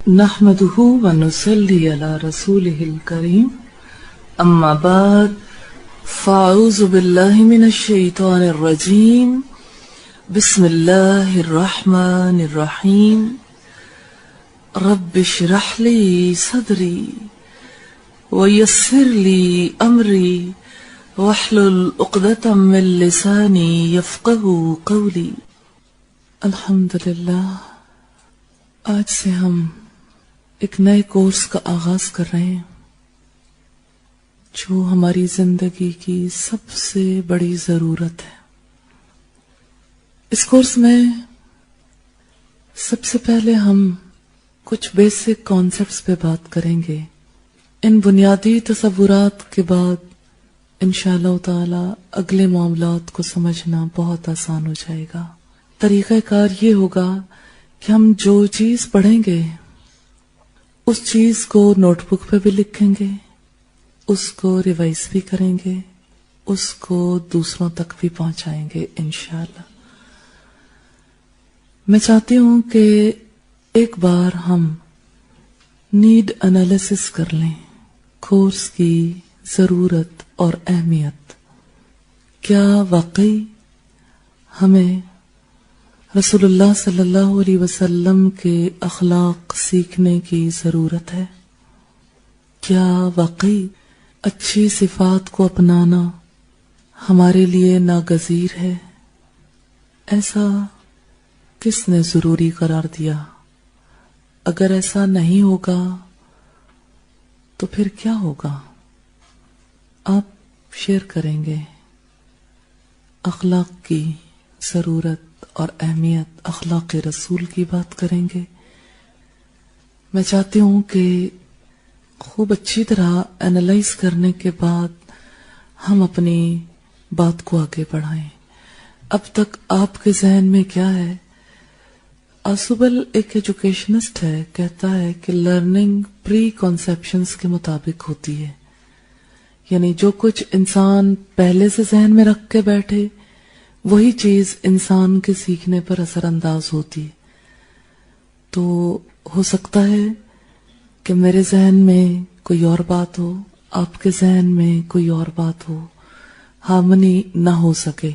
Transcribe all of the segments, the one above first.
نحمده ونصلي على رسوله الكريم اما بعد فاعوذ بالله من الشيطان الرجيم بسم الله الرحمن الرحيم رب اشرح لي صدري ويسر لي امري واحلل عقدة من لساني يفقهوا قولي. الحمدللہ آج سے ہم ایک نئے کورس کا آغاز کر رہے ہیں جو ہماری زندگی کی سب سے بڑی ضرورت ہے. اس کورس میں سب سے پہلے ہم کچھ بیسک کانسیپٹس پہ بات کریں گے. ان بنیادی تصورات کے بعد انشاءاللہ تعالی اگلے معاملات کو سمجھنا بہت آسان ہو جائے گا. طریقہ کار یہ ہوگا کہ ہم جو چیز پڑھیں گے اس چیز کو نوٹ بک پہ بھی لکھیں گے، اس کو ریوائز بھی کریں گے، اس کو دوسروں تک بھی پہنچائیں گے انشاءاللہ. میں چاہتی ہوں کہ ایک بار ہم نیڈ انالیسس کر لیں کورس کی ضرورت اور اہمیت. کیا واقعی ہمیں رسول اللہ صلی اللہ علیہ وسلم کے اخلاق سیکھنے کی ضرورت ہے؟ کیا واقعی اچھی صفات کو اپنانا ہمارے لیے ناگزیر ہے؟ ایسا کس نے ضروری قرار دیا؟ اگر ایسا نہیں ہوگا تو پھر کیا ہوگا؟ آپ شیئر کریں گے اخلاق کی ضرورت اور اہمیت، اخلاق رسول کی بات کریں گے. میں چاہتی ہوں کہ خوب اچھی طرح انالائز کرنے کے بعد ہم اپنی بات کو آگے بڑھائیں. اب تک آپ کے ذہن میں کیا ہے؟ آسوبل ایک ایجوکیشنسٹ ہے، کہتا ہے کہ لرننگ پری کنسیپشنز کے مطابق ہوتی ہے، یعنی جو کچھ انسان پہلے سے ذہن میں رکھ کے بیٹھے وہی چیز انسان کے سیکھنے پر اثر انداز ہوتی. تو ہو سکتا ہے کہ میرے ذہن میں کوئی اور بات ہو، آپ کے ذہن میں کوئی اور بات ہو، ہارمنی نہ ہو سکے.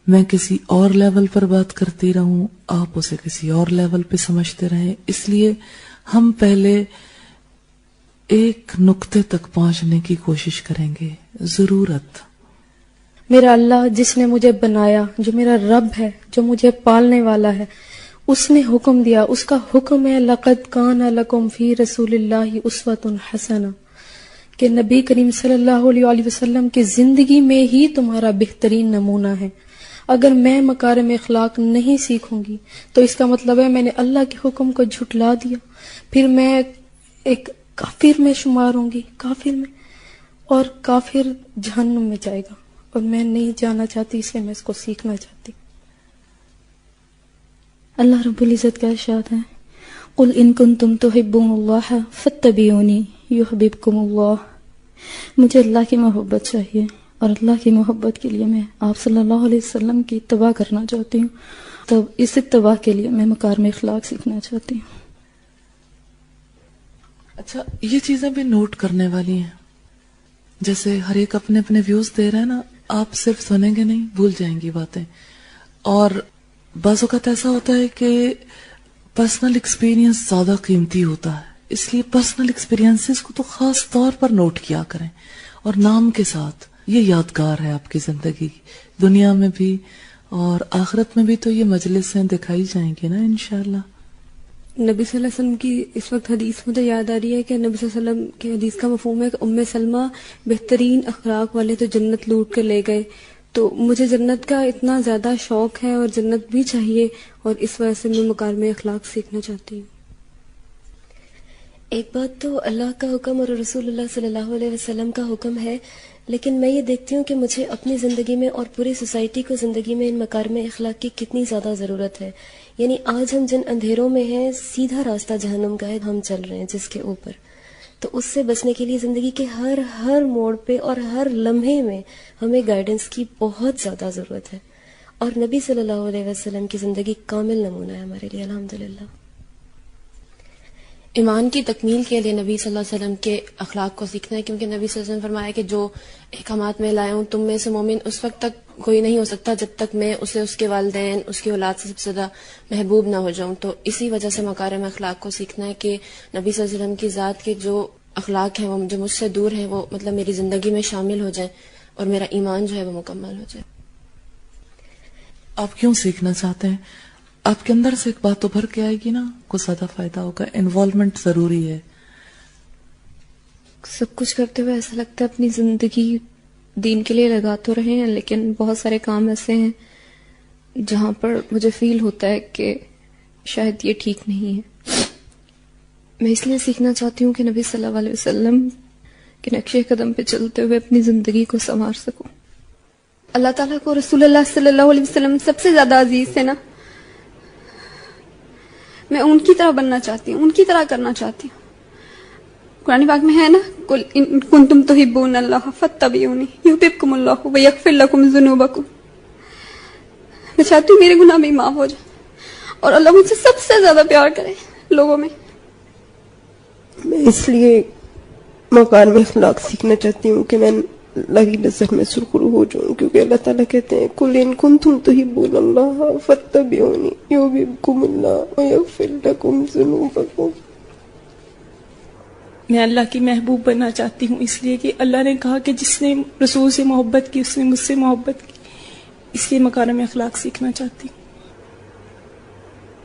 میں کسی اور لیول پر بات کرتی رہوں، آپ اسے کسی اور لیول پہ سمجھتے رہیں. اس لیے ہم پہلے ایک نقطے تک پہنچنے کی کوشش کریں گے. ضرورت. میرا اللہ جس نے مجھے بنایا، جو میرا رب ہے، جو مجھے پالنے والا ہے، اس نے حکم دیا. اس کا حکم ہے لَقَدْ كَانَ لَكُمْ فِي رَسُولِ اللَّهِ أُسْوَةٌ حَسَنَةٌ، کہ نبی کریم صلی اللہ علیہ وسلم کی زندگی میں ہی تمہارا بہترین نمونہ ہے. اگر میں مکارم اخلاق نہیں سیکھوں گی تو اس کا مطلب ہے میں نے اللہ کے حکم کو جھٹلا دیا، پھر میں ایک کافر میں شمار ہوں گی، کافر میں، اور کافر جہنم میں جائے گا، اور میں نہیں جانا چاہتی، اس لیے میں اس کو سیکھنا چاہتی. اللہ رب العزت کا ارشاد ہے قُلْ إِن كُنتُمْ تُحِبُّونَ اللَّهَ فَاتَّبِعُونِي يُحْبِبْكُمُ اللَّهُ. مجھے اللہ کی محبت چاہیے، اور اللہ کی محبت کے لیے میں آپ صلی اللہ علیہ وسلم کی اتباع کرنا چاہتی ہوں. تب اس اتباع کے لیے میں مکارم اخلاق سیکھنا چاہتی ہوں. اچھا، یہ چیزیں بھی نوٹ کرنے والی ہیں. جیسے ہر ایک اپنے اپنے ویوز دے رہا ہے نا، آپ صرف سنیں گے نہیں، بھول جائیں گی باتیں. اور بعض اوقات ایسا ہوتا ہے کہ پرسنل ایکسپیرینس زیادہ قیمتی ہوتا ہے، اس لیے پرسنل ایکسپیرینسز کو تو خاص طور پر نوٹ کیا کریں، اور نام کے ساتھ. یہ یادگار ہے آپ کی زندگی کی، دنیا میں بھی اور آخرت میں بھی. تو یہ مجلسیں دکھائی جائیں گی نا انشاءاللہ. نبی صلی اللہ علیہ وسلم کی اس وقت حدیث مجھے یاد آ رہی ہے کہ نبی صلی اللہ علیہ وسلم کی حدیث کا مفہوم ہے کہ ام سلمہ بہترین اخلاق والے تو جنت لوٹ کے لے گئے. تو مجھے جنت کا اتنا زیادہ شوق ہے اور جنت بھی چاہیے، اور اس وجہ سے میں مکارم اخلاق سیکھنا چاہتی ہوں. ایک بات تو اللہ کا حکم اور رسول اللہ صلی اللہ علیہ وسلم کا حکم ہے، لیکن میں یہ دیکھتی ہوں کہ مجھے اپنی زندگی میں اور پوری سوسائٹی کو زندگی میں ان مکارم اخلاق کی کتنی زیادہ ضرورت ہے. یعنی آج ہم جن اندھیروں میں ہیں، سیدھا راستہ جہنم کا ہے ہم چل رہے ہیں جس کے اوپر. تو اس سے بچنے کے لیے زندگی کے ہر موڑ پہ اور ہر لمحے میں ہمیں گائیڈنس کی بہت زیادہ ضرورت ہے. اور نبی صلی اللہ علیہ وسلم کی زندگی کامل نمونہ ہے ہمارے لیے الحمدللہ. ایمان کی تکمیل کے لیے نبی صلی اللہ علیہ وسلم کے اخلاق کو سیکھنا ہے، کیونکہ نبی صلی اللہ علیہ وسلم نے فرمایا کہ جو احکامات میں لایا ہوں تم میں سے مومن اس وقت تک کوئی نہیں ہو سکتا جب تک میں اسے اس کے والدین اس کی اولاد سے سب سے زیادہ محبوب نہ ہو جاؤں. تو اسی وجہ سے مکارم اخلاق کو سیکھنا ہے کہ نبی صلی اللہ علیہ وسلم کی ذات کے جو اخلاق ہیں وہ جو مجھ سے دور ہیں وہ مطلب میری زندگی میں شامل ہو جائیں اور میرا ایمان جو ہے وہ مکمل ہو جائے. آپ کیوں سیکھنا چاہتے ہیں؟ آپ کے اندر سے ایک بات ابھر کے آئے گی نا، کو زیادہ فائدہ ہوگا. انوالومنٹ ضروری ہے. سب کچھ کرتے ہوئے ایسا لگتا ہے اپنی زندگی دین کے لیے لگا تو رہے ہیں، لیکن بہت سارے کام ایسے ہیں جہاں پر مجھے فیل ہوتا ہے کہ شاید یہ ٹھیک نہیں ہے. میں اس لیے سیکھنا چاہتی ہوں کہ نبی صلی اللہ علیہ وسلم کے نقش قدم پہ چلتے ہوئے اپنی زندگی کو سنوار سکوں. اللہ تعالیٰ کو رسول اللہ صلی اللہ علیہ وسلم سب سے زیادہ عزیز ہے نا. میں ان کی طرح بننا چاہتی ہوں، ان کی طرح کرنا چاہتی ہوں. قرآن پاک میں ہے نا، قل ان کنتم تحبون اللہ فاتبعونی یحببکم اللہ ویغفر لکم ذنوبکم. میں چاہتی ہوں میرے گناہ بھی معاف ہو جائے اور اللہ مجھ سے سب سے زیادہ پیار کرے لوگوں میں. میں اس لیے مکارم اخلاق سیکھنا چاہتی ہوں کہ میں اللہ کی نظر میں سرخرو ہو جاؤں، کیونکہ اللہ تعالیٰ کہتے ہیں قل ان کنتم تحبون اللہ فاتبعونی یحببکم اللہ ویغفر لکم ذنوبکم. میں اللہ کی محبوب بننا چاہتی ہوں، اس لیے کہ اللہ نے کہا کہ جس نے رسول سے محبت کی اس نے مجھ سے محبت کی، اس لیے مکارم اخلاق سیکھنا چاہتی ہوں.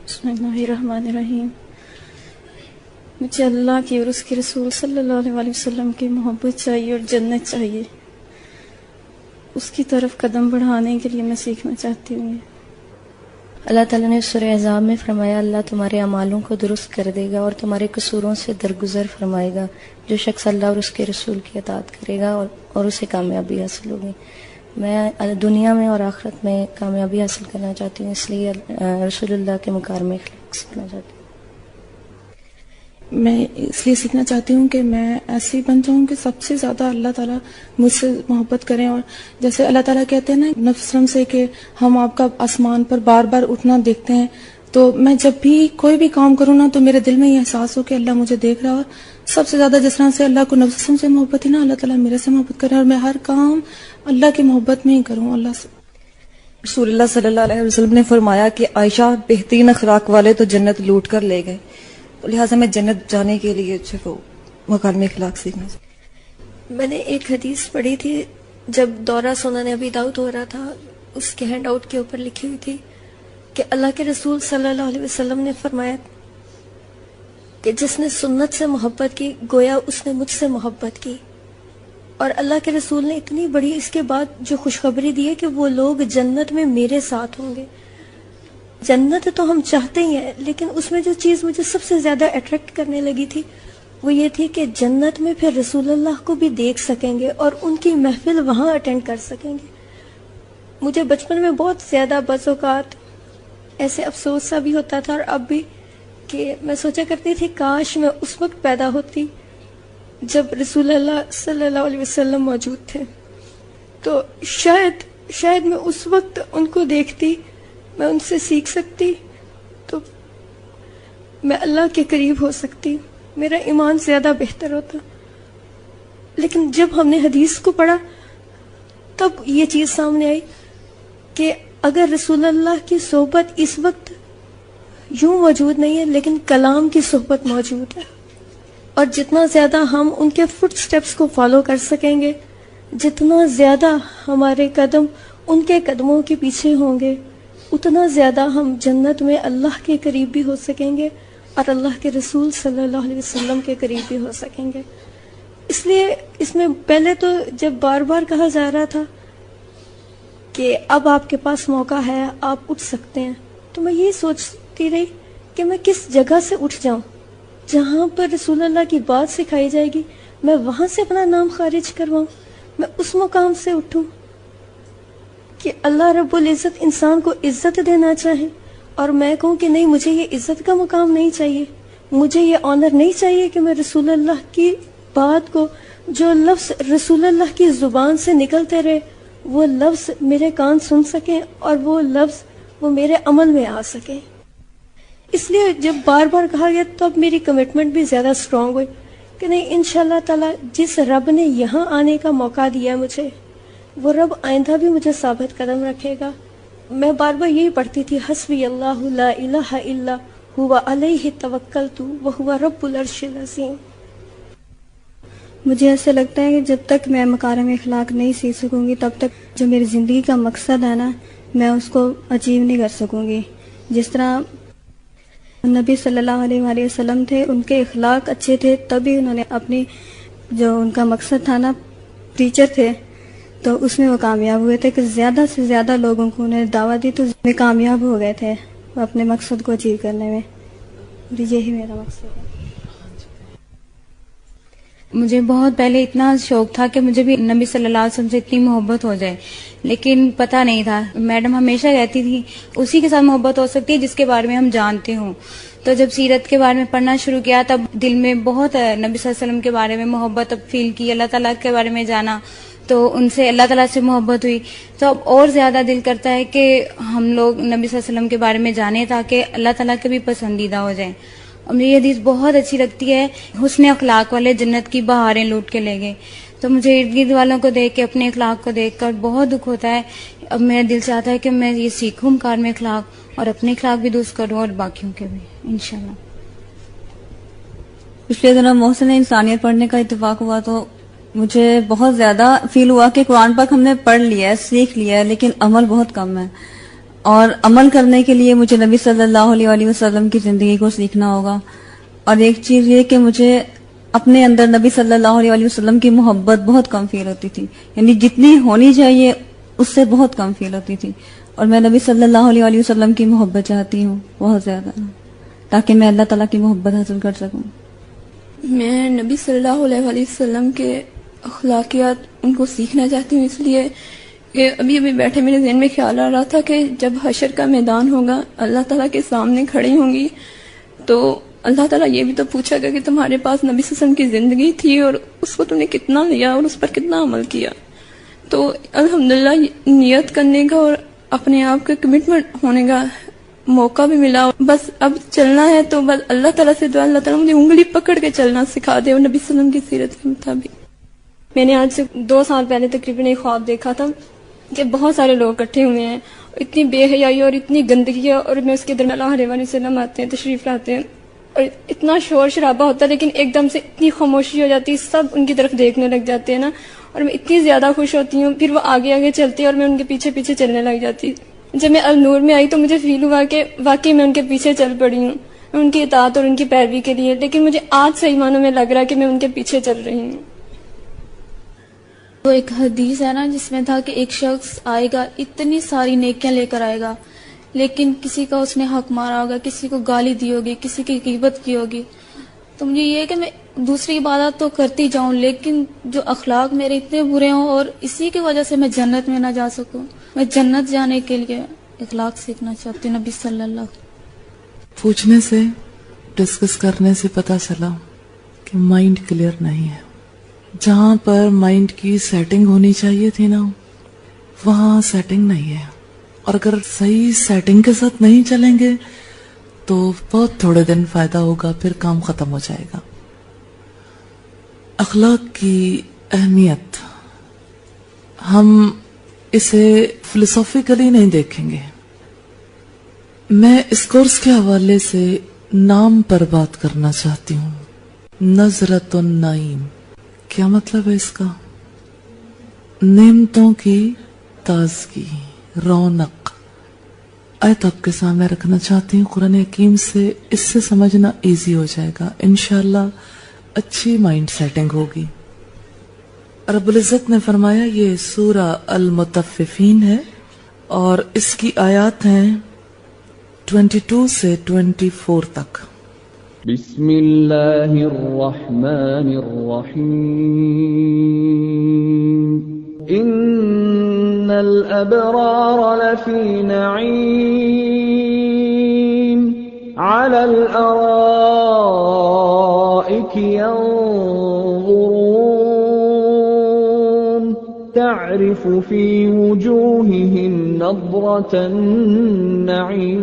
بسم اللہ الرحمن الرحیم. مجھے اللہ کی اور اس کے رسول صلی اللہ علیہ وسلم کی محبت چاہیے اور جنت چاہیے. اس کی طرف قدم بڑھانے کے لیے میں سیکھنا چاہتی ہوں. اللہ تعالیٰ نے سورہ احزاب میں فرمایا اللہ تمہارے اعمالوں کو درست کر دے گا اور تمہارے قصوروں سے درگزر فرمائے گا. جو شخص اللہ اور اس کے رسول کی اطاعت کرے گا اور اسے کامیابی حاصل ہوگی. میں دنیا میں اور آخرت میں کامیابی حاصل کرنا چاہتی ہوں، اس لیے رسول اللہ کے مکارم اخلاق سیکھنا چاہتی ہوں. میں اس لیے سیکھنا چاہتی ہوں کہ میں ایسی بن جاؤں کہ سب سے زیادہ اللہ تعالیٰ مجھ سے محبت کریں. اور جیسے اللہ تعالیٰ کہتے ہیں نا نبی صلی اللہ علیہ وسلم سے کہ ہم آپ کا آسمان پر بار بار اٹھنا دیکھتے ہیں، تو میں جب بھی کوئی بھی کام کروں نا تو میرے دل میں یہ احساس ہو کہ اللہ مجھے دیکھ رہا. اور سب سے زیادہ جس طرح سے اللہ کو نبی صلی اللہ علیہ وسلم سے محبت ہے نا، اللہ تعالیٰ میرے سے محبت کرے اور میں ہر کام اللہ کی محبت میں ہی کروں اللہ سے. رسول اللہ صلی اللہ علیہ وسلم نے فرمایا کہ عائشہ بہترین اخلاق والے تو جنت لوٹ کر لے گئے، لہٰذا میں جنت جانے کے لیے مکارم اخلاق سیکھنا چاہتی. میں نے ایک حدیث پڑھی تھی جب دورہ سنن ابی داؤد ہو رہا تھا، اس کے ہینڈ آؤٹ کے اوپر لکھی ہوئی تھی کہ اللہ کے رسول صلی اللہ علیہ وسلم نے فرمایا کہ جس نے سنت سے محبت کی گویا اس نے مجھ سے محبت کی. اور اللہ کے رسول نے اتنی بڑی اس کے بعد جو خوشخبری دی ہے کہ وہ لوگ جنت میں میرے ساتھ ہوں گے. جنت تو ہم چاہتے ہی ہیں، لیکن اس میں جو چیز مجھے سب سے زیادہ اٹریکٹ کرنے لگی تھی وہ یہ تھی کہ جنت میں پھر رسول اللہ کو بھی دیکھ سکیں گے اور ان کی محفل وہاں اٹینڈ کر سکیں گے. مجھے بچپن میں بہت زیادہ بعض اوقات ایسے افسوس سا بھی ہوتا تھا اور اب بھی کہ میں سوچا کرتی تھی کاش میں اس وقت پیدا ہوتی جب رسول اللہ صلی اللہ علیہ وسلم موجود تھے، تو شاید میں اس وقت ان کو دیکھتی، میں ان سے سیکھ سکتی، تو میں اللہ کے قریب ہو سکتی، میرا ایمان زیادہ بہتر ہوتا. لیکن جب ہم نے حدیث کو پڑھا تب یہ چیز سامنے آئی کہ اگر رسول اللہ کی صحبت اس وقت یوں موجود نہیں ہے لیکن کلام کی صحبت موجود ہے، اور جتنا زیادہ ہم ان کے فٹ سٹیپس کو فالو کر سکیں گے، جتنا زیادہ ہمارے قدم ان کے قدموں کے پیچھے ہوں گے، اتنا زیادہ ہم جنت میں اللہ کے قریب بھی ہو سکیں گے اور اللہ کے رسول صلی اللہ علیہ وسلم کے قریب بھی ہو سکیں گے. اس لیے اس میں پہلے تو جب بار بار کہا جا رہا تھا کہ اب آپ کے پاس موقع ہے، آپ اٹھ سکتے ہیں، تو میں یہ سوچتی رہی کہ میں کس جگہ سے اٹھ جاؤں جہاں پر رسول اللہ کی بات سکھائی جائے گی، میں وہاں سے اپنا نام خارج کرواؤں، میں اس مقام سے اٹھوں کہ اللہ رب العزت انسان کو عزت دینا چاہے اور میں کہوں کہ نہیں، مجھے یہ عزت کا مقام نہیں چاہیے، مجھے یہ آنر نہیں چاہیے کہ میں رسول اللہ کی بات کو، جو لفظ رسول اللہ کی زبان سے نکلتے رہے وہ لفظ میرے کان سن سکیں اور وہ لفظ وہ میرے عمل میں آ سکیں. اس لیے جب بار بار کہا گیا تو اب میری کمٹمنٹ بھی زیادہ اسٹرانگ ہوئی کہ نہیں انشاءاللہ تعالی جس رب نے یہاں آنے کا موقع دیا مجھے وہ رب آئندہ بھی مجھے ثابت قدم رکھے گا. میں بار بار یہی پڑھتی تھی حسبی اللہ لا الہ الا ہوا علیہ توکلت وہو رب العرش العظیم. مجھے ایسا لگتا ہے کہ جب تک میں مکارم اخلاق نہیں سیکھ سکوں گی تب تک جو میری زندگی کا مقصد ہے نا میں اس کو اچیو نہیں کر سکوں گی. جس طرح نبی صلی اللہ علیہ وآلہ وسلم تھے، ان کے اخلاق اچھے تھے تبھی انہوں نے اپنی جو ان کا مقصد تھا نا ٹیچر تھے تو اس میں وہ کامیاب ہوئے تھے کہ زیادہ سے زیادہ لوگوں کو انہیں دعوت دی تو میں کامیاب ہو گئے تھے اپنے مقصد کو اچیو کرنے میں. یہی میرا مقصد ہے. مجھے بہت پہلے اتنا شوق تھا کہ مجھے بھی نبی صلی اللہ علیہ وسلم سے اتنی محبت ہو جائے، لیکن پتہ نہیں تھا. میڈم ہمیشہ کہتی تھی اسی کے ساتھ محبت ہو سکتی ہے جس کے بارے میں ہم جانتے ہوں. تو جب سیرت کے بارے میں پڑھنا شروع کیا تب دل میں بہت نبی صلی اللہ علیہ وسلم کے بارے میں محبت فیل کی، اللہ تعالیٰ کے بارے میں جانا تو ان سے اللہ تعالیٰ سے محبت ہوئی. تو اب اور زیادہ دل کرتا ہے کہ ہم لوگ نبی صلی اللہ علیہ وسلم کے بارے میں جانیں تاکہ اللہ تعالیٰ کے بھی پسندیدہ ہو جائیں. اور مجھے یہ حدیث بہت اچھی لگتی ہے، حسن اخلاق والے جنت کی بہاریں لوٹ کے لے گئے. تو مجھے ارد گرد والوں کو دیکھ کے اپنے اخلاق کو دیکھ کر بہت دکھ ہوتا ہے. اب میرا دل چاہتا ہے کہ میں یہ سیکھوں مکارم اخلاق اور اپنے اخلاق بھی درست کروں اور باقیوں کے بھی انشاءاللہ. پچھلے دنوں محسن انسانیت پڑھنے کا اتفاق ہوا تو مجھے بہت زیادہ فیل ہوا کہ قرآن پاک ہم نے پڑھ لیا ہے، سیکھ لیا ہے، لیکن عمل بہت کم ہے. اور عمل کرنے کے لیے مجھے نبی صلی اللہ علیہ وآلہ وسلم کی زندگی کو سیکھنا ہوگا. اور ایک چیز یہ کہ مجھے اپنے اندر نبی صلی اللہ علیہ وآلہ وسلم کی محبت بہت کم فیل ہوتی تھی، یعنی جتنی ہونی چاہیے اس سے بہت کم فیل ہوتی تھی. اور میں نبی صلی اللہ علیہ وآلہ وسلم کی محبت چاہتی ہوں بہت زیادہ، تاکہ میں اللہ تعالیٰ کی محبت حاصل کر سکوں. میں نبی صلی اللہ علیہ وآلہ وسلم کے اخلاقیات ان کو سیکھنا چاہتی ہوں، اس لیے کہ ابھی بیٹھے میرے ذہن میں خیال آ رہا تھا کہ جب حشر کا میدان ہوگا اللہ تعالیٰ کے سامنے کھڑی ہوں گی تو اللہ تعالیٰ یہ بھی تو پوچھا گا کہ تمہارے پاس نبی صلی اللہ علیہ وسلم کی زندگی تھی اور اس کو تم نے کتنا لیا اور اس پر کتنا عمل کیا. تو الحمدللہ نیت کرنے کا اور اپنے آپ کا کمٹمنٹ ہونے کا موقع بھی ملا. بس اب چلنا ہے تو بس اللہ تعالیٰ سے دعا اللہ تعالیٰ مجھے انگلی پکڑ کے چلنا سکھا دے اور نبی صلی اللہ علیہ وسلم کی سیرت کے مطابق. میں نے آج سے 2 سال پہلے تقریباً ایک خواب دیکھا تھا کہ بہت سارے لوگ اکٹھے ہوئے ہیں، اتنی بے حیائی اور اتنی گندگی ہے اور میں اس کے درمیان اللہ علیہ وسلم آتے ہیں، تشریف لاتے ہیں اور اتنا شور شرابہ ہوتا ہے لیکن ایک دم سے اتنی خاموشی ہو جاتی ہے، سب ان کی طرف دیکھنے لگ جاتے ہیں نا اور میں اتنی زیادہ خوش ہوتی ہوں. پھر وہ آگے آگے چلتی ہے اور میں ان کے پیچھے پیچھے چلنے لگ جاتی. جب میں النور میں آئی تو مجھے فیل ہوا کہ واقعی میں ان کے پیچھے چل پڑی ہوں ان کی اطاعت اور ان کی پیروی کے لیے، لیکن مجھے آج صحیح معنوں میں لگ رہا ہے کہ میں ان کے پیچھے چل رہی ہوں. وہ ایک حدیث ہے نا جس میں تھا کہ ایک شخص آئے گا اتنی ساری نیکیاں لے کر آئے گا لیکن کسی کا اس نے حق مارا ہوگا، کسی کو گالی دی ہوگی، کسی کی غیبت کی ہوگی. تو مجھے یہ ہے کہ میں دوسری عبادات تو کرتی جاؤں لیکن جو اخلاق میرے اتنے برے ہوں اور اسی کی وجہ سے میں جنت میں نہ جا سکوں. میں جنت جانے کے لیے اخلاق سیکھنا چاہتی ہوں نبی صلی اللہ علیہ وسلم. پوچھنے سے ڈسکس کرنے سے پتا چلا کہ مائنڈ کلیئر نہیں ہے. جہاں پر مائنڈ کی سیٹنگ ہونی چاہیے تھی نا وہاں سیٹنگ نہیں ہے، اور اگر صحیح سیٹنگ کے ساتھ نہیں چلیں گے تو بہت تھوڑے دن فائدہ ہوگا، پھر کام ختم ہو جائے گا. اخلاق کی اہمیت ہم اسے فلسافیکلی نہیں دیکھیں گے. میں اس کورس کے حوالے سے نام پر بات کرنا چاہتی ہوں. نظرۃ النعیم کیا مطلب ہے اس کا؟ نعمتوں کی تازگی، رونق. آیت آپ کے سامنے رکھنا چاہتی ہوں قرآن حکیم سے، اس سے سمجھنا ایزی ہو جائے گا انشاءاللہ. اچھی مائنڈ سیٹنگ ہوگی. رب العزت نے فرمایا یہ سورہ المطففین ہے اور اس کی آیات ہیں 22 سے 24 تک. بسم اللہ الرحمن الرحیم. ان الابرار لفی نعیم علی الارائک ينظرون تعرف فی وجوہہم نظرۃ النعیم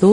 2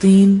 3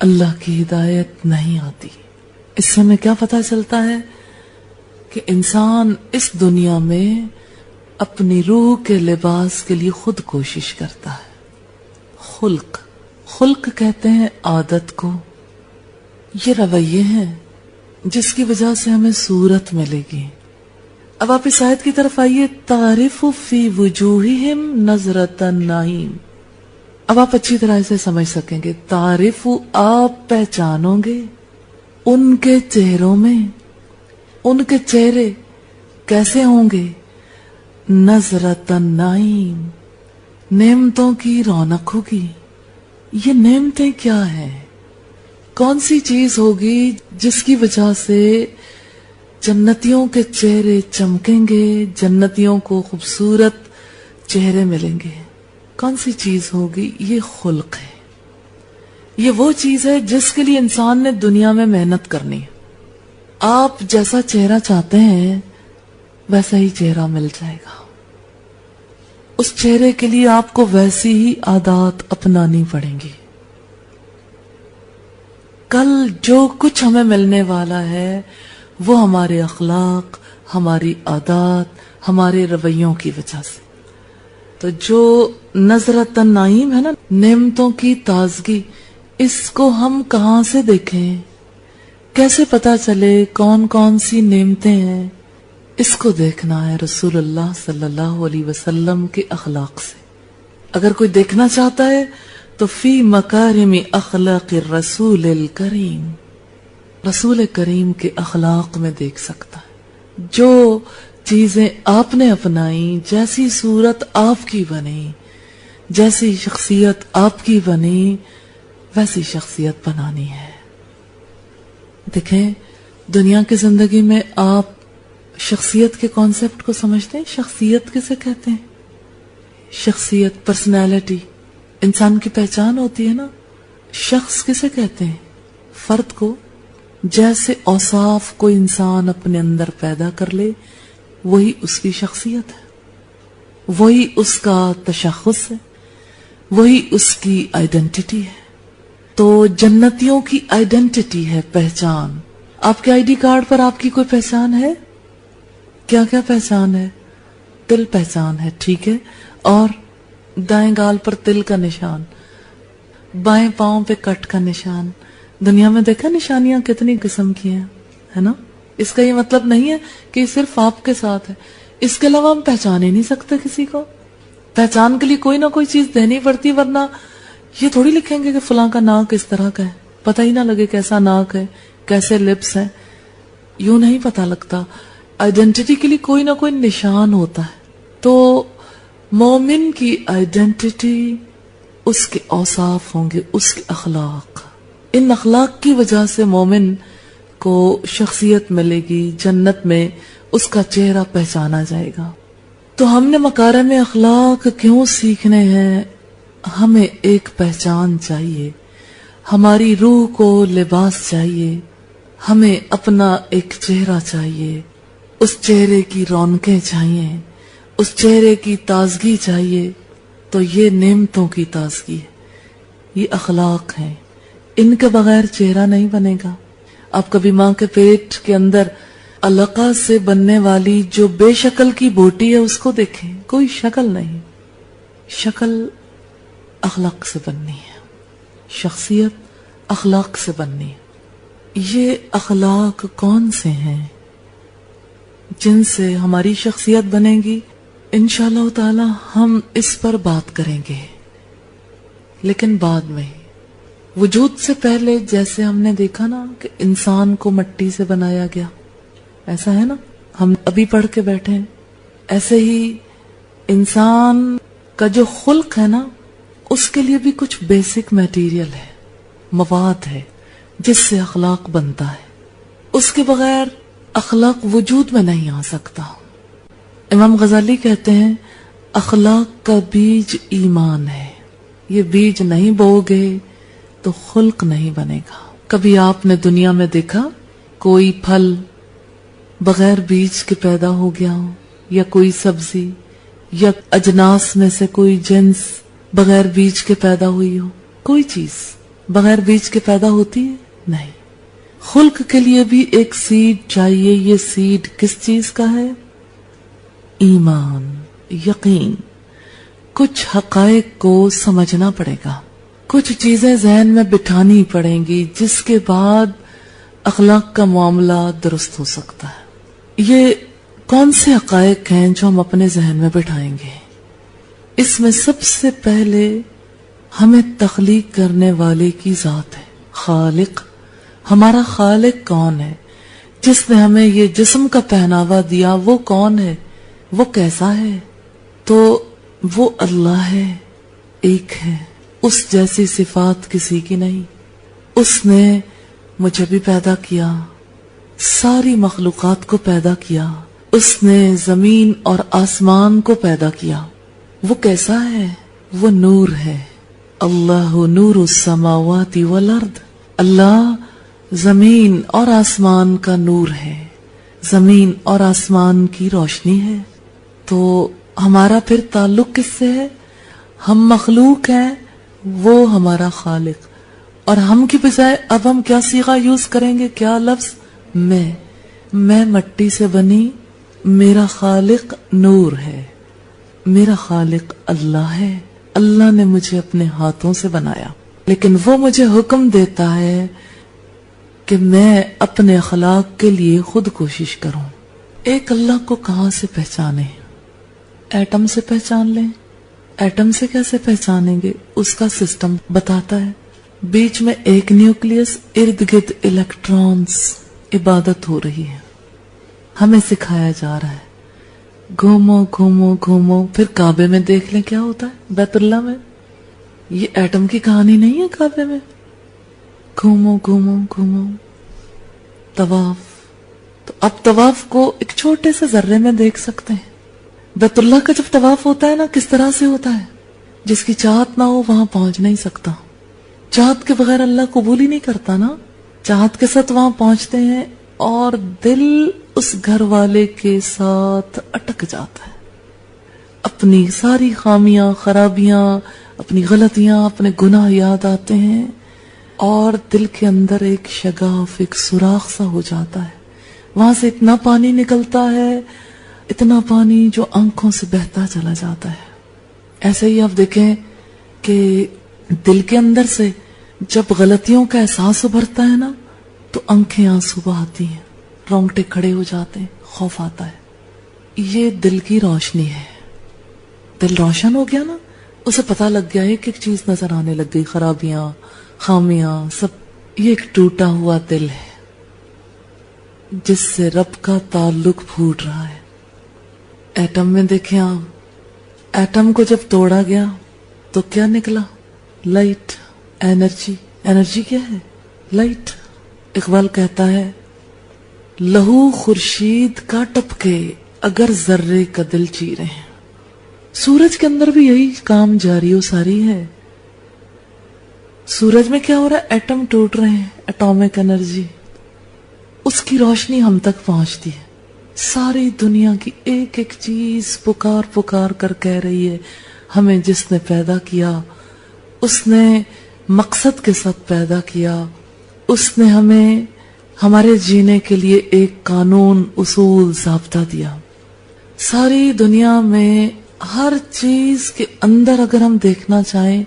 اللہ کی ہدایت نہیں آتی. اس سے ہمیں کیا پتہ چلتا ہے کہ انسان اس دنیا میں اپنی روح کے لباس کے لیے خود کوشش کرتا ہے. خلق کہتے ہیں عادت کو. یہ رویے ہیں جس کی وجہ سے ہمیں صورت ملے گی. اب آپ اس آیت کی طرف آئیے. تعرف فی وجوہہم نظرۃ النعیم. اب آپ اچھی طرح سے سمجھ سکیں گے. تعرف، آپ پہچانو گے ان کے چہروں میں. ان کے چہرے کیسے ہوں گے؟ نظرۃ النعیم، نعمتوں کی رونق ہوگی. یہ نعمتیں کیا ہیں؟ کون سی چیز ہوگی جس کی وجہ سے جنتیوں کے چہرے چمکیں گے، جنتیوں کو خوبصورت چہرے ملیں گے؟ کون سی چیز ہوگی؟ یہ خلق ہے. یہ وہ چیز ہے جس کے لیے انسان نے دنیا میں محنت کرنی ہے. آپ جیسا چہرہ چاہتے ہیں ویسا ہی چہرہ مل جائے گا. اس چہرے کے لیے آپ کو ویسی ہی عادات اپنانی پڑیں گی. کل جو کچھ ہمیں ملنے والا ہے وہ ہمارے اخلاق، ہماری عادات، ہمارے رویوں کی وجہ سے. تو جو نظرۃ النعیم ہے نا، نعمتوں کی تازگی، اس کو ہم کہاں سے دیکھیں؟ کیسے پتا چلے کون کون سی نعمتیں ہیں؟ اس کو دیکھنا ہے رسول اللہ صلی اللہ علیہ وسلم کے اخلاق سے. اگر کوئی دیکھنا چاہتا ہے تو فی مکارم اخلاق الرسول الکریم، رسول کریم کے اخلاق میں دیکھ سکتا ہے. جو چیزیں آپ نے اپنائی، جیسی صورت آپ کی بنی، جیسی شخصیت آپ کی بنی، ویسی شخصیت بنانی ہے. دیکھیں دنیا کی زندگی میں آپ شخصیت کے کانسیپٹ کو سمجھتے ہیں؟ شخصیت کسے کہتے ہیں؟ شخصیت، پرسنالٹی، انسان کی پہچان ہوتی ہے نا. شخص کسے کہتے ہیں؟ فرد کو. جیسے اوصاف کوئی انسان اپنے اندر پیدا کر لے وہی اس کی شخصیت ہے، وہی اس کا تشخص ہے، وہی اس کی آئیڈینٹی ہے. تو جنتیوں کی آئیڈینٹی ہے، پہچان. آپ کے آئی ڈی کارڈ پر آپ کی کوئی پہچان ہے؟ کیا کیا پہچان ہے؟ تل پہچان ہے، ٹھیک ہے. اور دائیں گال پر تل کا نشان، بائیں پاؤں پہ کٹ کا نشان. دنیا میں دیکھا نشانیاں کتنی قسم کی ہیں، ہے نا. اس کا یہ مطلب نہیں ہے کہ صرف آپ کے ساتھ ہے. اس کے علاوہ ہم پہچان ہی نہیں سکتے کسی کو. پہچان کے لیے کوئی نہ کوئی چیز دینی پڑتی، ورنہ یہ تھوڑی لکھیں گے کہ فلاں کا ناک اس طرح کا ہے، پتہ ہی نہ لگے کیسا ناک ہے، کیسے لپس ہیں. یوں نہیں پتہ لگتا. آئیڈینٹی کے لیے کوئی نہ کوئی نشان ہوتا ہے. تو مومن کی آئیڈینٹی اس کے اوصاف ہوں گے، اس کے اخلاق. ان اخلاق کی وجہ سے مومن کو شخصیت ملے گی. جنت میں اس کا چہرہ پہچانا جائے گا. تو ہم نے مکارم اخلاق کیوں سیکھنے ہیں؟ ہمیں ایک پہچان چاہیے، ہماری روح کو لباس چاہیے، ہمیں اپنا ایک چہرہ چاہیے، اس چہرے کی رونقیں چاہیے، اس چہرے کی تازگی چاہیے. تو یہ نعمتوں کی تازگی ہے، یہ اخلاق ہیں. ان کے بغیر چہرہ نہیں بنے گا. آپ کبھی ماں کے پیٹ کے اندر علقہ سے بننے والی جو بے شکل کی بوٹی ہے اس کو دیکھیں، کوئی شکل نہیں. شکل اخلاق سے بننی ہے، شخصیت اخلاق سے بننی ہے. یہ اخلاق کون سے ہیں جن سے ہماری شخصیت بنے گی؟ انشاءاللہ تعالی ہم اس پر بات کریں گے، لیکن بعد میں. وجود سے پہلے جیسے ہم نے دیکھا نا کہ انسان کو مٹی سے بنایا گیا، ایسا ہے نا، ہم ابھی پڑھ کے بیٹھے ہیں. ایسے ہی انسان کا جو خلق ہے نا، اس کے لیے بھی کچھ بیسک میٹیریل ہے، مواد ہے جس سے اخلاق بنتا ہے. اس کے بغیر اخلاق وجود میں نہیں آ سکتا. امام غزالی کہتے ہیں اخلاق کا بیج ایمان ہے. یہ بیج نہیں بو گے تو خلق نہیں بنے گا. کبھی آپ نے دنیا میں دیکھا کوئی پھل بغیر بیج کے پیدا ہو گیا ہو، یا کوئی سبزی یا اجناس میں سے کوئی جنس بغیر بیج کے پیدا ہوئی ہو؟ کوئی چیز بغیر بیج کے پیدا ہوتی ہے؟ نہیں. خلق کے لیے بھی ایک سیڈ چاہیے. یہ سیڈ کس چیز کا ہے؟ ایمان، یقین. کچھ حقائق کو سمجھنا پڑے گا، کچھ چیزیں ذہن میں بٹھانی پڑیں گی، جس کے بعد اخلاق کا معاملہ درست ہو سکتا ہے. یہ کون سے حقائق ہیں جو ہم اپنے ذہن میں بٹھائیں گے؟ اس میں سب سے پہلے ہمیں تخلیق کرنے والے کی ذات ہے. خالق. ہمارا خالق کون ہے؟ جس نے ہمیں یہ جسم کا پہناوا دیا وہ کون ہے؟ وہ کیسا ہے؟ تو وہ اللہ ہے، ایک ہے. اس جیسی صفات کسی کی نہیں. اس نے مجھے بھی پیدا کیا، ساری مخلوقات کو پیدا کیا. اس نے زمین اور آسمان کو پیدا کیا. وہ کیسا ہے؟ وہ نور ہے. اللہ نور السماوات والارض. اللہ زمین اور آسمان کا نور ہے، زمین اور آسمان کی روشنی ہے. تو ہمارا پھر تعلق کس سے ہے؟ ہم مخلوق ہیں، وہ ہمارا خالق. اور ہم کی بجائے اب ہم کیا صیغہ یوز کریں گے؟ کیا لفظ؟ میں مٹی سے بنی، میرا خالق نور ہے، میرا خالق اللہ ہے. اللہ نے مجھے اپنے ہاتھوں سے بنایا، لیکن وہ مجھے حکم دیتا ہے کہ میں اپنے اخلاق کے لیے خود کوشش کروں. ایک اللہ کو کہاں سے پہچانے؟ ایٹم سے پہچان لیں. ایٹم سے کیسے پہچانیں گے؟ اس کا سسٹم بتاتا ہے. بیچ میں ایک نیوکلیس، ارد گرد الیکٹرانز. عبادت ہو رہی ہے، ہمیں سکھایا جا رہا ہے گھومو گھومو گھومو. پھر کعبے میں دیکھ لیں کیا ہوتا ہے بیت اللہ میں. یہ ایٹم کی کہانی نہیں ہے. کعبے میں گھومو گھومو گھومو. طواف. تو اب طواف کو ایک چھوٹے سے ذرے میں دیکھ سکتے ہیں. بیت اللہ کا جب طواف ہوتا ہے نا، کس طرح سے ہوتا ہے؟ جس کی چاہت نہ ہو وہاں پہنچ نہیں سکتا. چاہت کے بغیر اللہ قبول ہی نہیں کرتا نا. چاہت کے ساتھ وہاں پہنچتے ہیں اور دل اس گھر والے کے ساتھ اٹک جاتا ہے. اپنی ساری خامیاں، خرابیاں، اپنی غلطیاں، اپنے گناہ یاد آتے ہیں اور دل کے اندر ایک شگاف، ایک سوراخ سا ہو جاتا ہے. وہاں سے اتنا پانی نکلتا ہے، اتنا پانی جو آنکھوں سے بہتا چلا جاتا ہے. ایسے ہی آپ دیکھیں کہ دل کے اندر سے جب غلطیوں کا احساس ابھرتا ہے نا، تو آنکھیں آنسو بہاتی ہیں، رونگٹے کھڑے ہو جاتے ہیں، خوف آتا ہے. یہ دل کی روشنی ہے. دل روشن ہو گیا نا، اسے پتہ لگ گیا ایک ایک چیز نظر آنے لگ گئی، خرابیاں، خامیاں، سب. یہ ایک ٹوٹا ہوا دل ہے جس سے رب کا تعلق پھوٹ رہا ہے. ایٹم میں دیکھیں آپ، ایٹم کو جب توڑا گیا تو کیا نکلا؟ Light, energy. انرجی کیا ہے؟ لائٹ. اقبال کہتا ہے لہو خورشید کا ٹپکے اگر ذرے کا دل چیرے ہیں. سورج کے اندر بھی یہی کام جاری و ساری ہے. سورج میں کیا ہو رہا ہے؟ ایٹم ٹوٹ رہے ہیں، اٹامک انرجی. اس کی روشنی ہم تک پہنچتی ہے. ساری دنیا کی ایک ایک چیز پکار پکار کر کہہ رہی ہے ہمیں جس نے پیدا کیا، اس نے مقصد کے ساتھ پیدا کیا، اس نے ہمیں ہمارے جینے کے لیے ایک قانون، اصول، ضابطہ دیا. ساری دنیا میں ہر چیز کے اندر اگر ہم دیکھنا چاہیں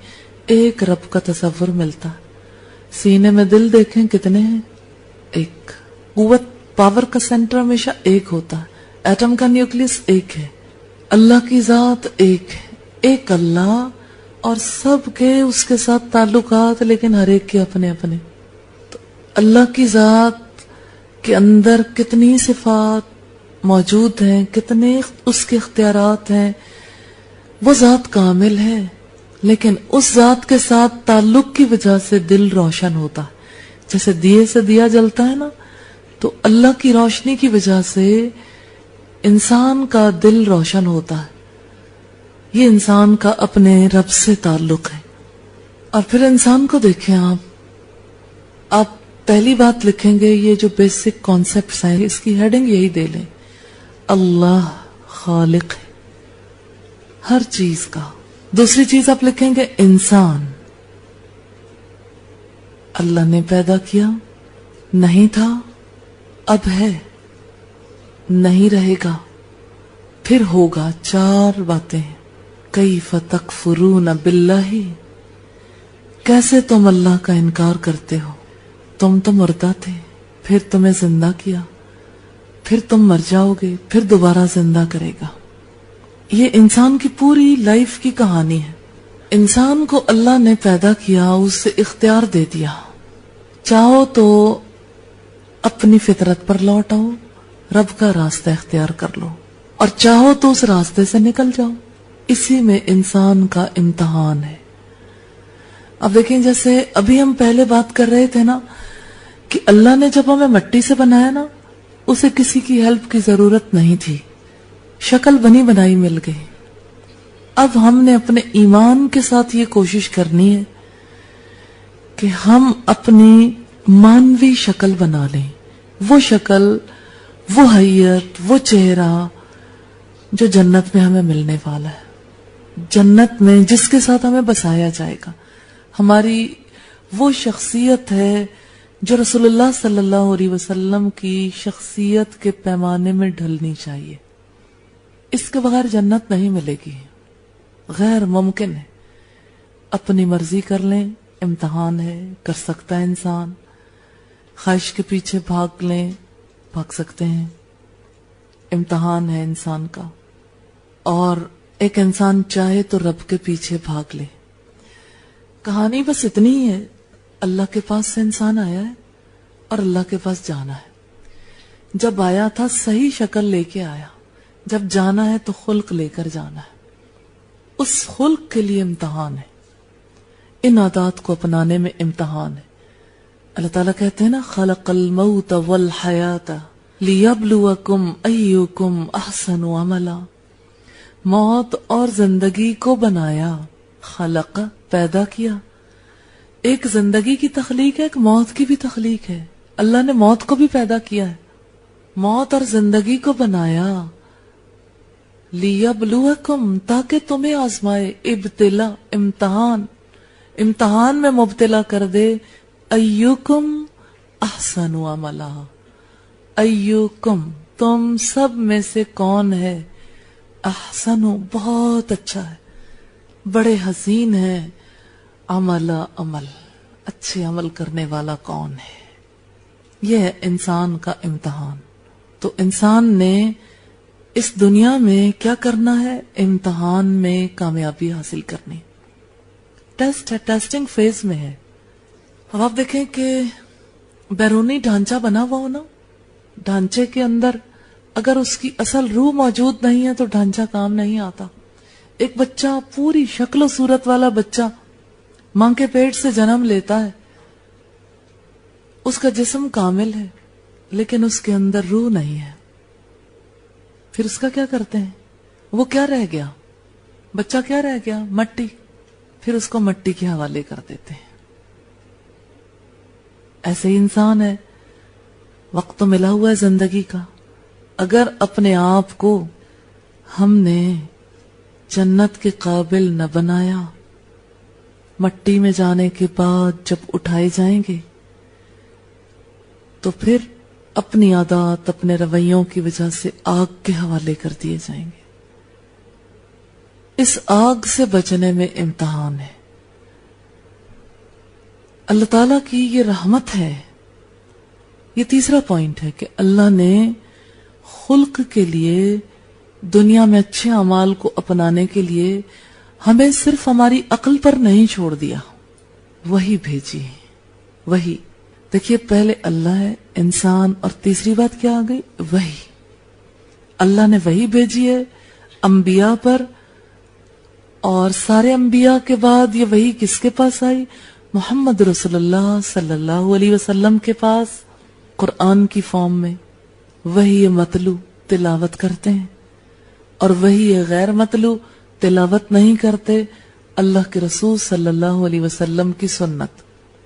ایک رب کا تصور ملتا. سینے میں دل دیکھیں کتنے ہیں؟ ایک. قوت، پاور کا سینٹر ہمیشہ ایک ہوتا ہے. ایٹم کا نیوکلیس ایک ہے. اللہ کی ذات ایک ہے. ایک اللہ اور سب کے اس کے ساتھ تعلقات، لیکن ہر ایک کے اپنے اپنے. تو اللہ کی ذات کے اندر کتنی صفات موجود ہیں، کتنے اس کے اختیارات ہیں. وہ ذات کامل ہے، لیکن اس ذات کے ساتھ تعلق کی وجہ سے دل روشن ہوتا ہے. جیسے دیے سے دیا جلتا ہے نا، تو اللہ کی روشنی کی وجہ سے انسان کا دل روشن ہوتا ہے. یہ انسان کا اپنے رب سے تعلق ہے. اور پھر انسان کو دیکھیں آپ پہلی بات لکھیں گے، یہ جو بیسک کانسیپٹس ہیں اس کی ہیڈنگ یہی دے لیں، اللہ خالق ہے ہر چیز کا. دوسری چیز آپ لکھیں گے انسان. اللہ نے پیدا کیا، نہیں تھا، اب ہے، نہیں رہے گا، پھر ہوگا. 4 باتیں. کیف تکفرون باللہ، کیسے تم اللہ کا انکار کرتے ہو؟ تم تو مردہ تھے، پھر تمہیں زندہ کیا، پھر تم مر جاؤ گے، پھر دوبارہ زندہ کرے گا. یہ انسان کی پوری لائف کی کہانی ہے. انسان کو اللہ نے پیدا کیا، اسے اختیار دے دیا. چاہو تو اپنی فطرت پر لوٹ آؤ، رب کا راستہ اختیار کر لو، اور چاہو تو اس راستے سے نکل جاؤ. اسی میں انسان کا امتحان ہے. اب دیکھیں، جیسے ابھی ہم پہلے بات کر رہے تھے نا کہ اللہ نے جب ہمیں مٹی سے بنایا نا، اسے کسی کی ہیلپ کی ضرورت نہیں تھی، شکل بنی بنائی مل گئی. اب ہم نے اپنے ایمان کے ساتھ یہ کوشش کرنی ہے کہ ہم اپنی مانوی شکل بنا لیں، وہ شکل، وہ حیت، وہ چہرہ جو جنت میں ہمیں ملنے والا ہے، جنت میں جس کے ساتھ ہمیں بسایا جائے گا. ہماری وہ شخصیت ہے جو رسول اللہ صلی اللہ علیہ وسلم کی شخصیت کے پیمانے میں ڈھلنی چاہیے. اس کے بغیر جنت نہیں ملے گی، غیر ممکن ہے. اپنی مرضی کر لیں، امتحان ہے، کر سکتا ہے انسان. خواہش کے پیچھے بھاگ لیں، بھاگ سکتے ہیں، امتحان ہے انسان کا. اور ایک انسان چاہے تو رب کے پیچھے بھاگ لے. کہانی بس اتنی ہی ہے، اللہ کے پاس سے انسان آیا ہے اور اللہ کے پاس جانا ہے. جب آیا تھا صحیح شکل لے کے آیا، جب جانا ہے تو خلق لے کر جانا ہے. اس خلق کے لیے امتحان ہے، ان عادات کو اپنانے میں امتحان ہے. اللہ تعالیٰ کہتے ہیں نا، خلق الموت والحیات لیبلوکم ایکم احسن عملا. موت اور زندگی کو بنایا، خلق پیدا کیا. ایک زندگی کی تخلیق ہے، ایک موت کی بھی تخلیق ہے. اللہ نے موت کو بھی پیدا کیا ہے، موت اور زندگی کو بنایا. لیبلوکم، تاکہ تمہیں آزمائے. ابتلا، امتحان، امتحان میں مبتلا کر دے. ایکم احسن عملا، ایکم تم سب میں سے کون ہے، احسن بہت اچھا ہے، بڑے حسین ہے، عملا عمل اچھے عمل کرنے والا کون ہے. یہ ہے انسان کا امتحان. تو انسان نے اس دنیا میں کیا کرنا ہے؟ امتحان میں کامیابی حاصل کرنی. ٹیسٹ ہے، ٹیسٹنگ فیز میں ہے. اب آپ دیکھیں کہ بیرونی ڈھانچہ بنا ہوا ہو نا، ڈھانچے کے اندر اگر اس کی اصل روح موجود نہیں ہے تو ڈھانچہ کام نہیں آتا. ایک بچہ، پوری شکل و صورت والا بچہ ماں کے پیٹ سے جنم لیتا ہے، اس کا جسم کامل ہے لیکن اس کے اندر روح نہیں ہے. پھر اس کا کیا کرتے ہیں؟ وہ کیا رہ گیا؟ بچہ کیا رہ گیا؟ مٹی. پھر اس کو مٹی کے حوالے کر دیتے ہیں. ایسے ہی انسان ہے، وقت تو ملا ہوا ہے زندگی کا. اگر اپنے آپ کو ہم نے جنت کے قابل نہ بنایا، مٹی میں جانے کے بعد جب اٹھائے جائیں گے تو پھر اپنی عادات، اپنے رویوں کی وجہ سے آگ کے حوالے کر دیے جائیں گے. اس آگ سے بچنے میں امتحان ہے. اللہ تعالیٰ کی یہ رحمت ہے. یہ تیسرا پوائنٹ ہے کہ اللہ نے خلق کے لیے، دنیا میں اچھے اعمال کو اپنانے کے لیے ہمیں صرف ہماری عقل پر نہیں چھوڑ دیا، وہی بھیجی. وہی دیکھیے، پہلے اللہ ہے، انسان، اور تیسری بات کیا آ گئی؟ وہی. اللہ نے وہی بھیجی ہے انبیاء پر، اور سارے انبیاء کے بعد یہ وہی کس کے پاس آئی؟ محمد رسول اللہ صلی اللہ علیہ وسلم کے پاس، قرآن کی فارم میں. وہی مطلوع تلاوت کرتے ہیں، اور وہی غیر مطلوع تلاوت نہیں کرتے، اللہ کے رسول صلی اللہ علیہ وسلم کی سنت.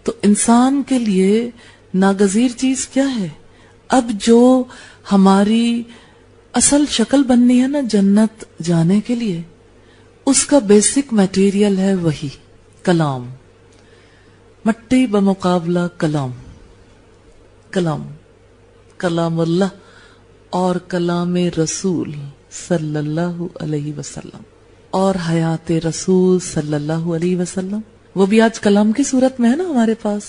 تو انسان کے لیے ناگزیر چیز کیا ہے؟ اب جو ہماری اصل شکل بننی ہے نا جنت جانے کے لیے، اس کا بیسک میٹیریل ہے وہی کلام. مٹی بمقابلہ کلام، کلام اللہ اور کلام رسول صلی اللہ علیہ وسلم اور حیات رسول صلی اللہ علیہ وسلم، وہ بھی آج کلام کی صورت میں ہے نا ہمارے پاس.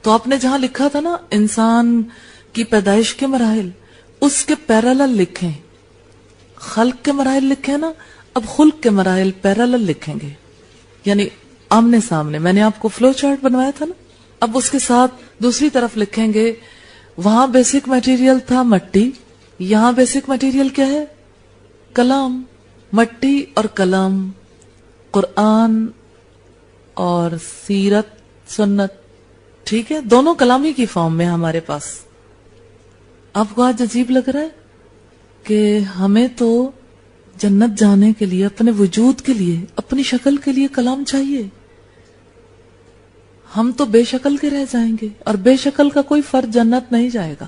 تو آپ نے جہاں لکھا تھا نا انسان کی پیدائش کے مراحل، اس کے پیرالل لکھیں. خلق کے مراحل لکھیں نا، اب خلق کے مراحل پیرالل لکھیں گے، یعنی آمنے سامنے. میں نے آپ کو فلو چارٹ بنوایا تھا نا، اب اس کے ساتھ دوسری طرف لکھیں گے. وہاں بیسک میٹیریل تھا مٹی، یہاں بیسک میٹیریل کیا ہے؟ کلام. مٹی اور کلام، قرآن اور سیرت سنت، ٹھیک ہے، دونوں کلامی کی فارم میں ہمارے پاس. آپ کو آج عجیب لگ رہا ہے کہ ہمیں تو جنت جانے کے لیے، اپنے وجود کے لیے، اپنی شکل کے لیے کلام چاہیے. ہم تو بے شکل کے رہ جائیں گے، اور بے شکل کا کوئی فرد جنت نہیں جائے گا.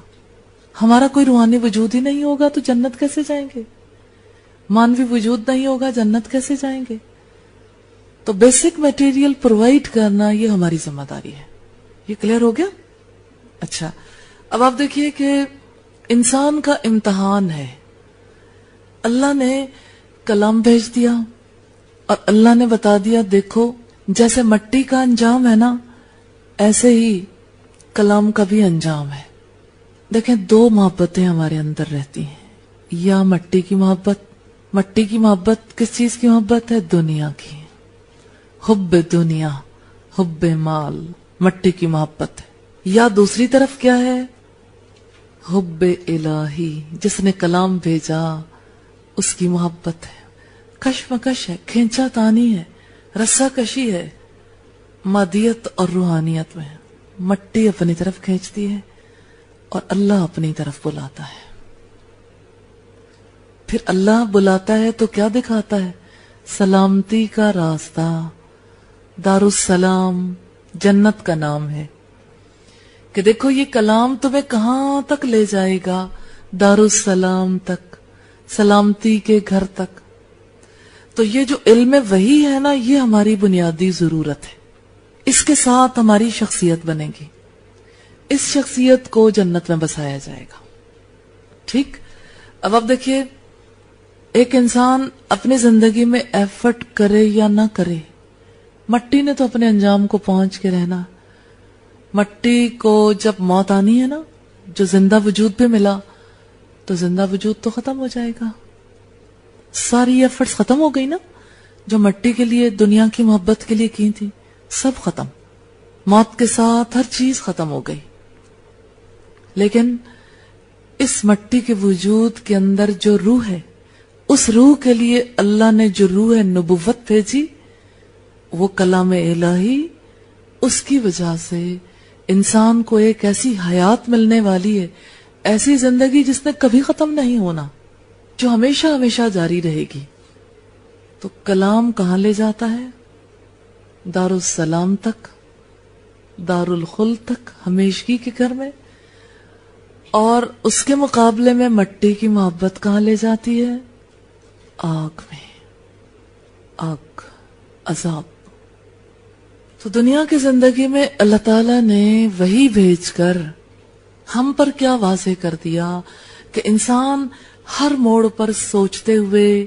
ہمارا کوئی روحانی وجود ہی نہیں ہوگا تو جنت کیسے جائیں گے؟ مانوی وجود نہیں ہوگا، جنت کیسے جائیں گے؟ تو بیسک میٹیریل پرووائڈ کرنا یہ ہماری ذمہ داری ہے. یہ کلیئر ہو گیا؟ اچھا، اب آپ دیکھیے کہ انسان کا امتحان ہے. اللہ نے کلام بھیج دیا اور اللہ نے بتا دیا دیکھو جیسے مٹی کا انجام ہے نا، ایسے ہی کلام کا بھی انجام ہے. دیکھیں دو محبتیں ہمارے اندر رہتی ہیں، یا مٹی کی محبت. مٹی کی محبت کس چیز کی محبت ہے؟ دنیا کی. حب دنیا، حب مال، مٹی کی محبت ہے. یا دوسری طرف کیا ہے؟ حب الہی، جس نے کلام بھیجا اس کی محبت ہے. کشمکش ہے، کھینچا تانی ہے، رسا کشی ہے مادیت اور روحانیت میں. مٹی اپنی طرف کھینچتی ہے اور اللہ اپنی طرف بلاتا ہے. پھر اللہ بلاتا ہے تو کیا دکھاتا ہے؟ سلامتی کا راستہ. دارالسلام جنت کا نام ہے کہ دیکھو یہ کلام تمہیں کہاں تک لے جائے گا؟ دارالسلام تک، سلامتی کے گھر تک. تو یہ جو علم وحی ہے نا، یہ ہماری بنیادی ضرورت ہے. اس کے ساتھ ہماری شخصیت بنے گی، اس شخصیت کو جنت میں بسایا جائے گا. ٹھیک، اب آپ دیکھیے ایک انسان اپنی زندگی میں ایفرٹ کرے یا نہ کرے، مٹی نے تو اپنے انجام کو پہنچ کے رہنا. مٹی کو جب موت آنی ہے نا، جو زندہ وجود پہ ملا تو زندہ وجود تو ختم ہو جائے گا. ساری ایفرٹس ختم ہو گئی نا، جو مٹی کے لیے، دنیا کی محبت کے لیے کی تھی، سب ختم. موت کے ساتھ ہر چیز ختم ہو گئی. لیکن اس مٹی کے وجود کے اندر جو روح ہے، اس روح کے لیے اللہ نے جو روح نبوت بھیجی، وہ کلام الہی، اس کی وجہ سے انسان کو ایک ایسی حیات ملنے والی ہے، ایسی زندگی جس نے کبھی ختم نہیں ہونا، جو ہمیشہ ہمیشہ جاری رہے گی. تو کلام کہاں لے جاتا ہے؟ دارالسلام تک، دارالخلد تک، ہمیشگی کے گھر میں. اور اس کے مقابلے میں مٹی کی محبت کہاں لے جاتی ہے؟ آگ میں، آگ، عذاب. تو دنیا کی زندگی میں اللہ تعالیٰ نے وہی بھیج کر ہم پر کیا واضح کر دیا کہ انسان ہر موڑ پر سوچتے ہوئے،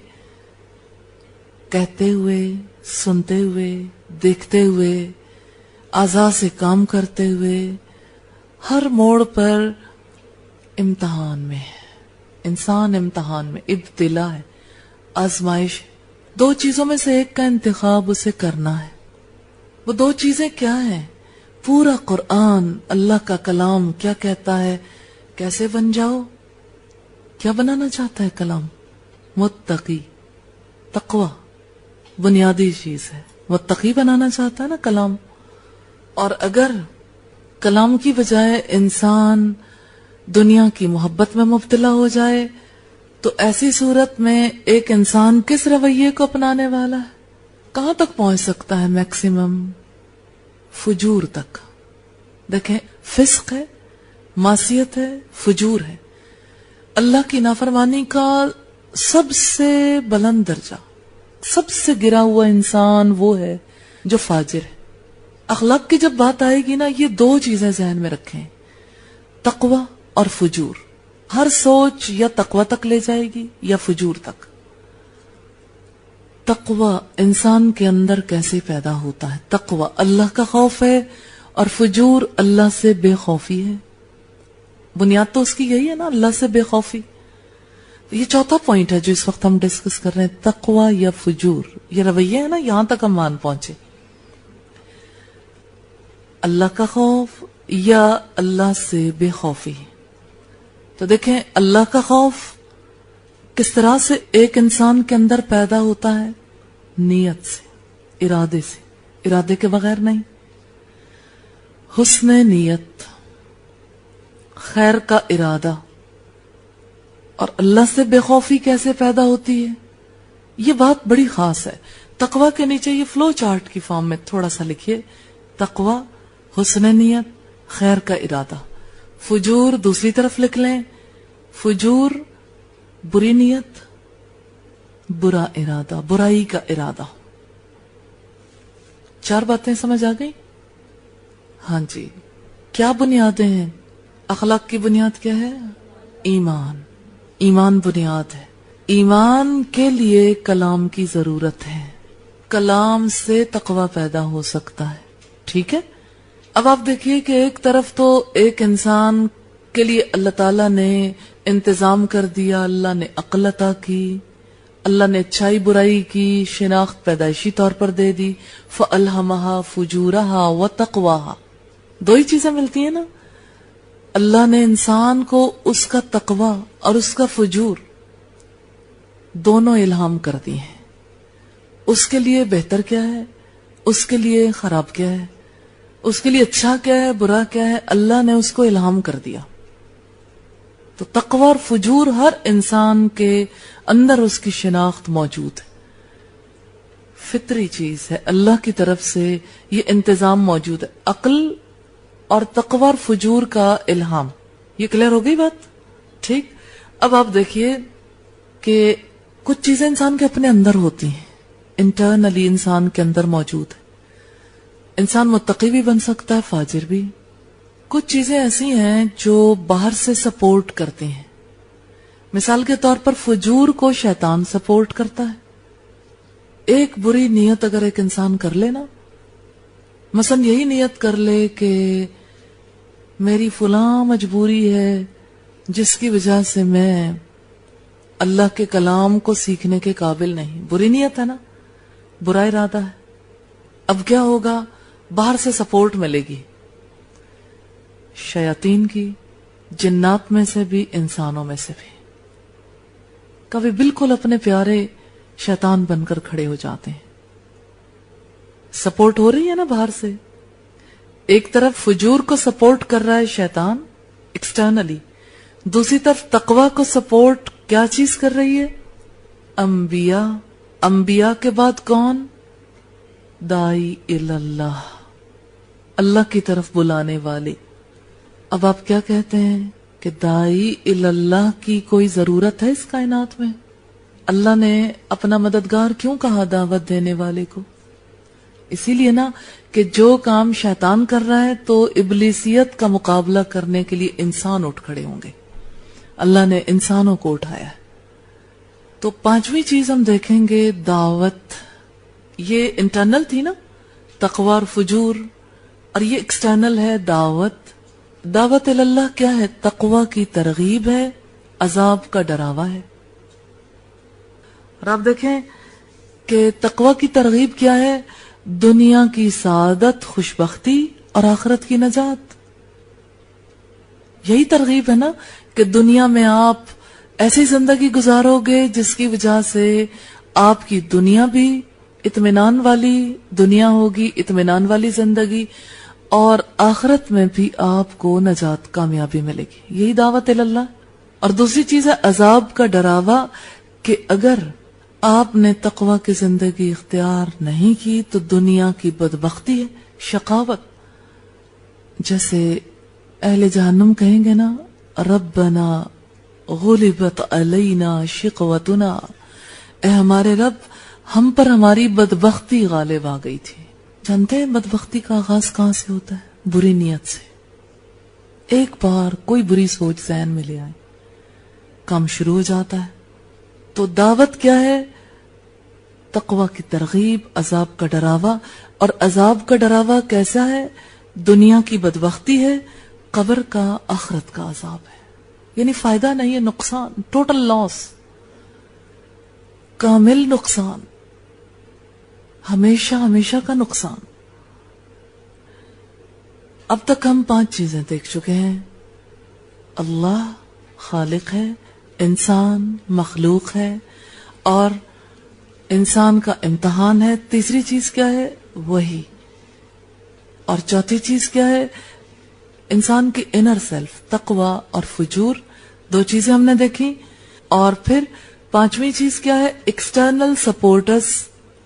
کہتے ہوئے، سنتے ہوئے، دیکھتے ہوئے، اعضاء سے کام کرتے ہوئے، ہر موڑ پر امتحان میں ہے. انسان امتحان میں، ابتلا ہے، آزمائش. دو چیزوں میں سے ایک کا انتخاب اسے کرنا ہے. وہ دو چیزیں کیا ہیں؟ پورا قرآن، اللہ کا کلام کیا کہتا ہے؟ کیسے بن جاؤ؟ کیا بنانا چاہتا ہے کلام؟ متقی، تقوی بنیادی چیز ہے. متقی بنانا چاہتا ہے نا کلام. اور اگر کلام کی بجائے انسان دنیا کی محبت میں مبتلا ہو جائے تو ایسی صورت میں ایک انسان کس رویے کو اپنانے والا ہے؟ کہاں تک پہنچ سکتا ہے؟ میکسیمم فجور تک. دیکھیں، فسق ہے، معصیت ہے، فجور ہے. اللہ کی نافرمانی کا سب سے بلند درجہ، سب سے گرا ہوا انسان وہ ہے جو فاجر ہے. اخلاق کی جب بات آئے گی نا، یہ دو چیزیں ذہن میں رکھیں، تقوی اور فجور. ہر سوچ یا تقوی تک لے جائے گی یا فجور تک. تقوی انسان کے اندر کیسے پیدا ہوتا ہے؟ تقوی اللہ کا خوف ہے اور فجور اللہ سے بے خوفی ہے. بنیاد تو اس کی یہی ہے نا، اللہ سے بے خوفی. یہ چوتھا پوائنٹ ہے جو اس وقت ہم ڈسکس کر رہے ہیں، تقوی یا فجور. یہ رویہ ہے نا، یہاں تک ہم مان پہنچے. اللہ کا خوف یا اللہ سے بے خوفی. تو دیکھیں اللہ کا خوف کس طرح سے ایک انسان کے اندر پیدا ہوتا ہے؟ نیت سے، ارادے سے، ارادے کے بغیر نہیں. حسن نیت، خیر کا ارادہ. اور اللہ سے بے خوفی کیسے پیدا ہوتی ہے؟ یہ بات بڑی خاص ہے. تقوی کے نیچے یہ فلو چارٹ کی فارم میں تھوڑا سا لکھیے. تقوی، حسن نیت، خیر کا ارادہ. فجور دوسری طرف لکھ لیں، فجور بری نیت، برا ارادہ، برائی کا ارادہ. چار باتیں سمجھ آ گئی؟ ہاں جی. کیا بنیادیں ہیں؟ اخلاق کی بنیاد کیا ہے؟ ایمان. ایمان بنیاد ہے. ایمان کے لیے کلام کی ضرورت ہے. کلام سے تقوی پیدا ہو سکتا ہے. ٹھیک ہے. اب آپ دیکھیے کہ ایک طرف تو ایک انسان کے لیے اللہ تعالیٰ نے انتظام کر دیا، اللہ نے عقل عطا کی، اللہ نے اچھائی برائی کی شناخت پیدائشی طور پر دے دی. فَأَلْهَمَهَا فُجُورَهَا وَتَقْوَاهَا. دو ہی چیزیں ملتی ہیں نا. اللہ نے انسان کو اس کا تقوی اور اس کا فجور دونوں الہام کر دی ہیں. اس کے لیے بہتر کیا ہے، اس کے لیے خراب کیا ہے، اس کے لیے اچھا کیا ہے، برا کیا ہے، اللہ نے اس کو الہام کر دیا. تو تقوی اور فجور ہر انسان کے اندر اس کی شناخت موجود ہے. فطری چیز ہے، اللہ کی طرف سے یہ انتظام موجود ہے. عقل اور تقوی اور فجور کا الہام. یہ کلیئر ہو گئی بات؟ ٹھیک. اب آپ دیکھیے کہ کچھ چیزیں انسان کے اپنے اندر ہوتی ہیں، انٹرنلی انسان کے اندر موجود ہے. انسان متقی بھی بن سکتا ہے، فاجر بھی. کچھ چیزیں ایسی ہیں جو باہر سے سپورٹ کرتی ہیں. مثال کے طور پر فجور کو شیطان سپورٹ کرتا ہے. ایک بری نیت اگر ایک انسان کر لے نا، مثلا یہی نیت کر لے کہ میری فلاں مجبوری ہے جس کی وجہ سے میں اللہ کے کلام کو سیکھنے کے قابل نہیں. بری نیت ہے نا، برا ارادہ ہے. اب کیا ہوگا؟ باہر سے سپورٹ ملے گی، شیاطین کی، جنات میں سے بھی، انسانوں میں سے بھی. کبھی بالکل اپنے پیارے شیطان بن کر کھڑے ہو جاتے ہیں. سپورٹ ہو رہی ہے نا باہر سے. ایک طرف فجور کو سپورٹ کر رہا ہے شیطان ایکسٹرنلی، دوسری طرف تقوی کو سپورٹ کیا چیز کر رہی ہے؟ انبیاء. انبیاء کے بعد کون؟ دائی اللہ، اللہ کی طرف بلانے والے. اب آپ کیا کہتے ہیں کہ دائی اللہ کی کوئی ضرورت ہے اس کائنات میں؟ اللہ نے اپنا مددگار کیوں کہا دعوت دینے والے کو؟ اسی لیے نا کہ جو کام شیطان کر رہا ہے تو ابلیسیت کا مقابلہ کرنے کے لیے انسان اٹھ کھڑے ہوں گے. اللہ نے انسانوں کو اٹھایا ہے. تو پانچویں چیز ہم دیکھیں گے دعوت. یہ انٹرنل تھی نا، تقوی اور فجور، اور یہ ایکسٹرنل ہے دعوت. دعوت اللہ کیا ہے؟ تقوی کی ترغیب ہے، عذاب کا ڈراوا ہے. اور آپ دیکھیں کہ تقوی کی ترغیب کیا ہے؟ دنیا کی سعادت، خوشبختی اور آخرت کی نجات. یہی ترغیب ہے نا کہ دنیا میں آپ ایسی زندگی گزارو گے جس کی وجہ سے آپ کی دنیا بھی اطمینان والی دنیا ہوگی، اطمینان والی زندگی، اور آخرت میں بھی آپ کو نجات، کامیابی ملے گی. یہی دعوت اللہ. اور دوسری چیز ہے عذاب کا ڈراوا، کہ اگر آپ نے تقوی کی زندگی اختیار نہیں کی تو دنیا کی بدبختی ہے، شقاوت. جیسے اہل جہنم کہیں گے نا، ربنا غلبت علینا شقوتنا، اے ہمارے رب، ہم پر ہماری بدبختی غالب آ گئی تھی. جانتے ہیں بدبختی کا آغاز کہاں سے ہوتا ہے؟ بری نیت سے. ایک بار کوئی بری سوچ ذہن میں لے آئے, کام شروع ہو جاتا ہے. تو دعوت کیا ہے؟ تقوی کی ترغیب, عذاب کا ڈراوا. اور عذاب کا ڈراوا کیسا ہے؟ دنیا کی بدبختی ہے, قبر کا, آخرت کا عذاب ہے. یعنی فائدہ نہیں ہے, نقصان, ٹوٹل لاس, کامل نقصان, ہمیشہ ہمیشہ کا نقصان. اب تک ہم 5 چیزیں دیکھ چکے ہیں. اللہ خالق ہے, انسان مخلوق ہے, اور انسان کا امتحان ہے. تیسری چیز کیا ہے؟ وہی. اور چوتھی چیز کیا ہے؟ انسان کی انر سیلف, تقوی اور فجور. 2 چیزیں ہم نے دیکھی. اور پھر 5ویں چیز کیا ہے؟ External supporters.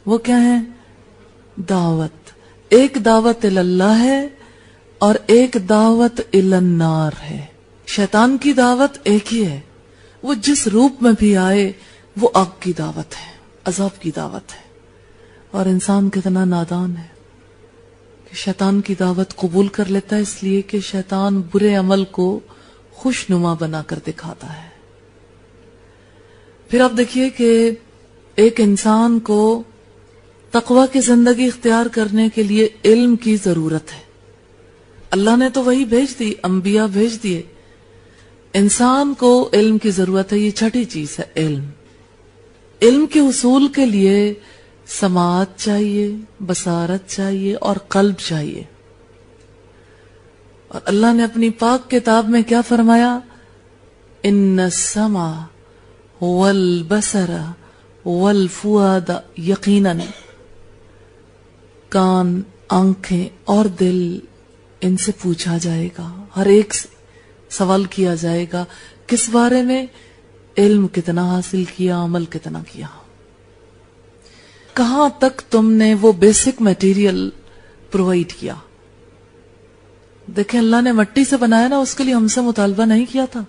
وہ کیا ہیں؟ دعوت. ایک دعوت اللہ ہے اور ایک دعوت النار ہے. شیطان کی دعوت ایک ہی ہے, وہ جس روپ میں بھی آئے وہ آگ کی دعوت ہے, عذاب کی دعوت ہے. اور انسان کتنا نادان ہے کہ شیطان کی دعوت قبول کر لیتا ہے, اس لیے کہ شیطان برے عمل کو خوشنما بنا کر دکھاتا ہے. پھر آپ دیکھیے کہ ایک انسان کو تقوی کی زندگی اختیار کرنے کے لیے علم کی ضرورت ہے. اللہ نے تو وہی بھیج دی, انبیاء بھیج دیے. انسان کو علم کی ضرورت ہے. یہ 6ٹھی چیز ہے, علم. علم کے حصول کے لیے سماعت چاہیے, بصارت چاہیے اور قلب چاہیے. اور اللہ نے اپنی پاک کتاب میں کیا فرمایا؟ ان السمع والبصر والفؤاد, یقیناً کان, آنکھیں اور دل, ان سے پوچھا جائے گا. ہر ایک سے سوال کیا جائے گا. کس بارے میں؟ علم کتنا حاصل کیا, عمل کتنا کیا, کہاں تک تم نے وہ بیسک میٹیریل پرووائڈ کیا. دیکھیں, اللہ نے مٹی سے بنایا نا, اس کے لیے ہم سے مطالبہ نہیں کیا تھا,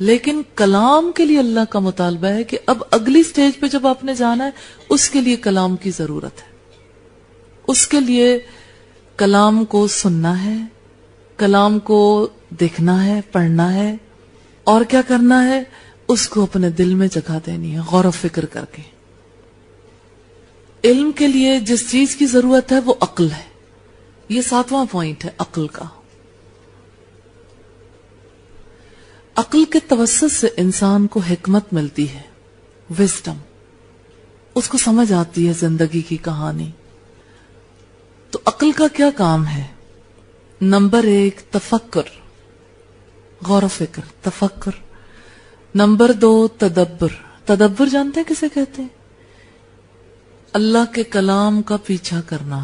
لیکن کلام کے لیے اللہ کا مطالبہ ہے کہ اب اگلی سٹیج پہ جب آپ نے جانا ہے, اس کے لیے کلام کی ضرورت ہے. اس کے لیے کلام کو سننا ہے, کلام کو دیکھنا ہے, پڑھنا ہے, اور کیا کرنا ہے؟ اس کو اپنے دل میں جگہ دینی ہے, غور و فکر کر کے. علم کے لیے جس چیز کی ضرورت ہے وہ عقل ہے. یہ 7واں پوائنٹ ہے, عقل کا. عقل کے توسط سے انسان کو حکمت ملتی ہے, وزڈم. اس کو سمجھ آتی ہے زندگی کی کہانی. تو عقل کا کیا کام ہے؟ نمبر 1 تفکر, غور و فکر, تفکر. نمبر 2 تدبر. تدبر جانتے ہیں کسے کہتے ہیں؟ اللہ کے کلام کا پیچھا کرنا,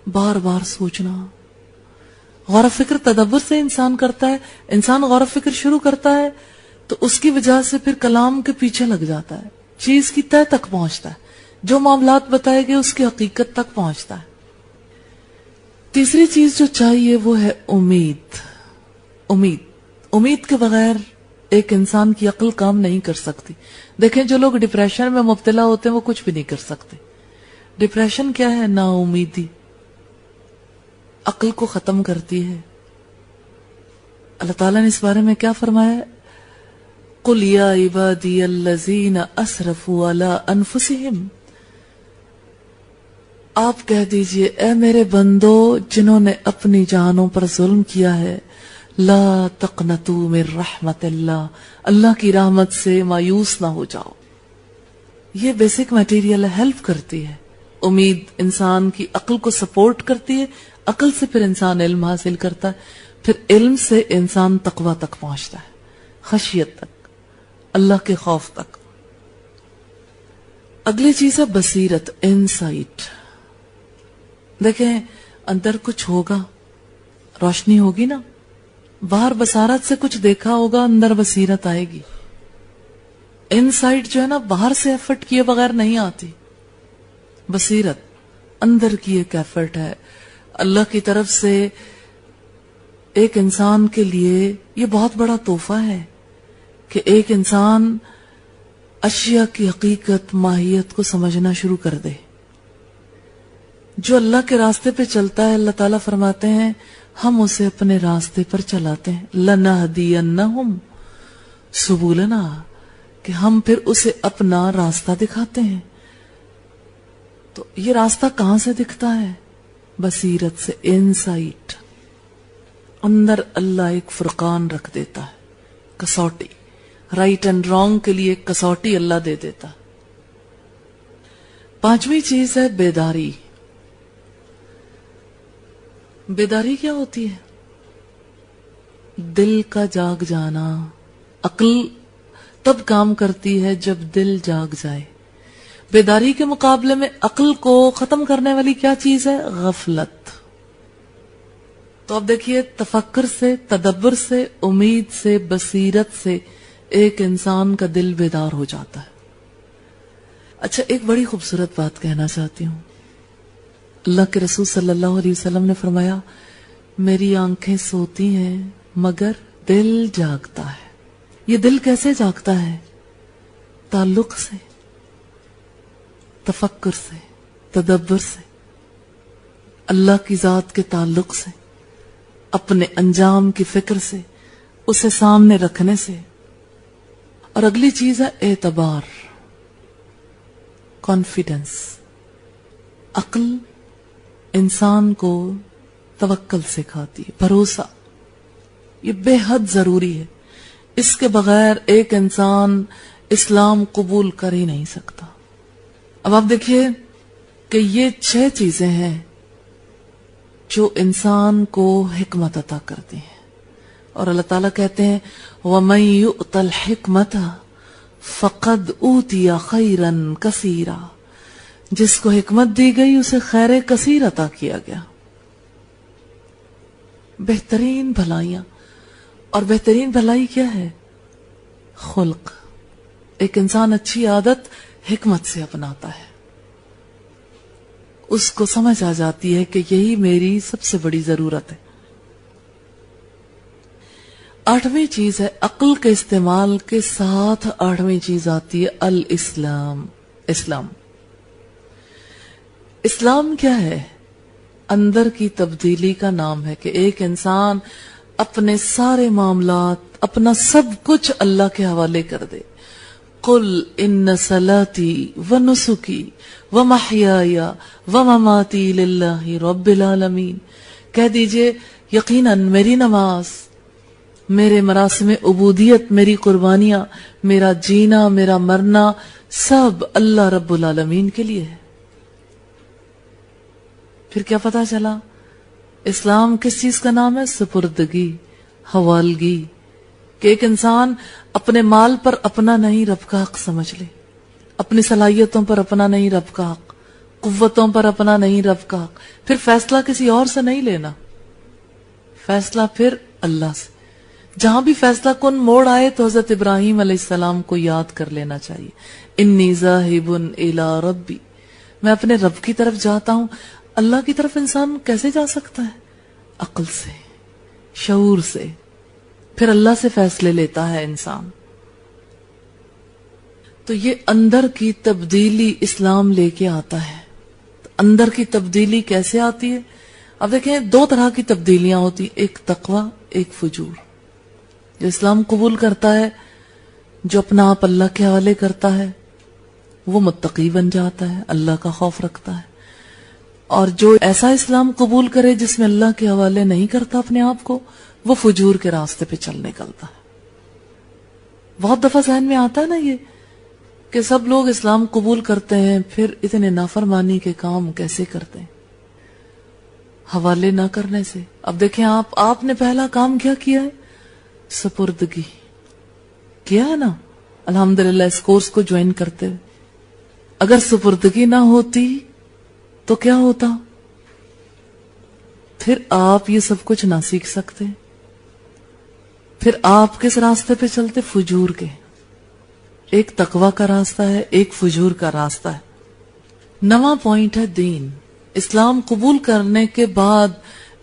بار بار سوچنا. غور و فکر تدبر سے انسان کرتا ہے. انسان غور و فکر شروع کرتا ہے تو اس کی وجہ سے پھر کلام کے پیچھے لگ جاتا ہے, چیز کی تہ تک پہنچتا ہے, جو معاملات بتائے گئے اس کی حقیقت تک پہنچتا ہے. تیسری چیز جو چاہیے وہ ہے امید. امید, امید کے بغیر ایک انسان کی عقل کام نہیں کر سکتی. دیکھیں, جو لوگ ڈپریشن میں مبتلا ہوتے ہیں وہ کچھ بھی نہیں کر سکتے. ڈپریشن کیا ہے؟ نا امیدی, عقل کو ختم کرتی ہے. اللہ تعالیٰ نے اس بارے میں کیا فرمایا؟ قُلْ يَا عِبَادِيَ الَّذِينَ أَسْرَفُوا عَلَىٰ أَنفُسِهِمْ. آپ کہہ دیجئے, اے میرے بندو جنہوں نے اپنی جانوں پر ظلم کیا ہے, لا تقنطوا من رحمت اللہ, اللہ کی رحمت سے مایوس نہ ہو جاؤ. یہ بیسک میٹیریل ہیلپ کرتی ہے. امید انسان کی عقل کو سپورٹ کرتی ہے, عقل سے پھر انسان علم حاصل کرتا ہے, پھر علم سے انسان تقوی تک پہنچتا ہے, خشیت تک, اللہ کے خوف تک. اگلی چیز ہے بصیرت, انسائٹ. دیکھیں, اندر کچھ ہوگا, روشنی ہوگی نا, باہر بصارت سے کچھ دیکھا ہوگا, اندر بصیرت آئے گی. انسائٹ جو ہے نا, باہر سے ایفرٹ کیے بغیر نہیں آتی. بصیرت اندر کی ایک ایفرٹ ہے. اللہ کی طرف سے ایک انسان کے لیے یہ بہت بڑا تحفہ ہے کہ ایک انسان اشیاء کی حقیقت, ماہیت کو سمجھنا شروع کر دے. جو اللہ کے راستے پہ چلتا ہے اللہ تعالیٰ فرماتے ہیں ہم اسے اپنے راستے پر چلاتے ہیں. لَنَهْدِيَنَّهُمْ سُبُلَنَا، کہ ہم پھر اسے اپنا راستہ دکھاتے ہیں. تو یہ راستہ کہاں سے دکھتا ہے؟ بصیرت سے، انسائٹ. اندر اللہ ایک فرقان رکھ دیتا ہے، کسوٹی، رائٹ اینڈ رانگ کے لیے کسوٹی اللہ دے دیتا. پانچویں چیز ہے بیداری. بیداری کیا ہوتی ہے؟ دل کا جاگ جانا. عقل تب کام کرتی ہے جب دل جاگ جائے. بیداری کے مقابلے میں عقل کو ختم کرنے والی کیا چیز ہے؟ غفلت. تو اب دیکھیے، تفکر سے، تدبر سے، امید سے، بصیرت سے ایک انسان کا دل بیدار ہو جاتا ہے. اچھا، ایک بڑی خوبصورت بات کہنا چاہتی ہوں. اللہ کے رسول صلی اللہ علیہ وسلم نے فرمایا میری آنکھیں سوتی ہیں مگر دل جاگتا ہے. یہ دل کیسے جاگتا ہے؟ تعلق سے، تفکر سے، تدبر سے، اللہ کی ذات کے تعلق سے، اپنے انجام کی فکر سے، اسے سامنے رکھنے سے. اور اگلی چیز ہے اعتبار، کانفیڈنس. عقل انسان کو توکل سکھاتی ہے، بھروسہ. یہ بے حد ضروری ہے. اس کے بغیر ایک انسان اسلام قبول کر ہی نہیں سکتا. اب آپ دیکھیے کہ یہ 6 چیزیں ہیں جو انسان کو حکمت عطا کرتی ہیں. اور اللہ تعالیٰ کہتے ہیں وَمَن يُؤْتَ الْحِكْمَةَ فَقَدْ أُوتِيَ خَيْرًا كَثِيرًا. جس کو حکمت دی گئی اسے خیر کثیر عطا کیا گیا، بہترین بھلائیاں. اور بہترین بھلائی کیا ہے؟ خلق. ایک انسان اچھی عادت حکمت سے اپناتا ہے، اس کو سمجھ آ جاتی ہے کہ یہی میری سب سے بڑی ضرورت ہے. 8ویں چیز ہے عقل کے استعمال کے ساتھ 8ویں چیز آتی ہے الاسلام. اسلام. اسلام کیا ہے؟ اندر کی تبدیلی کا نام ہے کہ ایک انسان اپنے سارے معاملات، اپنا سب کچھ اللہ کے حوالے کر دے. قل ان صلاتي ونسكي ومحياي ومماتي لله رب العالمین. کہہ دیجئے یقیناً میری نماز، میرے مراسم عبودیت، میری قربانیاں، میرا جینا، میرا مرنا سب اللہ رب العالمین کے لیے ہے. پھر کیا پتا چلا؟ اسلام کس چیز کا نام ہے؟ سپردگی، حوالگی. کہ ایک انسان اپنے مال پر اپنا نہیں رب کا حق سمجھ لے، اپنی صلاحیتوں پر اپنا نہیں رب کا حق، قوتوں پر اپنا نہیں رب کا حق. پھر فیصلہ کسی اور سے نہیں لینا، فیصلہ پھر اللہ سے. جہاں بھی فیصلہ کن موڑ آئے تو حضرت ابراہیم علیہ السلام کو یاد کر لینا چاہیے. انی ذاہب الی ربی، میں اپنے رب کی طرف جاتا ہوں. اللہ کی طرف انسان کیسے جا سکتا ہے؟ عقل سے، شعور سے. پھر اللہ سے فیصلے لیتا ہے انسان. تو یہ اندر کی تبدیلی اسلام لے کے آتا ہے. اندر کی تبدیلی کیسے آتی ہے؟ اب دیکھیں 2 طرح کی تبدیلیاں ہوتی، ایک تقوی، ایک فجور. جو اسلام قبول کرتا ہے، جو اپنا آپ اللہ کے حوالے کرتا ہے، وہ متقی بن جاتا ہے، اللہ کا خوف رکھتا ہے. اور جو ایسا اسلام قبول کرے جس میں اللہ کے حوالے نہیں کرتا اپنے آپ کو، وہ فجور کے راستے پہ چل نکلتا ہے. بہت دفعہ ذہن میں آتا ہے نا یہ کہ سب لوگ اسلام قبول کرتے ہیں، پھر اتنے نافرمانی کے کام کیسے کرتے ہیں؟ حوالے نہ کرنے سے. اب دیکھیں آپ نے پہلا کام کیا کیا ہے؟ سپردگی کیا ہے نا. الحمدللہ اس کورس کو جوائن کرتے ہوئے اگر سپردگی نہ ہوتی تو کیا ہوتا؟ پھر آپ یہ سب کچھ نہ سیکھ سکتے. پھر آپ کس راستے پہ چلتے؟ فجور کے. ایک تقوی کا راستہ ہے، ایک فجور کا راستہ ہے. 9واں پوائنٹ ہے دین. اسلام قبول کرنے کے بعد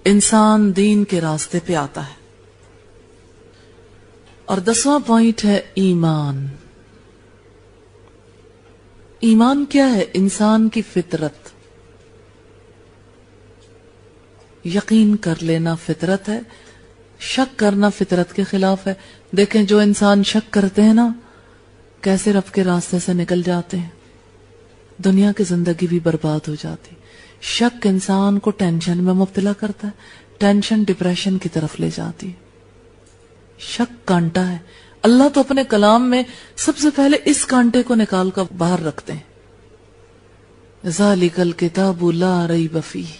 انسان دین کے راستے پہ آتا ہے. اور 10واں پوائنٹ ہے ایمان. ایمان کیا ہے؟ انسان کی فطرت. یقین کر لینا فطرت ہے، شک کرنا فطرت کے خلاف ہے۔ دیکھیں جو انسان شک کرتے ہیں نا کیسے رب کے راستے سے نکل جاتے ہیں، دنیا کی زندگی بھی برباد ہو جاتی۔ شک انسان کو ٹینشن میں مبتلا کرتا ہے، ٹینشن ڈپریشن کی طرف لے جاتی ہے۔ شک کانٹا ہے، اللہ تو اپنے کلام میں سب سے پہلے اس کانٹے کو نکال کر باہر رکھتے ہیں۔ ذالک الکتاب لا ریب فیہ،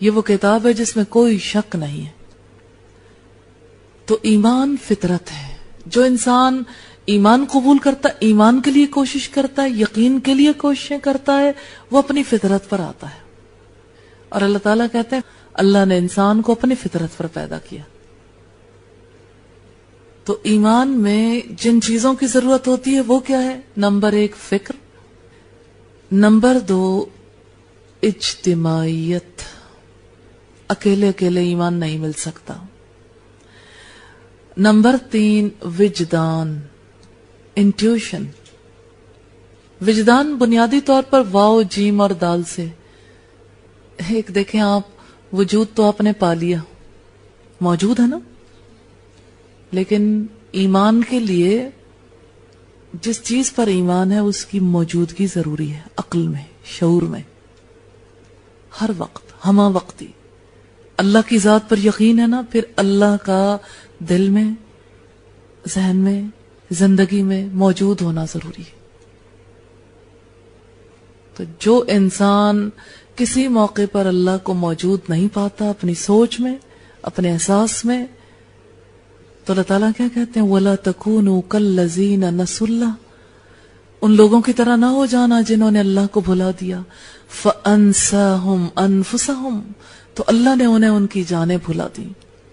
یہ وہ کتاب ہے جس میں کوئی شک نہیں ہے۔ تو ایمان فطرت ہے، جو انسان ایمان قبول کرتا ہے، ایمان کے لیے کوشش کرتا ہے، یقین کے لیے کوششیں کرتا ہے، وہ اپنی فطرت پر آتا ہے۔ اور اللہ تعالیٰ کہتے ہیں اللہ نے انسان کو اپنی فطرت پر پیدا کیا۔ تو ایمان میں جن چیزوں کی ضرورت ہوتی ہے وہ کیا ہے؟ نمبر 1 فکر، نمبر 2 اجتماعیت، اکیلے اکیلے ایمان نہیں مل سکتا، نمبر 3 وجدان، انٹیوشن۔ وجدان بنیادی طور پر واو جیم اور دال سے، ایک دیکھیں آپ وجود تو آپ نے پا لیا، موجود ہے نا، لیکن ایمان کے لیے جس چیز پر ایمان ہے اس کی موجودگی ضروری ہے، عقل میں، شعور میں، ہر وقت، ہمہ وقتی۔ اللہ کی ذات پر یقین ہے نا، پھر اللہ کا دل میں، ذہن میں، زندگی میں موجود ہونا ضروری ہے۔ تو جو انسان کسی موقع پر اللہ کو موجود نہیں پاتا اپنی سوچ میں، اپنے احساس میں، تو اللہ تعالیٰ کیا کہتے ہیں؟ وَلَا تَكُونُوا كَالَّذِينَ نَسُوا اللَّهَ، ان لوگوں کی طرح نہ ہو جانا جنہوں نے اللہ کو بھلا دیا، فَأَنسَاهُمْ أَنفُسَهُمْ، تو اللہ نے انہیں ان کی جانیں بھلا دی۔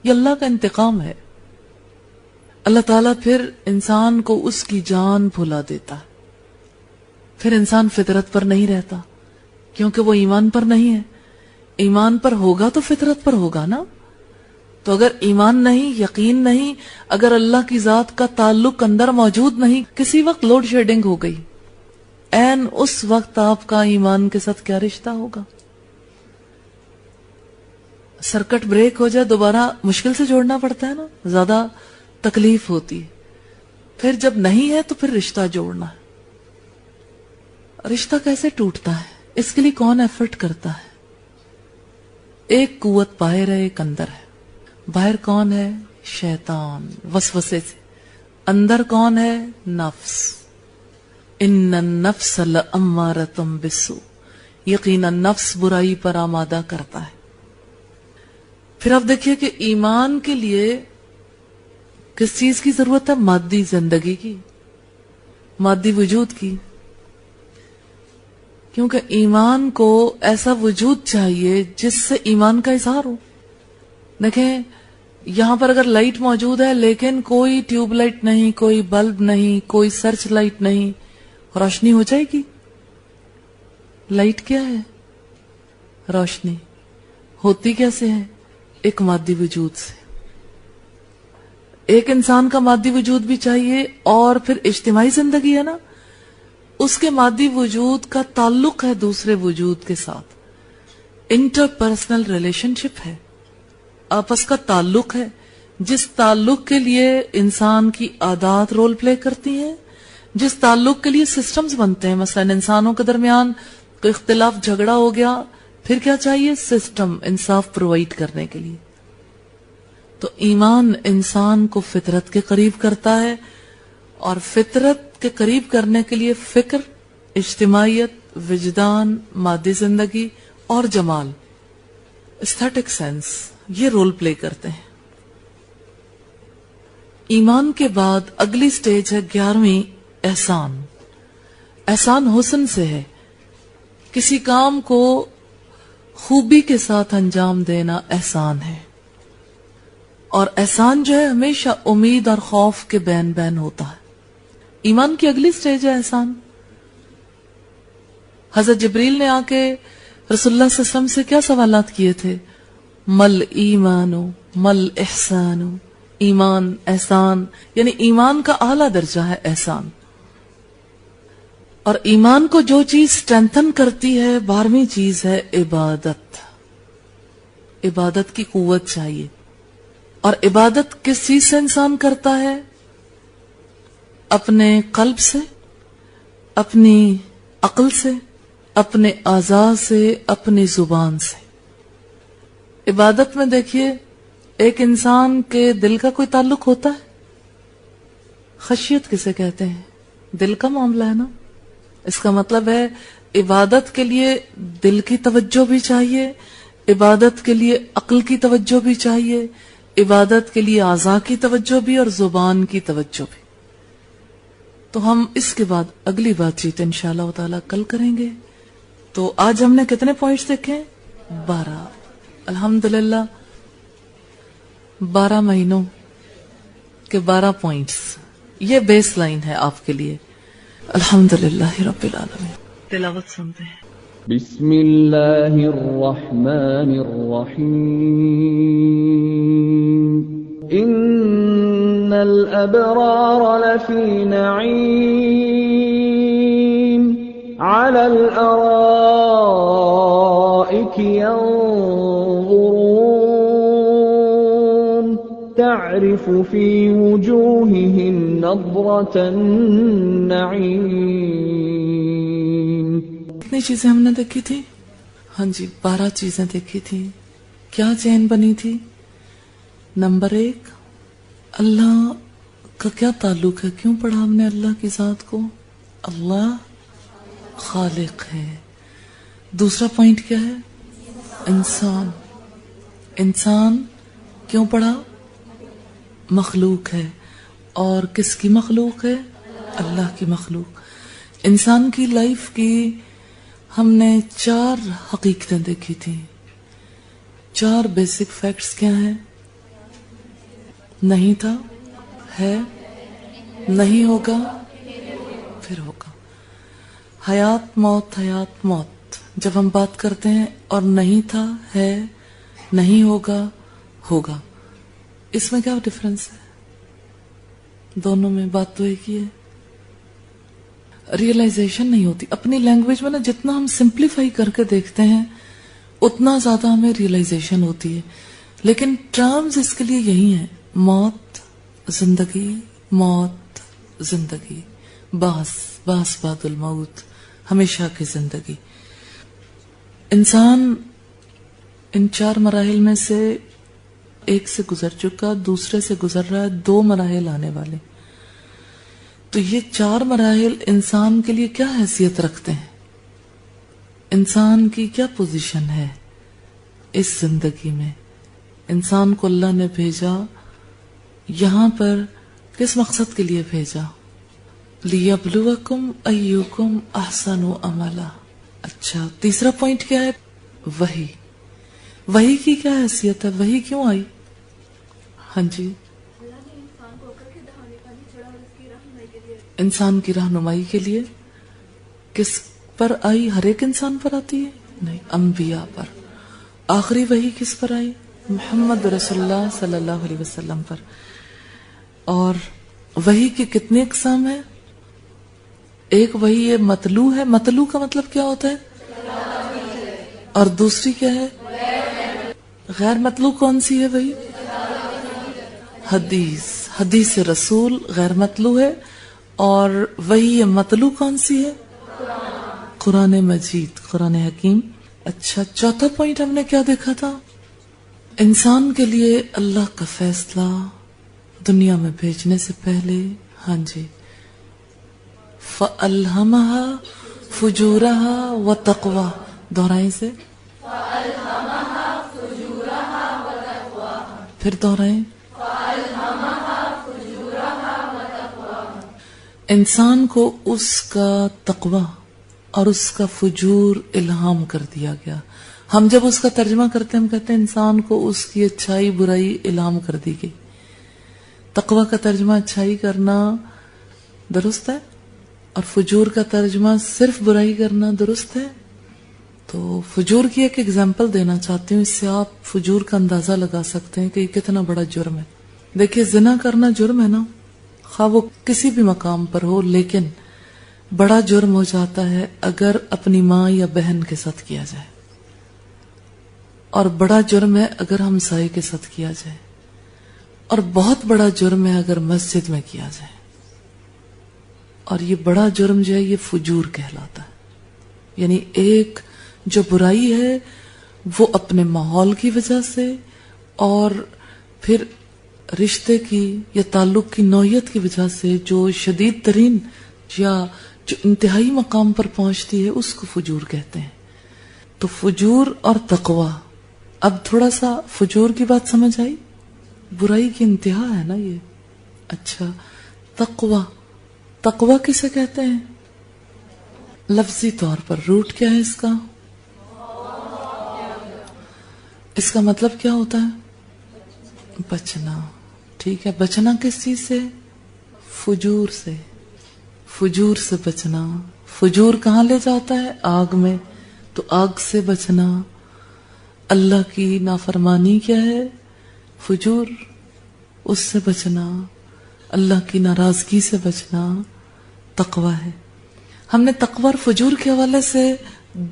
یہ اللہ کا انتقام ہے۔ اللہ تعالیٰ پھر انسان کو اس کی جان بھلا دیتا ہے، پھر انسان فطرت پر نہیں رہتا، کیونکہ وہ ایمان پر نہیں ہے۔ ایمان پر ہوگا تو فطرت پر ہوگا نا۔ تو اگر ایمان نہیں، یقین نہیں، اگر اللہ کی ذات کا تعلق اندر موجود نہیں، کسی وقت لوڈ شیڈنگ ہو گئی، این اس وقت آپ کا ایمان کے ساتھ کیا رشتہ ہوگا؟ سرکٹ بریک ہو جائے دوبارہ مشکل سے جوڑنا پڑتا ہے نا، زیادہ تکلیف ہوتی ہے۔ پھر جب نہیں ہے تو پھر رشتہ جوڑنا ہے۔ رشتہ کیسے ٹوٹتا ہے؟ اس کے لیے کون ایفرٹ کرتا ہے؟ ایک قوت باہر ہے، ایک اندر ہے۔ باہر کون ہے؟ شیطان، وسوسے سے۔ اندر کون ہے؟ نفس۔ ان النفس لامارۃ بالسوء، یقیناً نفس برائی پر آمادہ کرتا ہے۔ پھر آپ دیکھیے کہ ایمان کے لیے کس چیز کی ضرورت ہے؟ مادی زندگی کی، مادی وجود کی، کیونکہ ایمان کو ایسا وجود چاہیے جس سے ایمان کا اظہار ہو۔ دیکھیں یہاں پر اگر لائٹ موجود ہے لیکن کوئی ٹیوب لائٹ نہیں، کوئی بلب نہیں، کوئی سرچ لائٹ نہیں، روشنی ہو جائے گی؟ لائٹ کیا ہے؟ روشنی ہوتی کیسے ہے؟ ایک مادی وجود سے۔ ایک انسان کا مادی وجود بھی چاہیے، اور پھر اجتماعی زندگی ہے نا، اس کے مادی وجود کا تعلق ہے دوسرے وجود کے ساتھ، انٹر پرسنل ریلیشن شپ ہے، آپس کا تعلق ہے، جس تعلق کے لیے انسان کی عادات رول پلے کرتی ہیں، جس تعلق کے لیے سسٹمز بنتے ہیں۔ مثلا انسانوں کے درمیان کوئی اختلاف جھگڑا ہو گیا، پھر کیا چاہیے؟ سسٹم انصاف پرووائڈ کرنے کے لیے۔ تو ایمان انسان کو فطرت کے قریب کرتا ہے، اور فطرت کے قریب کرنے کے لیے فکر، اجتماعیت، وجدان، مادی زندگی اور جمال، ایستھیٹک سینس، یہ رول پلے کرتے ہیں۔ ایمان کے بعد اگلی سٹیج ہے 11ویں، احسان۔ احسان حسن سے ہے، کسی کام کو خوبی کے ساتھ انجام دینا احسان ہے، اور احسان جو ہے ہمیشہ امید اور خوف کے بین بین ہوتا ہے۔ ایمان کی اگلی سٹیج ہے احسان۔ حضرت جبریل نے آ کے رسول اللہ صلی اللہ علیہ وسلم سے کیا سوالات کیے تھے؟ مل ایمانو مل احسانو، ایمان، احسان، یعنی ایمان کا اعلیٰ درجہ ہے احسان۔ اور ایمان کو جو چیز سٹرینتھن کرتی ہے، 12ویں چیز ہے عبادت۔ عبادت کی قوت چاہیے. اور عبادت کس چیز سے انسان کرتا ہے؟ اپنے قلب سے، اپنی عقل سے، اپنے اعضاء سے، اپنی زبان سے. عبادت میں دیکھیے ایک انسان کے دل کا کوئی تعلق ہوتا ہے. خشیت کسے کہتے ہیں؟ دل کا معاملہ ہے نا. اس کا مطلب ہے عبادت کے لیے دل کی توجہ بھی چاہیے، عبادت کے لیے عقل کی توجہ بھی چاہیے، عبادت کے لیے اعضاء کی توجہ بھی اور زبان کی توجہ بھی. تو ہم اس کے بعد اگلی بات چیت انشاءاللہ تعالی کل کریں گے. تو آج ہم نے کتنے پوائنٹس دیکھے؟ 12. الحمدللہ 12 مہینوں کے 12 پوائنٹس. یہ بیس لائن ہے آپ کے لیے. الحمدللہ رب العالمین. تلاوت سنتے ہیں. بسم اللہ الرحمن الرحیم. ان الابرار لفی نعیم علی الارائک ينظرون تعرف في وجوههم نظرة النعیم. کتنی چیزیں ہم نے دیکھی تھی؟ ہاں جی 12 چیزیں دیکھی تھی. کیا چین بنی تھی؟ نمبر 1 اللہ کا کیا تعلق ہے؟ کیوں پڑھا ہم نے اللہ کی ذات کو؟ اللہ خالق ہے. دوسرا پوائنٹ کیا ہے؟ انسان. انسان کیوں پڑھا؟ مخلوق ہے. اور کس کی مخلوق ہے؟ اللہ کی مخلوق. انسان کی لائف کی ہم نے 4 حقیقتیں دیکھی تھی. 4 بیسک فیکٹس کیا ہیں؟ نہیں تھا، ہے، نہیں ہوگا، پھر ہوگا. حیات موت، حیات موت. جب ہم بات کرتے ہیں اور نہیں تھا، ہے، نہیں ہوگا، ہوگا، اس میں کیا ڈفرنس ہے؟ دونوں میں بات تو ایک ہی ہے. ریئلائزیشن نہیں ہوتی اپنی لینگویج میں نا. جتنا ہم سمپلیفائی کر کے دیکھتے ہیں اتنا زیادہ ہمیں ریئلائزیشن ہوتی ہے. لیکن ٹرمز اس کے لیے یہی ہیں: موت، زندگی، موت، زندگی، باس بعد الموت، ہمیشہ کی زندگی. انسان ان 4 مراحل میں سے ایک سے گزر چکا، دوسرے سے گزر رہا ہے، 2 مراحل آنے والے. تو یہ 4 مراحل انسان کے لیے کیا حیثیت رکھتے ہیں؟ انسان کی کیا پوزیشن ہے اس زندگی میں؟ انسان کو اللہ نے بھیجا یہاں پر کس مقصد کے لیے بھیجا؟ لِيَبْلُوَكُمْ أَيُّكُمْ أَحْسَنُ عَمَلًا. اچھا تیسرا پوائنٹ کیا ہے؟ وحی. وحی کی کیا حیثیت ہے؟ وحی کیوں آئی؟ ہاں جی انسان کی رہنمائی کے لیے. کس پر آئی؟ ہر ایک انسان پر آتی ہے؟ نہیں، انبیاء پر. آخری وحی کس پر آئی؟ محمد رسول اللہ صلی اللہ علیہ وسلم پر. اور وحی کی کتنے اقسام ہیں؟ ایک وحی یہ مطلوع ہے. مطلوع کا مطلب کیا ہوتا ہے؟ اور دوسری کیا ہے؟ غیر مطلوع. کون سی ہے وحی؟ حدیث. حدیث رسول غیر مطلوع ہے. اور وہی مطلوع کون سی ہے؟ قرآن مجید، قرآن حکیم. اچھا چوتھا پوائنٹ ہم نے کیا دیکھا تھا؟ انسان کے لیے اللہ کا فیصلہ دنیا میں بھیجنے سے پہلے. ہاں جی فَأَلْهَمَهَا فُجُورَهَا وَتَقْوَاهَا. دہرائیں سے. پھر دہرائیں. انسان کو اس کا تقوی اور اس کا فجور الہام کر دیا گیا. ہم جب اس کا ترجمہ کرتے ہیں ہم کہتے ہیں انسان کو اس کی اچھائی برائی الہام کر دی گئی. تقوی کا ترجمہ اچھائی کرنا درست ہے اور فجور کا ترجمہ صرف برائی کرنا درست ہے. تو فجور کی ایک ایگزامپل دینا چاہتی ہوں، اس سے آپ فجور کا اندازہ لگا سکتے ہیں کہ یہ کتنا بڑا جرم ہے. دیکھیے زنا کرنا جرم ہے نا، خواہ وہ کسی بھی مقام پر ہو، لیکن بڑا جرم ہو جاتا ہے اگر اپنی ماں یا بہن کے ساتھ کیا جائے. اور بڑا جرم ہے اگر ہمسائے کے ساتھ کیا جائے، اور بہت بڑا جرم ہے اگر مسجد میں کیا جائے. اور یہ بڑا جرم جو ہے یہ فجور کہلاتا ہے. یعنی ایک جو برائی ہے وہ اپنے ماحول کی وجہ سے اور پھر رشتے کی یا تعلق کی نوعیت کی وجہ سے جو شدید ترین یا جو انتہائی مقام پر پہنچتی ہے اس کو فجور کہتے ہیں. تو فجور اور تقوی. اب تھوڑا سا فجور کی بات سمجھ آئی؟ برائی کی انتہا ہے نا یہ. اچھا تقوی، تقوی کسے کہتے ہیں؟ لفظی طور پر روٹ کیا ہے اس کا؟ اس کا مطلب کیا ہوتا ہے؟ بچنا. ٹھیک ہے، بچنا کس چیز سے؟ فجور سے. فجور سے بچنا. فجور کہاں لے جاتا ہے؟ آگ میں. تو آگ سے بچنا. اللہ کی نافرمانی کیا ہے؟ فجور. اس سے بچنا، اللہ کی ناراضگی سے بچنا تقوی ہے. ہم نے تقوی اور فجور کے حوالے سے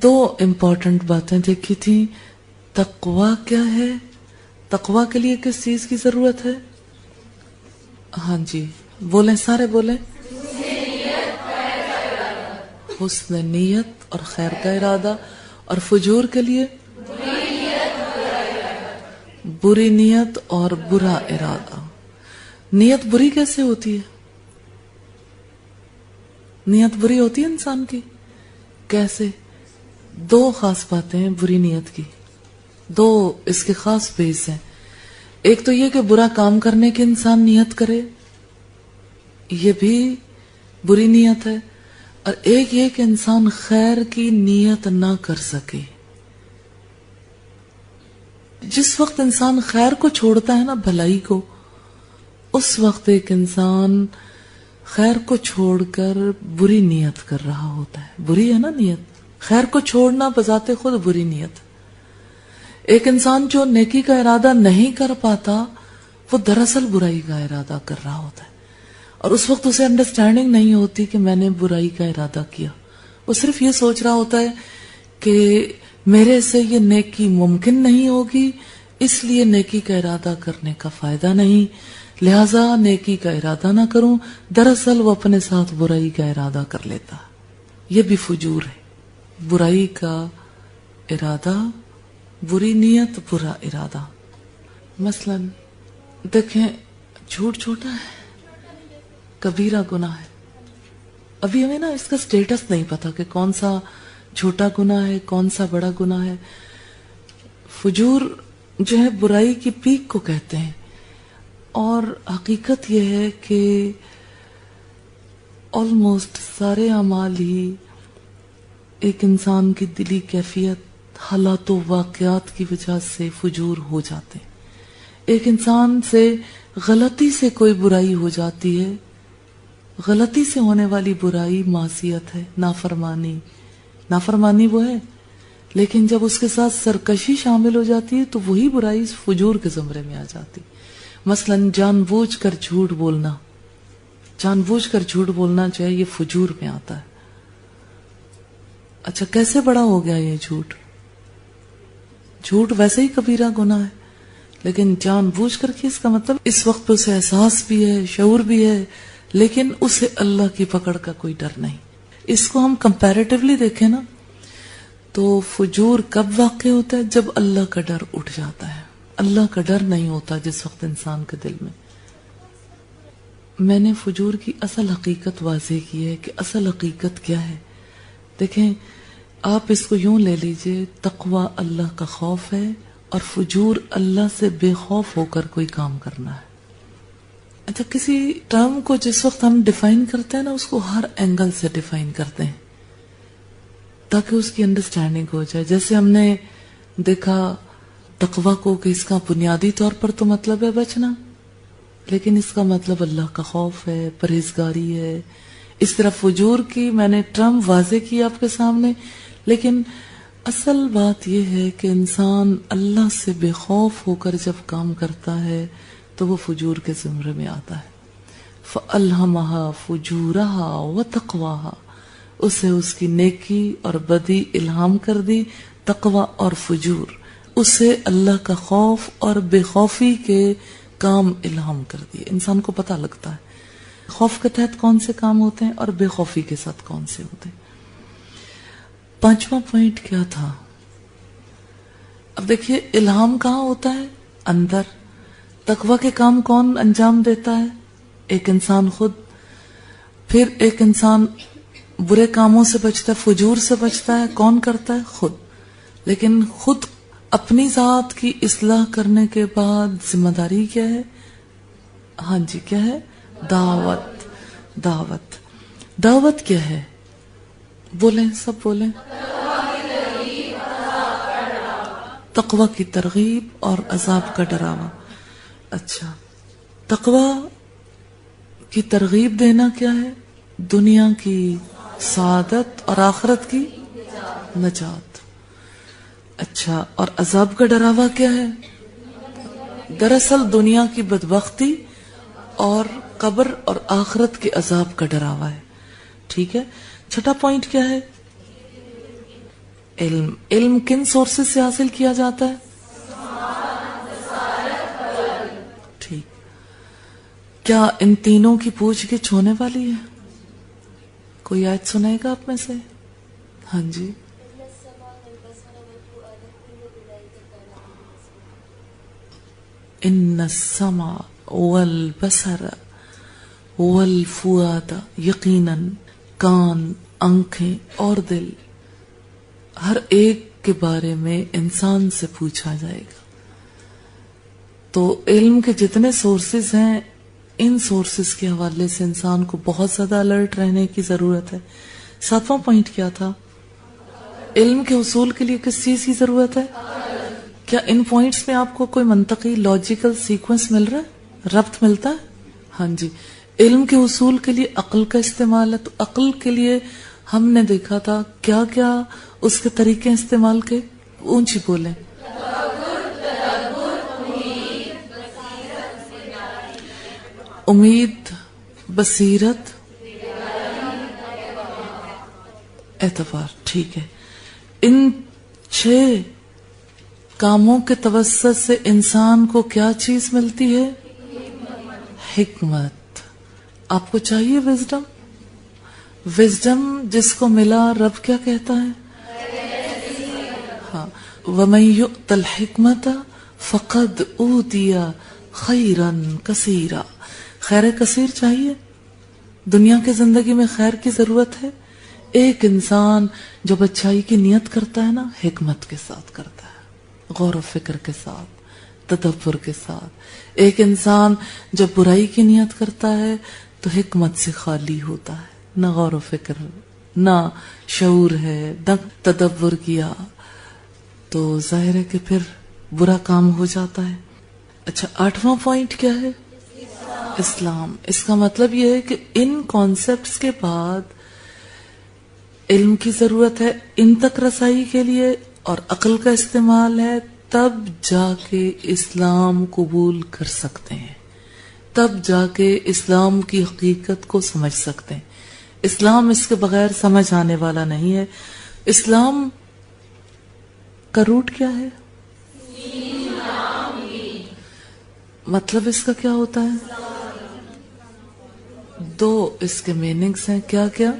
2 امپورٹنٹ باتیں دیکھی تھی. تقوی کیا ہے؟ تقوی کے لیے کس چیز کی ضرورت ہے؟ ہاں جی بولیں، سارے بولیں. حسن نیت اور خیر کا ارادہ. اور فجور کے لیے بری نیت اور برا ارادہ. نیت بری کیسے ہوتی ہے؟ نیت بری ہوتی ہے انسان کی کیسے؟ 2 خاص باتیں ہیں بری نیت کی، 2 اس کے خاص بیس ہیں. ایک تو یہ کہ برا کام کرنے کی انسان نیت کرے، یہ بھی بری نیت ہے. اور ایک یہ کہ انسان خیر کی نیت نہ کر سکے. جس وقت انسان خیر کو چھوڑتا ہے نا، بھلائی کو، اس وقت ایک انسان خیر کو چھوڑ کر بری نیت کر رہا ہوتا ہے. بری ہے نا نیت، خیر کو چھوڑنا بذات خود بری نیت. ایک انسان جو نیکی کا ارادہ نہیں کر پاتا وہ دراصل برائی کا ارادہ کر رہا ہوتا ہے. اور اس وقت اسے انڈرسٹینڈنگ نہیں ہوتی کہ میں نے برائی کا ارادہ کیا. وہ صرف یہ سوچ رہا ہوتا ہے کہ میرے سے یہ نیکی ممکن نہیں ہوگی، اس لیے نیکی کا ارادہ کرنے کا فائدہ نہیں، لہذا نیکی کا ارادہ نہ کروں. دراصل وہ اپنے ساتھ برائی کا ارادہ کر لیتا. یہ بھی فجور ہے. برائی کا ارادہ، بری نیت، برا ارادہ. مثلا دیکھیں، جھوٹ چھوٹا ہے، کبیرہ گناہ ہے. ابھی ہمیں نا اس کا سٹیٹس نہیں پتا کہ کون سا چھوٹا گناہ ہے، کون سا بڑا گناہ ہے. فجور جو ہے برائی کی پیک کو کہتے ہیں. اور حقیقت یہ ہے کہ آلموسٹ سارے اعمال ہی ایک انسان کی دلی کیفیت، حالات و واقعات کی وجہ سے فجور ہو جاتے. ایک انسان سے غلطی سے کوئی برائی ہو جاتی ہے، غلطی سے ہونے والی برائی معصیت ہے، نافرمانی. نافرمانی وہ ہے، لیکن جب اس کے ساتھ سرکشی شامل ہو جاتی ہے تو وہی برائی فجور کے زمرے میں آ جاتی. مثلا جان بوجھ کر جھوٹ بولنا، جان بوجھ کر جھوٹ بولنا جو ہے یہ فجور میں آتا ہے. اچھا کیسے بڑا ہو گیا یہ جھوٹ؟ جھوٹ ویسے ہی کبیرہ گناہ ہے، لیکن جان بوجھ کر کے، اس کا مطلب اس وقت اسے احساس بھی ہے، شعور بھی ہے، لیکن اسے اللہ کی پکڑ کا کوئی ڈر نہیں. اس کو ہم کمپیریٹیولی دیکھیں نا تو فجور کب واقع ہوتا ہے؟ جب اللہ کا ڈر اٹھ جاتا ہے. اللہ کا ڈر نہیں ہوتا جس وقت انسان کے دل میں. میں نے فجور کی اصل حقیقت واضح کی ہے کہ اصل حقیقت کیا ہے. دیکھیں آپ اس کو یوں لے لیجئے، تقوی اللہ کا خوف ہے اور فجور اللہ سے بے خوف ہو کر کوئی کام کرنا ہے. اچھا کسی ٹرم کو جس وقت ہم ڈیفائن کرتے ہیں نا، اس کو ہر اینگل سے ڈیفائن کرتے ہیں تاکہ اس کی انڈرسٹینڈنگ ہو جائے. جیسے ہم نے دیکھا تقوی کو کہ اس کا بنیادی طور پر تو مطلب ہے بچنا، لیکن اس کا مطلب اللہ کا خوف ہے، پرہیزگاری ہے. اس طرح فجور کی میں نے ٹرم واضح کی آپ کے سامنے، لیکن اصل بات یہ ہے کہ انسان اللہ سے بے خوف ہو کر جب کام کرتا ہے تو وہ فجور کے زمرے میں آتا ہے. فَأَلْهَمَهَا فُجُورَهَا وَتَقْوَاهَا، اسے اس کی نیکی اور بدی الہام کر دی، تقوی اور فجور. اسے اللہ کا خوف اور بے خوفی کے کام الہام کر دیے. انسان کو پتہ لگتا ہے خوف کے تحت کون سے کام ہوتے ہیں اور بے خوفی کے ساتھ کون سے ہوتے ہیں. 5واں پوائنٹ کیا تھا؟ اب دیکھیے الہام کہاں ہوتا ہے؟ اندر. تقوی کے کام کون انجام دیتا ہے؟ ایک انسان خود. پھر ایک انسان برے کاموں سے بچتا ہے، فجور سے بچتا ہے، کون کرتا ہے؟ خود. لیکن خود اپنی ذات کی اصلاح کرنے کے بعد ذمہ داری کیا ہے؟ ہاں جی کیا ہے؟ دعوت. دعوت دعوت کیا ہے؟ بولیں سب بولیں. تقوی کی ترغیب اور عذاب کا ڈراوا. اچھا تقوی کی ترغیب دینا کیا ہے؟ دنیا کی سعادت اور آخرت کی نجات. اچھا اور عذاب کا ڈراوا کیا ہے؟ دراصل دنیا کی بدبختی اور قبر اور آخرت کے عذاب کا ڈراوا ہے. ٹھیک ہے. 6واں پوائنٹ کیا ہے؟ علم. علم کن سورسز سے حاصل کیا جاتا ہے؟ ٹھیک. کیا ان تینوں کی پوچھ گچھ ہونے والی ہے؟ کوئی آیت سنائے گا آپ میں سے؟ ہاں جی. ان السمع والبصر والفؤاد، یقیناً کان، آنکھیں اور دل، ہر ایک کے بارے میں انسان سے پوچھا جائے گا. تو علم کے جتنے سورسز ہیں ان سورسز کے حوالے سے انسان کو بہت زیادہ الرٹ رہنے کی ضرورت ہے. 7واں پوائنٹ کیا تھا؟ علم کے حصول کے لیے کس چیز کی ضرورت ہے؟ کیا ان پوائنٹس میں آپ کو کوئی منطقی لاجیکل سیکوینس مل رہا ہے؟ ربط ملتا ہے؟ ہاں جی. علم کے حصول کے لیے عقل کا استعمال ہے. تو عقل کے لیے ہم نے دیکھا تھا کیا کیا اس کے طریقے استعمال کے. اونچی بولیں. امید، بصیرت، اعتبار. ٹھیک ہے. ان 6 کاموں کے توسط سے انسان کو کیا چیز ملتی ہے؟ حکمت. آپ کو چاہیے وزڈم. وزڈم جس کو ملا رب کیا کہتا ہے؟ ہاں. وَمَن يُؤْتَ الْحِكْمَةَ فَقَدْ أُوتِيَ خَيْرًا كَثِيرًا. خیر کثیر چاہیے. دنیا کی زندگی میں خیر کی ضرورت ہے. ایک انسان جب اچھائی کی نیت کرتا ہے نا، حکمت کے ساتھ کرتا ہے، غور و فکر کے ساتھ، تدبر کے ساتھ. ایک انسان جب برائی کی نیت کرتا ہے تو حکمت سے خالی ہوتا ہے، نہ غور و فکر، نہ شعور ہے، نہ تدبر کیا، تو ظاہر ہے کہ پھر برا کام ہو جاتا ہے. اچھا 8واں پوائنٹ کیا ہے؟ اسلام. اس کا مطلب یہ ہے کہ ان کانسیپٹس کے بعد علم کی ضرورت ہے ان تک رسائی کے لیے اور عقل کا استعمال ہے، تب جا کے اسلام قبول کر سکتے ہیں، تب جا کے اسلام کی حقیقت کو سمجھ سکتے ہیں. اسلام اس کے بغیر سمجھ آنے والا نہیں ہے. اسلام کا روٹ کیا ہے؟ مطلب اس کا کیا ہوتا ہے؟ 2 اس کے میننگز ہیں. کیا کیا؟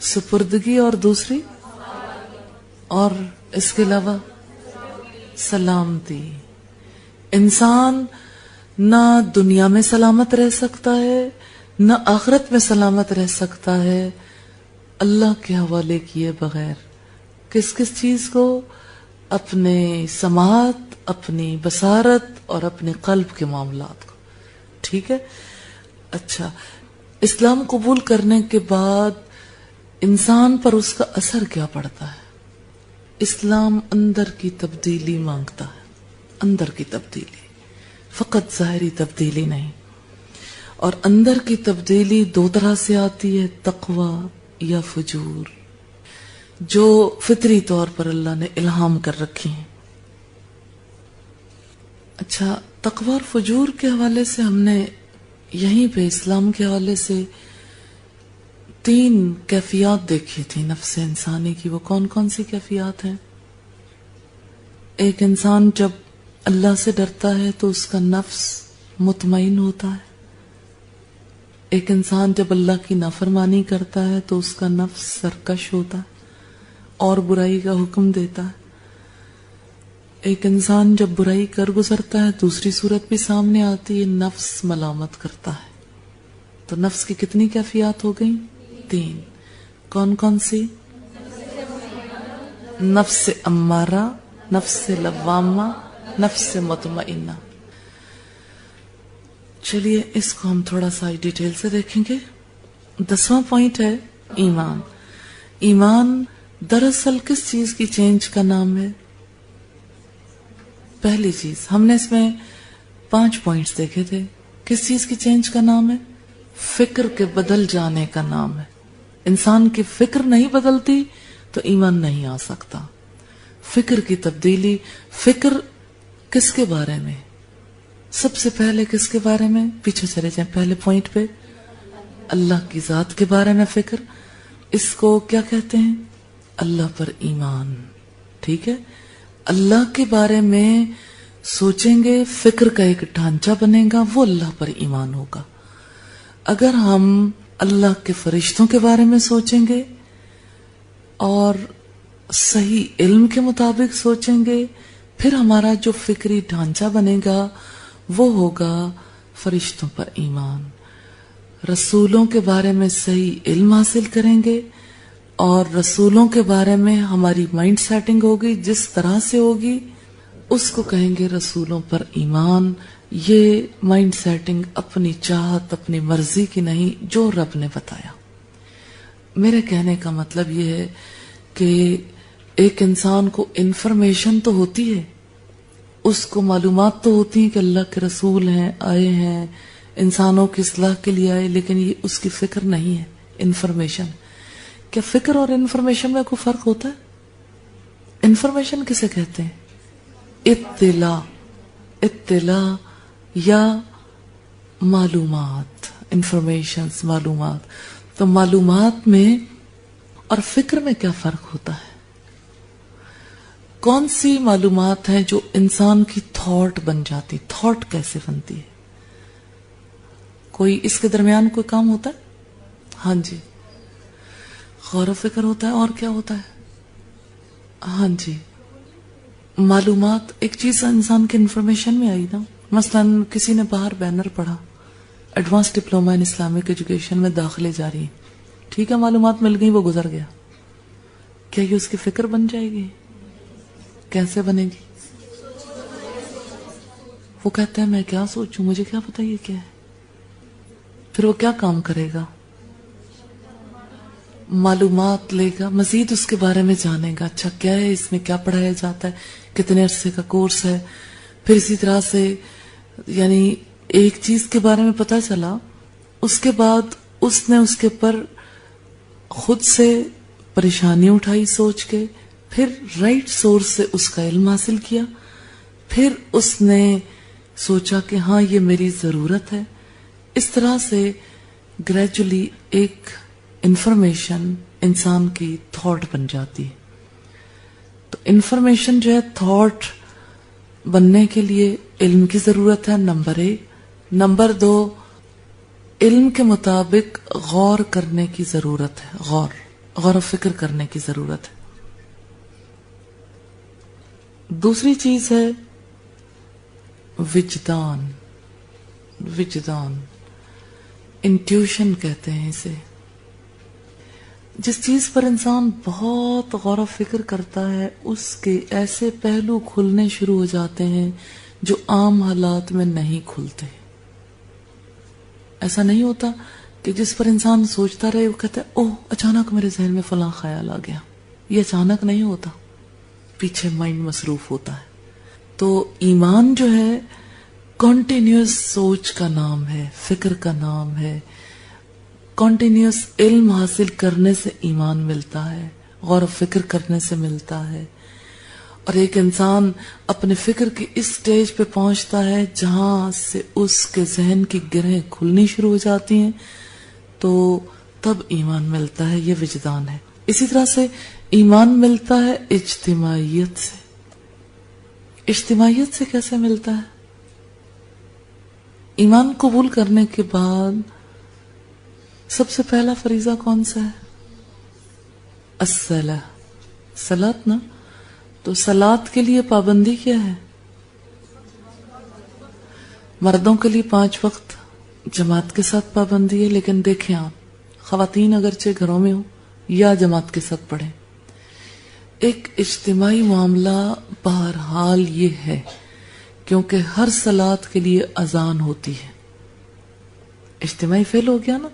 سپردگی اور دوسری، اور اس کے علاوہ سلامتی. انسان نہ دنیا میں سلامت رہ سکتا ہے نہ آخرت میں سلامت رہ سکتا ہے اللہ کے حوالے کیے بغیر. کس کس چیز کو؟ اپنے سماعت، اپنی بصارت اور اپنے قلب کے معاملات کو. ٹھیک ہے. اچھا اسلام قبول کرنے کے بعد انسان پر اس کا اثر کیا پڑتا ہے؟ اسلام اندر کی تبدیلی مانگتا ہے. اندر کی تبدیلی، فقط ظاہری تبدیلی نہیں. اور اندر کی تبدیلی 2 طرح سے آتی ہے، تقوی یا فجور، جو فطری طور پر اللہ نے الہام کر رکھی ہیں. اچھا تقوی اور فجور کے حوالے سے ہم نے یہیں پہ اسلام کے حوالے سے 3 کیفیات دیکھی تھی نفس انسانی کی. وہ کون کون سی کیفیات ہیں؟ ایک انسان جب اللہ سے ڈرتا ہے تو اس کا نفس مطمئن ہوتا ہے. ایک انسان جب اللہ کی نافرمانی کرتا ہے تو اس کا نفس سرکش ہوتا ہے اور برائی کا حکم دیتا ہے. ایک انسان جب برائی کر گزرتا ہے دوسری صورت بھی سامنے آتی ہے، نفس ملامت کرتا ہے. تو نفس کی کتنی کیفیات ہو گئیں؟ 3. کون کون سی؟ نفس امارہ، نفس لوامہ، نفس مطمئنہ. چلیے اس کو ہم تھوڑا سا ڈیٹیل سے دیکھیں گے. 10واں پوائنٹ ہے ایمان. ایمان دراصل کس چیز کی چینج کا نام ہے؟ پہلی چیز ہم نے اس میں 5 پوائنٹس دیکھے تھے. کس چیز کی چینج کا نام ہے؟ فکر کے بدل جانے کا نام ہے. انسان کی فکر نہیں بدلتی تو ایمان نہیں آ سکتا. فکر کی تبدیلی. فکر کس کے بارے میں؟ سب سے پہلے کس کے بارے میں؟ پیچھے چلے جائیں پہلے پوائنٹ پہ. اللہ کی ذات کے بارے میں فکر. اس کو کیا کہتے ہیں؟ اللہ پر ایمان. ٹھیک ہے، اللہ کے بارے میں سوچیں گے، فکر کا ایک ڈھانچہ بنے گا، وہ اللہ پر ایمان ہوگا. اگر ہم اللہ کے فرشتوں کے بارے میں سوچیں گے اور صحیح علم کے مطابق سوچیں گے، پھر ہمارا جو فکری ڈھانچہ بنے گا وہ ہوگا فرشتوں پر ایمان. رسولوں کے بارے میں صحیح علم حاصل کریں گے اور رسولوں کے بارے میں ہماری مائنڈ سیٹنگ ہوگی، جس طرح سے ہوگی اس کو کہیں گے رسولوں پر ایمان. یہ مائنڈ سیٹنگ اپنی چاہت اپنی مرضی کی نہیں، جو رب نے بتایا. میرے کہنے کا مطلب یہ ہے کہ ایک انسان کو انفارمیشن تو ہوتی ہے، اس کو معلومات تو ہوتی ہیں کہ اللہ کے رسول ہیں، آئے ہیں، انسانوں کی اصلاح کے لیے آئے، لیکن یہ اس کی فکر نہیں ہے، انفارمیشن. کیا فکر اور انفارمیشن میں کوئی فرق ہوتا ہے؟ انفارمیشن کسے کہتے ہیں؟ اطلاع یا معلومات. انفارمیشنز معلومات. تو معلومات میں اور فکر میں کیا فرق ہوتا ہے؟ کون سی معلومات ہیں جو انسان کی تھاٹ بن جاتی؟ تھاٹ کیسے بنتی ہے؟ کوئی اس کے درمیان کوئی کام ہوتا ہے؟ ہاں جی، غور و فکر ہوتا ہے. اور کیا ہوتا ہے؟ ہاں جی، معلومات. ایک چیز انسان کے انفارمیشن میں آئی نا، مثلا کسی نے باہر بینر پڑھا، advance diploma in Islamic education میں داخلے جاری ہیں. ٹھیک ہے، معلومات مل گئی، وہ گزر گیا. کیا یہ اس کی فکر بن جائے گی؟ کیسے بنے گی؟ وہ کہتا ہے میں کیا سوچوں، مجھے کیا پتا یہ کیا ہے. پھر وہ کیا کام کرے گا؟ معلومات لے گا، مزید اس کے بارے میں جانے گا. اچھا کیا ہے اس میں، کیا پڑھایا جاتا ہے، کتنے عرصے کا کورس ہے. پھر اسی طرح سے یعنی ایک چیز کے بارے میں پتا چلا، اس کے بعد اس نے اس کے پر خود سے پریشانی اٹھائی سوچ کے، پھر رائٹ سورس سے اس کا علم حاصل کیا، پھر اس نے سوچا کہ ہاں یہ میری ضرورت ہے. اس طرح سے گریجولی ایک انفارمیشن انسان کی تھاٹ بن جاتی ہے. تو انفارمیشن جو ہے تھاٹ بننے کے لیے علم کی ضرورت ہے، نمبر 1. نمبر 2، علم کے مطابق غور کرنے کی ضرورت ہے، غور و فکر کرنے کی ضرورت ہے. دوسری چیز ہے وجدان، انٹیوشن کہتے ہیں اسے. جس چیز پر انسان بہت غور و فکر کرتا ہے اس کے ایسے پہلو کھلنے شروع ہو جاتے ہیں جو عام حالات میں نہیں کھلتے. ایسا نہیں ہوتا کہ جس پر انسان سوچتا رہے وہ کہتا ہے اوہ اچانک میرے ذہن میں فلاں خیال آ گیا. یہ اچانک نہیں ہوتا، پیچھے مائنڈ مصروف ہوتا ہے. تو ایمان جو ہے کنٹینیوس سوچ کا نام ہے، فکر کا نام ہے. کنٹینیوس علم حاصل کرنے سے ایمان ملتا ہے، غور و فکر کرنے سے ملتا ہے. اور ایک انسان اپنے فکر کی اس سٹیج پہ پہنچتا ہے جہاں سے اس کے ذہن کی گرہیں کھلنی شروع ہو جاتی ہیں، تو تب ایمان ملتا ہے. یہ وجدان ہے. اسی طرح سے ایمان ملتا ہے اجتماعیت سے. اجتماعیت سے کیسے ملتا ہے؟ ایمان قبول کرنے کے بعد سب سے پہلا فریضہ کون سا ہے؟ الصلاۃ، صلاۃ نا. تو صلاۃ کے لیے پابندی کیا ہے؟ مردوں کے لیے 5 وقت جماعت کے ساتھ پابندی ہے، لیکن دیکھیں آپ خواتین اگرچہ گھروں میں ہوں یا جماعت کے ساتھ پڑھیں، ایک اجتماعی معاملہ بہرحال یہ ہے، کیونکہ ہر صلاۃ کے لیے اذان ہوتی ہے. اجتماعی فعل ہو گیا نا.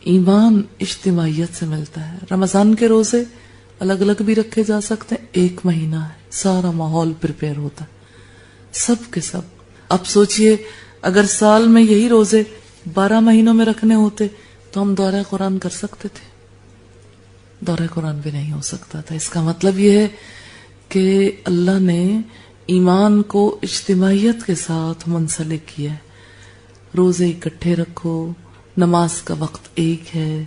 ایمان اجتماعیت سے ملتا ہے. رمضان کے روزے الگ الگ بھی رکھے جا سکتے ہیں، 1 مہینہ ہے، سارا ماحول پریپیئر ہوتا ہے سب کے سب. اب سوچئے اگر سال میں یہی روزے 12 مہینوں میں رکھنے ہوتے تو ہم دورہ قرآن کر سکتے تھے؟ دورہ قرآن بھی نہیں ہو سکتا تھا. اس کا مطلب یہ ہے کہ اللہ نے ایمان کو اجتماعیت کے ساتھ منسلک کیا ہے. روزے اکٹھے رکھو، نماز کا وقت ایک ہے،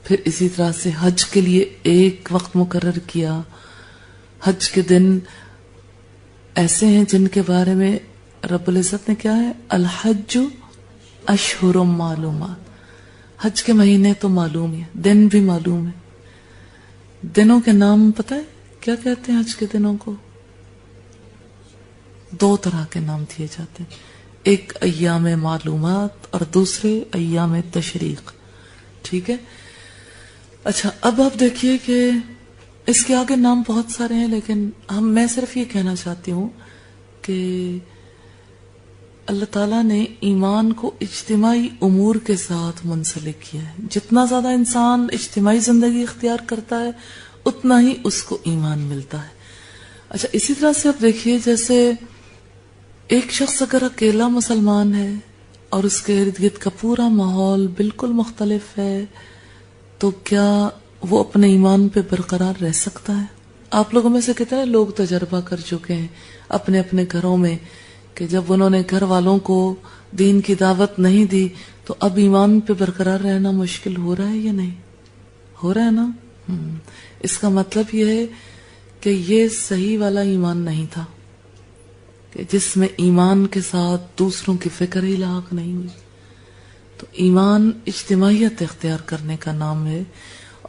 پھر اسی طرح سے حج کے لیے ایک وقت مقرر کیا. حج کے دن ایسے ہیں جن کے بارے میں رب العزت نے کیا ہے؟ الحج اشہر معلومات. حج کے مہینے تو معلوم ہے، دن بھی معلوم ہے. دنوں کے نام پتہ ہے کیا کہتے ہیں؟ حج کے دنوں کو 2 طرح کے نام دیے جاتے ہیں، ایک ایام معلومات اور دوسرے ایام تشریق. ٹھیک ہے. اچھا اب آپ دیکھیے کہ اس کے آگے نام بہت سارے ہیں، لیکن میں صرف یہ کہنا چاہتی ہوں کہ اللہ تعالیٰ نے ایمان کو اجتماعی امور کے ساتھ منسلک کیا ہے. جتنا زیادہ انسان اجتماعی زندگی اختیار کرتا ہے اتنا ہی اس کو ایمان ملتا ہے. اچھا اسی طرح سے آپ دیکھیے جیسے ایک شخص اگر اکیلا مسلمان ہے اور اس کے ارد گرد کا پورا ماحول بالکل مختلف ہے تو کیا وہ اپنے ایمان پہ برقرار رہ سکتا ہے؟ آپ لوگوں میں سے کتنے لوگ تجربہ کر چکے ہیں اپنے اپنے گھروں میں کہ جب انہوں نے گھر والوں کو دین کی دعوت نہیں دی تو اب ایمان پہ برقرار رہنا مشکل ہو رہا ہے یا نہیں؟ ہو رہا ہے نا. اس کا مطلب یہ ہے کہ یہ صحیح والا ایمان نہیں تھا، کہ جس میں ایمان کے ساتھ دوسروں کی فکر ہی لاحق نہیں ہوئی. تو ایمان اجتماعیت اختیار کرنے کا نام ہے،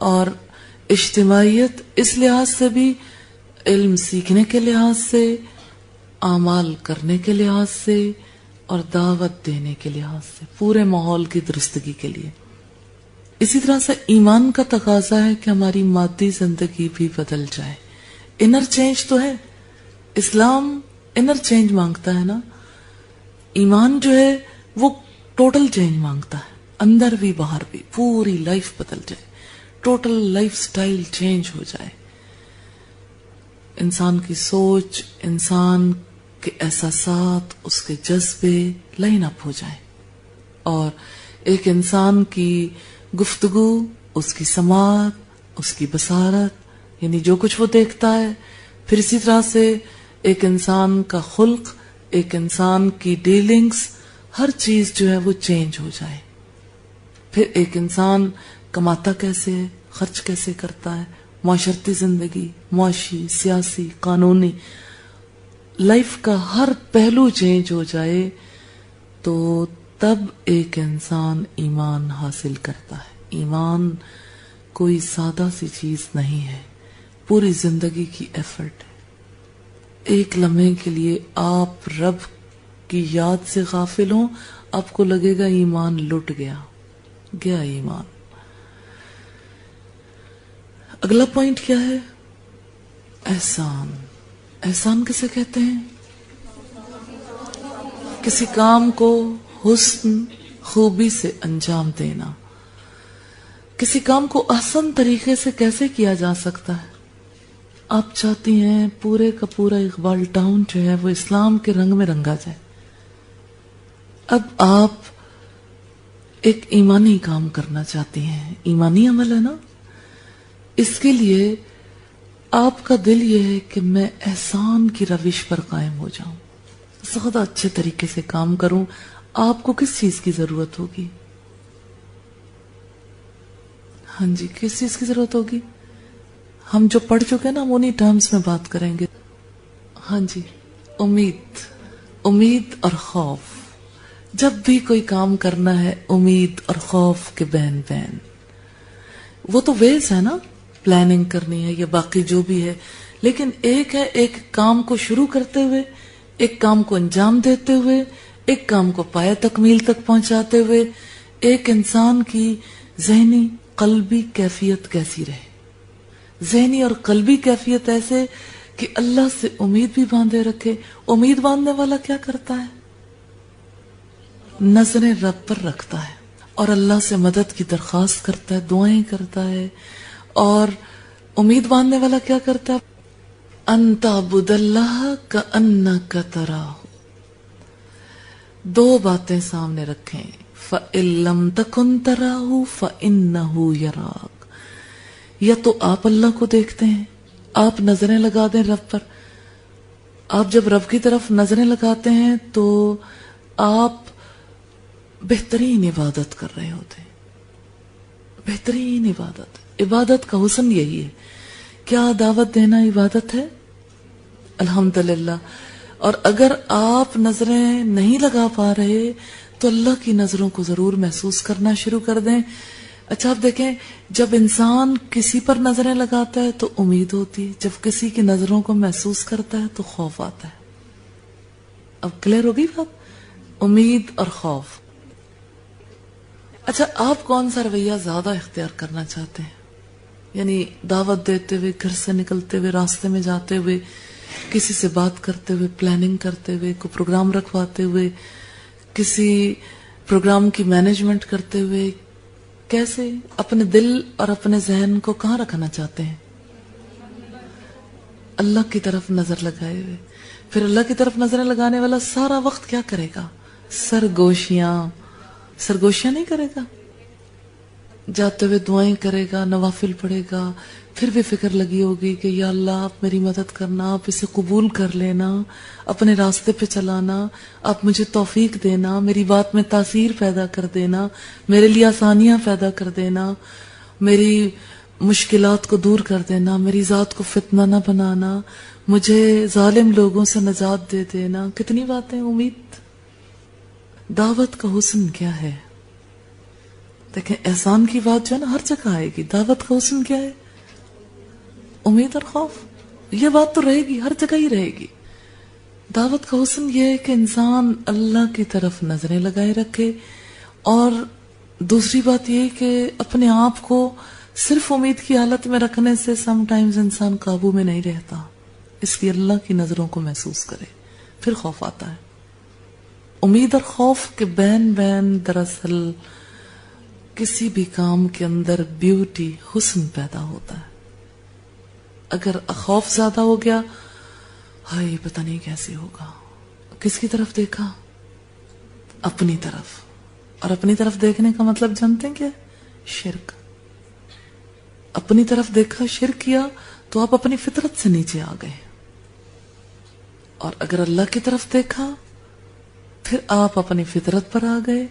اور اجتماعیت اس لحاظ سے بھی علم سیکھنے کے لحاظ سے، اعمال کرنے کے لحاظ سے اور دعوت دینے کے لحاظ سے، پورے ماحول کی درستگی کے لیے. اسی طرح سے ایمان کا تقاضا ہے کہ ہماری مادی زندگی بھی بدل جائے. انر چینج تو ہے، اسلام انر چینج مانگتا ہے نا. ایمان جو ہے وہ ٹوٹل چینج مانگتا ہے، اندر بھی باہر بھی، پوری لائف بدل جائے، ٹوٹل لائف سٹائل چینج ہو جائے، انسان کی سوچ، انسان کے احساسات، اس کے جذبے لائن اپ ہو جائیں، اور ایک انسان کی گفتگو، اس کی سماعت، اس کی بصارت، یعنی جو کچھ وہ دیکھتا ہے، پھر اسی طرح سے ایک انسان کا خلق، ایک انسان کی ڈیلنگز، ہر چیز جو ہے وہ چینج ہو جائے. پھر ایک انسان کماتا کیسے ہے، خرچ کیسے کرتا ہے، معاشرتی زندگی، معاشی، سیاسی، قانونی، لائف کا ہر پہلو چینج ہو جائے تو تب ایک انسان ایمان حاصل کرتا ہے. ایمان کوئی سادہ سی چیز نہیں ہے، پوری زندگی کی ایفرٹ ہے. ایک لمحے کے لیے آپ رب کی یاد سے غافل ہوں، آپ کو لگے گا ایمان لٹ گیا ایمان. اگلا پوائنٹ کیا ہے؟ احسان. احسان کسے کہتے ہیں؟ کسی کام کو حسن، خوبی سے انجام دینا. کسی کام کو احسن طریقے سے کیسے کیا جا سکتا ہے؟ آپ چاہتی ہیں پورے کا پورا اقبال ٹاؤن جو ہے وہ اسلام کے رنگ میں رنگا جائے. اب آپ ایک ایمانی کام کرنا چاہتی ہیں، ایمانی عمل ہے نا. اس کے لیے آپ کا دل یہ ہے کہ میں احسان کی روش پر قائم ہو جاؤں، زیادہ اچھے طریقے سے کام کروں. آپ کو کس چیز کی ضرورت ہوگی؟ ہاں جی، کس چیز کی ضرورت ہوگی؟ ہم جو پڑھ چکے ہیں نا ہم انہی ٹرمز میں بات کریں گے. ہاں جی، امید اور خوف. جب بھی کوئی کام کرنا ہے امید اور خوف کے بین بین. وہ تو ویز ہے نا، پلاننگ کرنی ہے یا باقی جو بھی ہے، لیکن ایک ہے ایک کام کو شروع کرتے ہوئے، ایک کام کو انجام دیتے ہوئے، ایک کام کو پایہ تکمیل تک پہنچاتے ہوئے ایک انسان کی ذہنی قلبی کیفیت کیسی رہے. ذہنی اور قلبی کیفیت ایسے کہ اللہ سے امید بھی باندھے رکھے. امید باندھنے والا کیا کرتا ہے؟ نظریں رب پر رکھتا ہے اور اللہ سے مدد کی درخواست کرتا ہے، دعائیں کرتا ہے. اور امید باندھنے والا کیا کرتا ہے؟ ان تعبد اللہ کأنک تراہ. دو باتیں سامنے رکھیں، فَإِن لَمْ تَكُنْ تَرَاهُ فَإِنَّهُ يَرَاكَ. یا تو آپ اللہ کو دیکھتے ہیں، آپ نظریں لگا دیں رب پر. آپ جب رب کی طرف نظریں لگاتے ہیں تو آپ بہترین عبادت کر رہے ہوتے ہیں. بہترین عبادت کا حسن یہی ہے. کیا دعوت دینا عبادت ہے؟ الحمدللہ. اور اگر آپ نظریں نہیں لگا پا رہے تو اللہ کی نظروں کو ضرور محسوس کرنا شروع کر دیں. اچھا آپ دیکھیں، جب انسان کسی پر نظریں لگاتا ہے تو امید ہوتی ہے، جب کسی کی نظروں کو محسوس کرتا ہے تو خوف آتا ہے. اب کلیئر ہوگی بات؟ امید اور خوف. اچھا آپ کون سا رویہ زیادہ اختیار کرنا چاہتے ہیں؟ یعنی دعوت دیتے ہوئے، گھر سے نکلتے ہوئے، راستے میں جاتے ہوئے، کسی سے بات کرتے ہوئے، پلاننگ کرتے ہوئے، کوئی پروگرام رکھواتے ہوئے، کسی پروگرام کی مینجمنٹ کرتے ہوئے، کیسے اپنے دل اور اپنے ذہن کو کہاں رکھنا چاہتے ہیں؟ اللہ کی طرف نظر لگائے ہوئے. پھر اللہ کی طرف نظریں لگانے والا سارا وقت کیا کرے گا؟ سرگوشیاں نہیں کرے گا. جاتے ہوئے دعائیں کرے گا، نوافل پڑھے گا، پھر بھی فکر لگی ہوگی کہ یا اللہ آپ میری مدد کرنا، آپ اسے قبول کر لینا، اپنے راستے پہ چلانا، آپ مجھے توفیق دینا، میری بات میں تاثیر پیدا کر دینا، میرے لیے آسانیاں پیدا کر دینا، میری مشکلات کو دور کر دینا، میری ذات کو فتنہ نہ بنانا، مجھے ظالم لوگوں سے نجات دے دینا. کتنی باتیں. امید. دعوت کا حسن کیا ہے؟ دیکھیں احسان کی بات جو ہے نا ہر جگہ آئے گی. دعوت کا حسن کیا ہے؟ امید اور خوف. یہ بات تو رہے گی، ہر جگہ ہی رہے گی. دعوت کا حسن یہ ہے کہ انسان اللہ کی طرف نظریں لگائے رکھے. اور دوسری بات یہ کہ اپنے آپ کو صرف امید کی حالت میں رکھنے سے سم ٹائمز انسان قابو میں نہیں رہتا، اس لیے اللہ کی نظروں کو محسوس کرے، پھر خوف آتا ہے. امید اور خوف کے بین بین دراصل کسی بھی کام کے اندر بیوٹی، حسن پیدا ہوتا ہے. اگر خوف زیادہ ہو گیا، ہائے پتہ نہیں کیسے ہوگا. کس کی طرف دیکھا؟ اپنی طرف. اور اپنی طرف دیکھنے کا مطلب جانتے ہیں کیا؟ شرک. اپنی طرف دیکھا، شرک کیا تو آپ اپنی فطرت سے نیچے آ گئے. اور اگر اللہ کی طرف دیکھا پھر آپ اپنی فطرت پر آ گئے.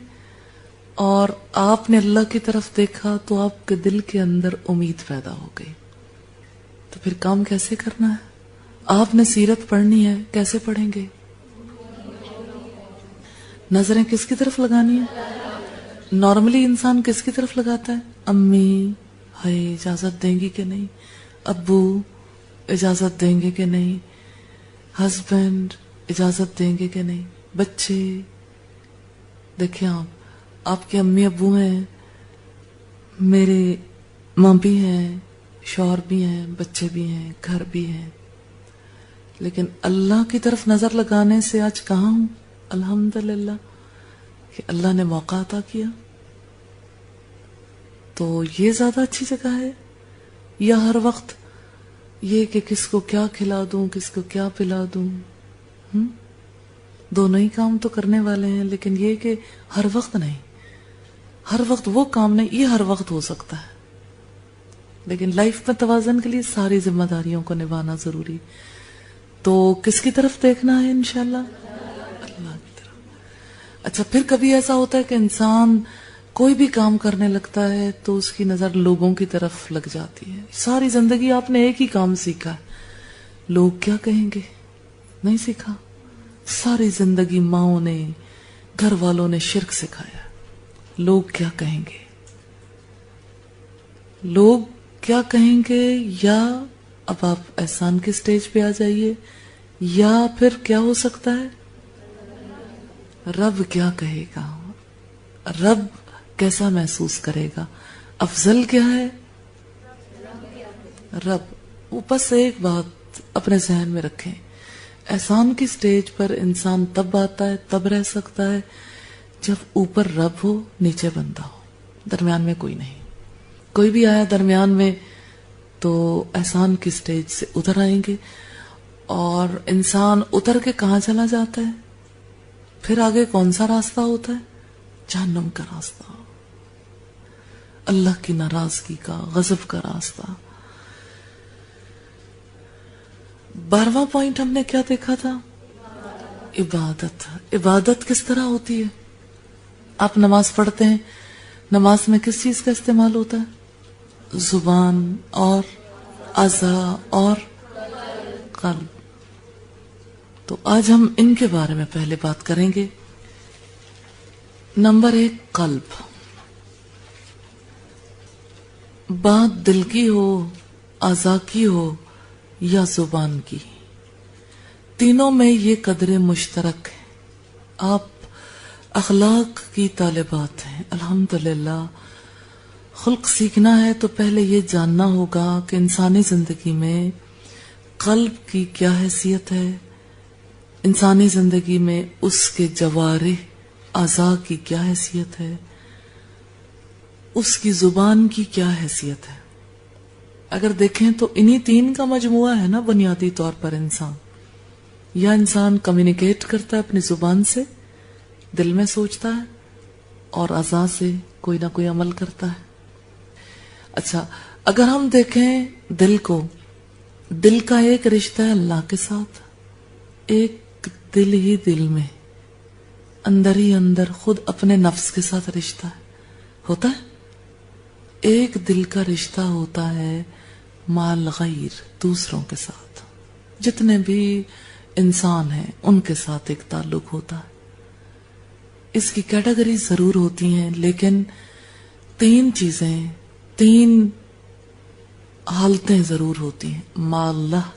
اور آپ نے اللہ کی طرف دیکھا تو آپ کے دل کے اندر امید پیدا ہو گئی. تو پھر کام کیسے کرنا ہے؟ آپ نے سیرت پڑھنی ہے، کیسے پڑھیں گے؟ نظریں کس کی طرف لگانی ہے؟ نارملی انسان کس کی طرف لگاتا ہے؟ امی ہائے اجازت دیں گی کہ نہیں، ابو اجازت دیں گے کہ نہیں، ہسبینڈ اجازت دیں گے کہ نہیں، بچے. دیکھیں آپ کے امی ابو ہیں، میرے ماں بھی ہیں، شوہر بھی ہیں، بچے بھی ہیں، گھر بھی ہیں. لیکن اللہ کی طرف نظر لگانے سے آج کہاں ہوں؟ الحمدللہ کہ اللہ نے موقع عطا کیا. تو یہ زیادہ اچھی جگہ ہے یا ہر وقت یہ کہ کس کو کیا کھلا دوں، کس کو کیا پلا دوں؟ دونوں ہی کام تو کرنے والے ہیں، لیکن یہ کہ ہر وقت نہیں، ہر وقت وہ کام نہیں، یہ ہر وقت ہو سکتا ہے. لیکن لائف میں توازن کے لیے ساری ذمہ داریوں کو نبھانا ضروری. تو کس کی طرف دیکھنا ہے؟ انشاءاللہ اللہ کی طرف. اچھا پھر کبھی ایسا ہوتا ہے کہ انسان کوئی بھی کام کرنے لگتا ہے تو اس کی نظر لوگوں کی طرف لگ جاتی ہے. ساری زندگی آپ نے ایک ہی کام سیکھا ہے، لوگ کیا کہیں گے، نہیں سیکھا. ساری زندگی ماؤں نے گھر والوں نے شرک سکھایا. لوگ کیا کہیں گے, لوگ کیا کہیں گے, یا اب آپ احسان کے سٹیج پہ آ جائیے, یا پھر کیا ہو سکتا ہے رب کیا کہے گا, رب کیسا محسوس کرے گا. افضل کیا ہے رب. وہ بس ایک بات اپنے ذہن میں رکھیں, احسان کی سٹیج پر انسان تب آتا ہے, تب رہ سکتا ہے جب اوپر رب ہو, نیچے بندہ ہو, درمیان میں کوئی نہیں. کوئی بھی آیا درمیان میں تو احسان کی سٹیج سے ادھر آئیں گے, اور انسان اتر کے کہاں چلا جاتا ہے, پھر آگے کون سا راستہ ہوتا ہے, جہنم کا راستہ, اللہ کی ناراضگی کا, غضب کا راستہ. 12واں پوائنٹ ہم نے کیا دیکھا تھا, عبادت. عبادت کس طرح ہوتی ہے؟ آپ نماز پڑھتے ہیں, نماز میں کس چیز کا استعمال ہوتا ہے؟ زبان اور اعضاء اور قلب. تو آج ہم ان کے بارے میں پہلے بات کریں گے. نمبر 1, قلب. بات دل کی ہو, اعضاء کی ہو یا زبان کی, تینوں میں یہ قدرے مشترک ہے. آپ اخلاق کی طالبات ہیں, الحمدللہ. خلق سیکھنا ہے تو پہلے یہ جاننا ہوگا کہ انسانی زندگی میں قلب کی کیا حیثیت ہے, انسانی زندگی میں اس کے جوارح اعضاء کی کیا حیثیت ہے, اس کی زبان کی کیا حیثیت ہے. اگر دیکھیں تو انہی 3 کا مجموعہ ہے نا بنیادی طور پر انسان. یا انسان کمیونیکیٹ کرتا ہے اپنی زبان سے, دل میں سوچتا ہے, اور اعضاء سے کوئی نہ کوئی عمل کرتا ہے. اچھا, اگر ہم دیکھیں دل کو, دل کا ایک رشتہ ہے اللہ کے ساتھ, ایک دل ہی دل میں اندر ہی اندر خود اپنے نفس کے ساتھ رشتہ ہوتا ہے. ایک دل کا رشتہ ہوتا ہے مال غیر, دوسروں کے ساتھ. جتنے بھی انسان ہیں ان کے ساتھ ایک تعلق ہوتا ہے. اس کی کیٹیگری ضرور ہوتی ہیں, لیکن 3 چیزیں, 3 حالتیں ضرور ہوتی ہیں. مع اللہ,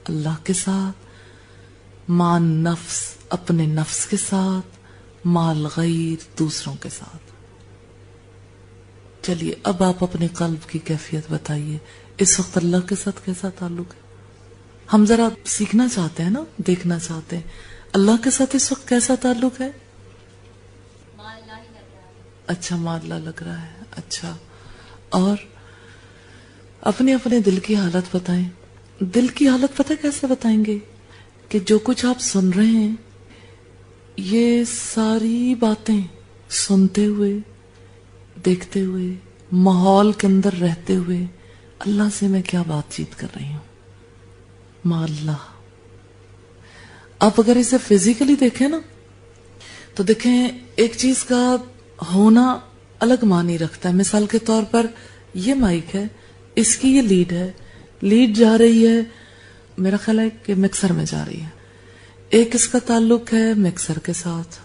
اللہ کے ساتھ, مع نفس, اپنے نفس کے ساتھ, مال غیر, دوسروں کے ساتھ. چلیے اب آپ اپنے قلب کی کیفیت بتائیے, اس وقت اللہ کے ساتھ کیسا تعلق ہے؟ ہم ذرا سیکھنا چاہتے ہیں نا, دیکھنا چاہتے ہیں اللہ کے ساتھ اس وقت کیسا تعلق ہے. اچھا, ماں اللہ لگ رہا ہے. اچھا, اور اپنے اپنے دل کی حالت بتائیں. دل کی حالت پتہ کیسے بتائیں گے کہ جو کچھ آپ سن رہے ہیں, یہ ساری باتیں سنتے ہوئے, دیکھتے ہوئے, ماحول کے اندر رہتے ہوئے اللہ سے میں کیا بات چیت کر رہی ہوں. مع اللہ. آپ اگر اسے فزیکلی دیکھیں نا تو دیکھیں ایک چیز کا ہونا الگ معنی رکھتا ہے. مثال کے طور پر یہ مائک ہے, اس کی یہ لیڈ ہے, لیڈ جا رہی ہے, میرا خیال ہے کہ مکسر میں جا رہی ہے. ایک اس کا تعلق ہے مکسر کے ساتھ,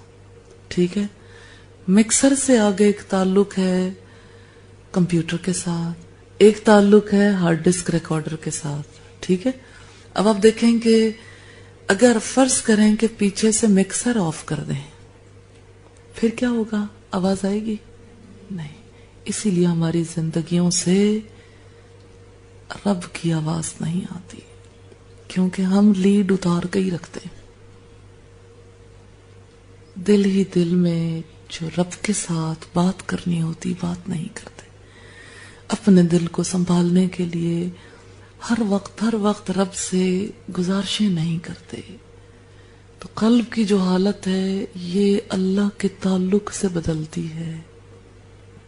ٹھیک ہے. مکسر سے آگے ایک تعلق ہے کمپیوٹر کے ساتھ, ایک تعلق ہے ہارڈ ڈسک ریکارڈر کے ساتھ, ٹھیک ہے. اب آپ دیکھیں کہ اگر فرض کریں کہ پیچھے سے مکسر آف کر دیں, پھر کیا ہوگا؟ آواز آئے گی؟ نہیں. اسی لیے ہماری زندگیوں سے رب کی آواز نہیں آتی, کیونکہ ہم لیڈ اتار کے ہی رکھتے ہیں. دل ہی دل میں جو رب کے ساتھ بات کرنی ہوتی بات نہیں کرتے. اپنے دل کو سنبھالنے کے لیے ہر وقت رب سے گزارشیں نہیں کرتے. تو قلب کی جو حالت ہے یہ اللہ کے تعلق سے بدلتی ہے.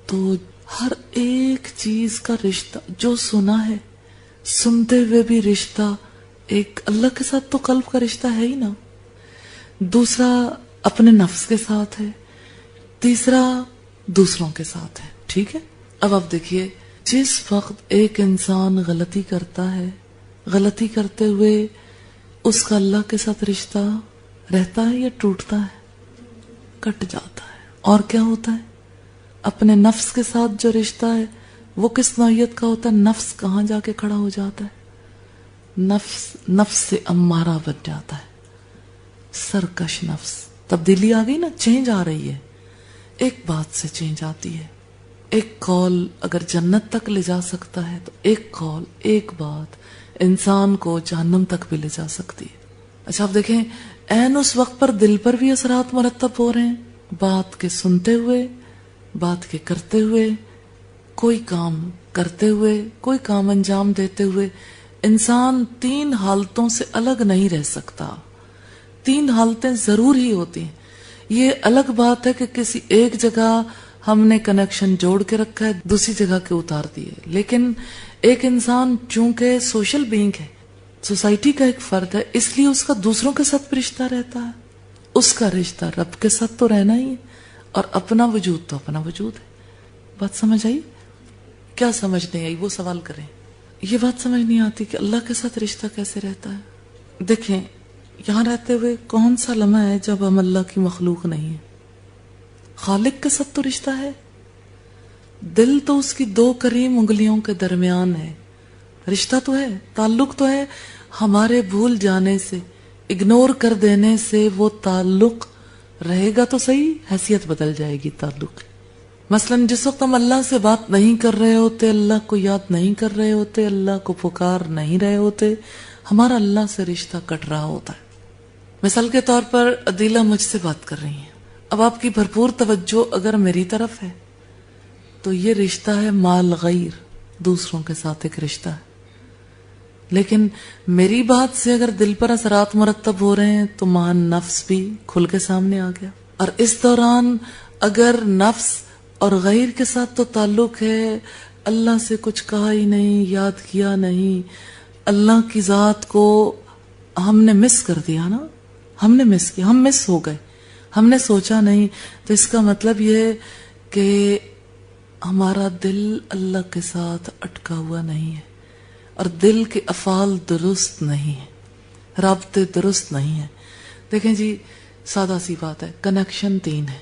تو ہر ایک چیز کا رشتہ جو سنا ہے, سنتے ہوئے بھی رشتہ ایک اللہ کے ساتھ تو قلب کا رشتہ ہے ہی نا, دوسرا اپنے نفس کے ساتھ ہے, تیسرا دوسروں کے ساتھ ہے, ٹھیک ہے. اب آپ دیکھیے جس وقت ایک انسان غلطی کرتا ہے, غلطی کرتے ہوئے اس کا اللہ کے ساتھ رشتہ رہتا ہے یا ٹوٹتا ہے؟ کٹ جاتا ہے. اور کیا ہوتا ہے؟ اپنے نفس کے ساتھ جو رشتہ ہے وہ کس نوعیت کا ہوتا ہے؟ نفس کہاں جا کے کھڑا ہو جاتا ہے؟ نفس سے امارہ بن جاتا ہے، سرکش نفس. تبدیلی آ گئی نا، چینج آ رہی ہے. ایک بات سے چینج آتی ہے. ایک قول اگر جنت تک لے جا سکتا ہے تو ایک قول، ایک بات انسان کو جہنم تک بھی لے جا سکتی ہے. اچھا آپ دیکھیں، عین اس وقت پر دل پر بھی اثرات مرتب ہو رہے ہیں، بات کے سنتے ہوئے، بات کے کرتے ہوئے، کوئی کام کرتے ہوئے، کوئی کام انجام دیتے ہوئے. انسان 3 حالتوں سے الگ نہیں رہ سکتا. 3 حالتیں ضرور ہی ہوتی ہیں. یہ الگ بات ہے کہ کسی ایک جگہ ہم نے کنیکشن جوڑ کے رکھا ہے، دوسری جگہ کے اتار دیے. لیکن ایک انسان چونکہ سوشل بینگ ہے، سوسائٹی کا ایک فرد ہے، اس لیے اس کا دوسروں کے ساتھ بھی رشتہ رہتا ہے. اس کا رشتہ رب کے ساتھ تو رہنا ہی ہے، اور اپنا وجود تو اپنا وجود ہے. بات سمجھ آئی؟ کیا سمجھ نہیں آئی وہ سوال کریں. یہ بات سمجھ نہیں آتی کہ اللہ کے ساتھ رشتہ کیسے رہتا ہے. دیکھیں، یہاں رہتے ہوئے کون سا لمحہ ہے جب ہم اللہ کی مخلوق نہیں ہے؟ خالق کے ساتھ تو رشتہ ہے. دل تو اس کی 2 کریم انگلیوں کے درمیان ہے. رشتہ تو ہے، تعلق تو ہے. ہمارے بھول جانے سے، اگنور کر دینے سے وہ تعلق رہے گا تو صحیح، حیثیت بدل جائے گی تعلق. مثلا جس وقت ہم اللہ سے بات نہیں کر رہے ہوتے، اللہ کو یاد نہیں کر رہے ہوتے، اللہ کو پکار نہیں رہے ہوتے، ہمارا اللہ سے رشتہ کٹ رہا ہوتا ہے. مثال کے طور پر عدیلہ مجھ سے بات کر رہی ہیں، اب آپ کی بھرپور توجہ اگر میری طرف ہے تو یہ رشتہ ہے مال غیر، دوسروں کے ساتھ ایک رشتہ ہے. لیکن میری بات سے اگر دل پر اثرات مرتب ہو رہے ہیں تو مان نفس بھی کھل کے سامنے آ گیا. اور اس دوران اگر نفس اور غیر کے ساتھ تو تعلق ہے، اللہ سے کچھ کہا ہی نہیں، یاد کیا نہیں، اللہ کی ذات کو ہم نے مس کر دیا نا، ہم نے مس کیا، ہم مس ہو گئے، ہم نے سوچا نہیں. تو اس کا مطلب یہ ہے کہ ہمارا دل اللہ کے ساتھ اٹکا ہوا نہیں ہے، اور دل کے افعال درست نہیں ہیں، رابطے درست نہیں ہیں. دیکھیں جی، سادہ سی بات ہے، کنیکشن 3 ہے.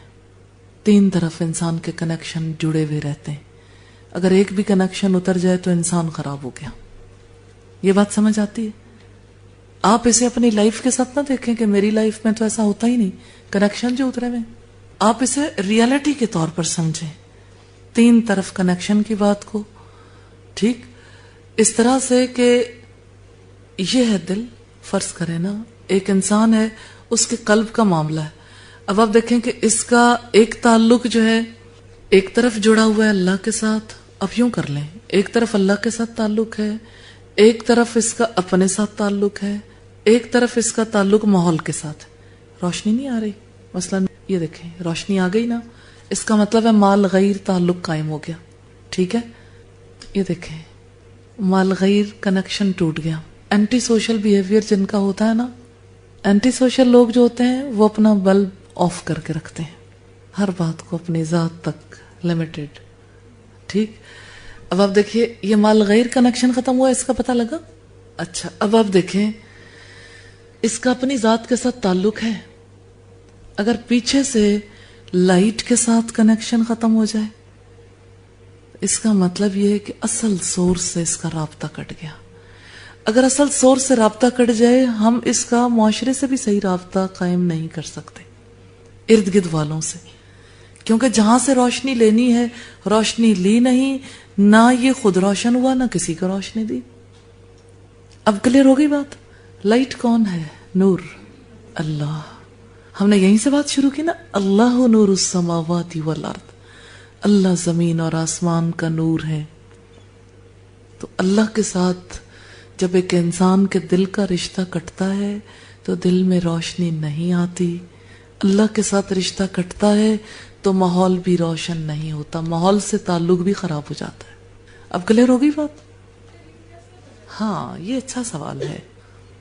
3 طرف انسان کے کنیکشن جڑے ہوئے رہتے ہیں. اگر ایک بھی کنیکشن اتر جائے تو انسان خراب ہو گیا. یہ بات سمجھ آتی ہے؟ آپ اسے اپنی لائف کے ساتھ نہ دیکھیں کہ میری لائف میں تو ایسا ہوتا ہی نہیں، کنیکشن جو اترے ہوئے، آپ اسے ریالٹی کے طور پر سمجھیں. 3 طرف کنیکشن کی بات کو، ٹھیک اس طرح سے کہ یہ ہے دل. فرض کریں نا ایک انسان ہے، اس کے قلب کا معاملہ ہے. اب آپ دیکھیں کہ اس کا ایک تعلق جو ہے ایک طرف جڑا ہوا ہے اللہ کے ساتھ. اب یوں کر لیں، ایک طرف اللہ کے ساتھ تعلق ہے، ایک طرف اس کا اپنے ساتھ تعلق ہے، ایک طرف اس کا تعلق ماحول کے ساتھ. روشنی نہیں آ رہی، مثلا یہ دیکھیں روشنی آ گئی نا، اس کا مطلب ہے مال غیر تعلق قائم ہو گیا. ٹھیک ہے، یہ دیکھیں مال غیر کنیکشن ٹوٹ گیا. اینٹی سوشل بیہیویئر جن کا ہوتا ہے نا، اینٹی سوشل لوگ جو ہوتے ہیں وہ اپنا بلب آف کر کے رکھتے ہیں، ہر بات کو اپنی ذات تک لمیٹڈ. ٹھیک، اب آپ دیکھیے یہ مال غیر کنیکشن ختم ہوا، اس کا پتہ لگا. اچھا اب آپ دیکھیں اس کا اپنی ذات کے ساتھ تعلق ہے. اگر پیچھے سے لائٹ کے ساتھ کنیکشن ختم ہو جائے، اس کا مطلب یہ ہے کہ اصل سورس سے اس کا رابطہ کٹ گیا. اگر اصل سورس سے رابطہ کٹ جائے، ہم اس کا معاشرے سے بھی صحیح رابطہ قائم نہیں کر سکتے، ارد گرد والوں سے، کیونکہ جہاں سے روشنی لینی ہے روشنی لی نہیں، نہ یہ خود روشن ہوا نہ کسی کو روشنی دی. اب کلیئر ہو گئی بات؟ لائٹ کون ہے؟ نور، اللہ. ہم نے یہیں سے بات شروع کی نا، اللہ نور السماوات والارض، اللہ زمین اور آسمان کا نور ہے. تو اللہ کے ساتھ جب ایک انسان کے دل کا رشتہ کٹتا ہے تو دل میں روشنی نہیں آتی. اللہ کے ساتھ رشتہ کٹتا ہے تو ماحول بھی روشن نہیں ہوتا، ماحول سے تعلق بھی خراب ہو جاتا ہے. اب کلیئر ہو گئی بات؟ ہاں یہ اچھا سوال ہے.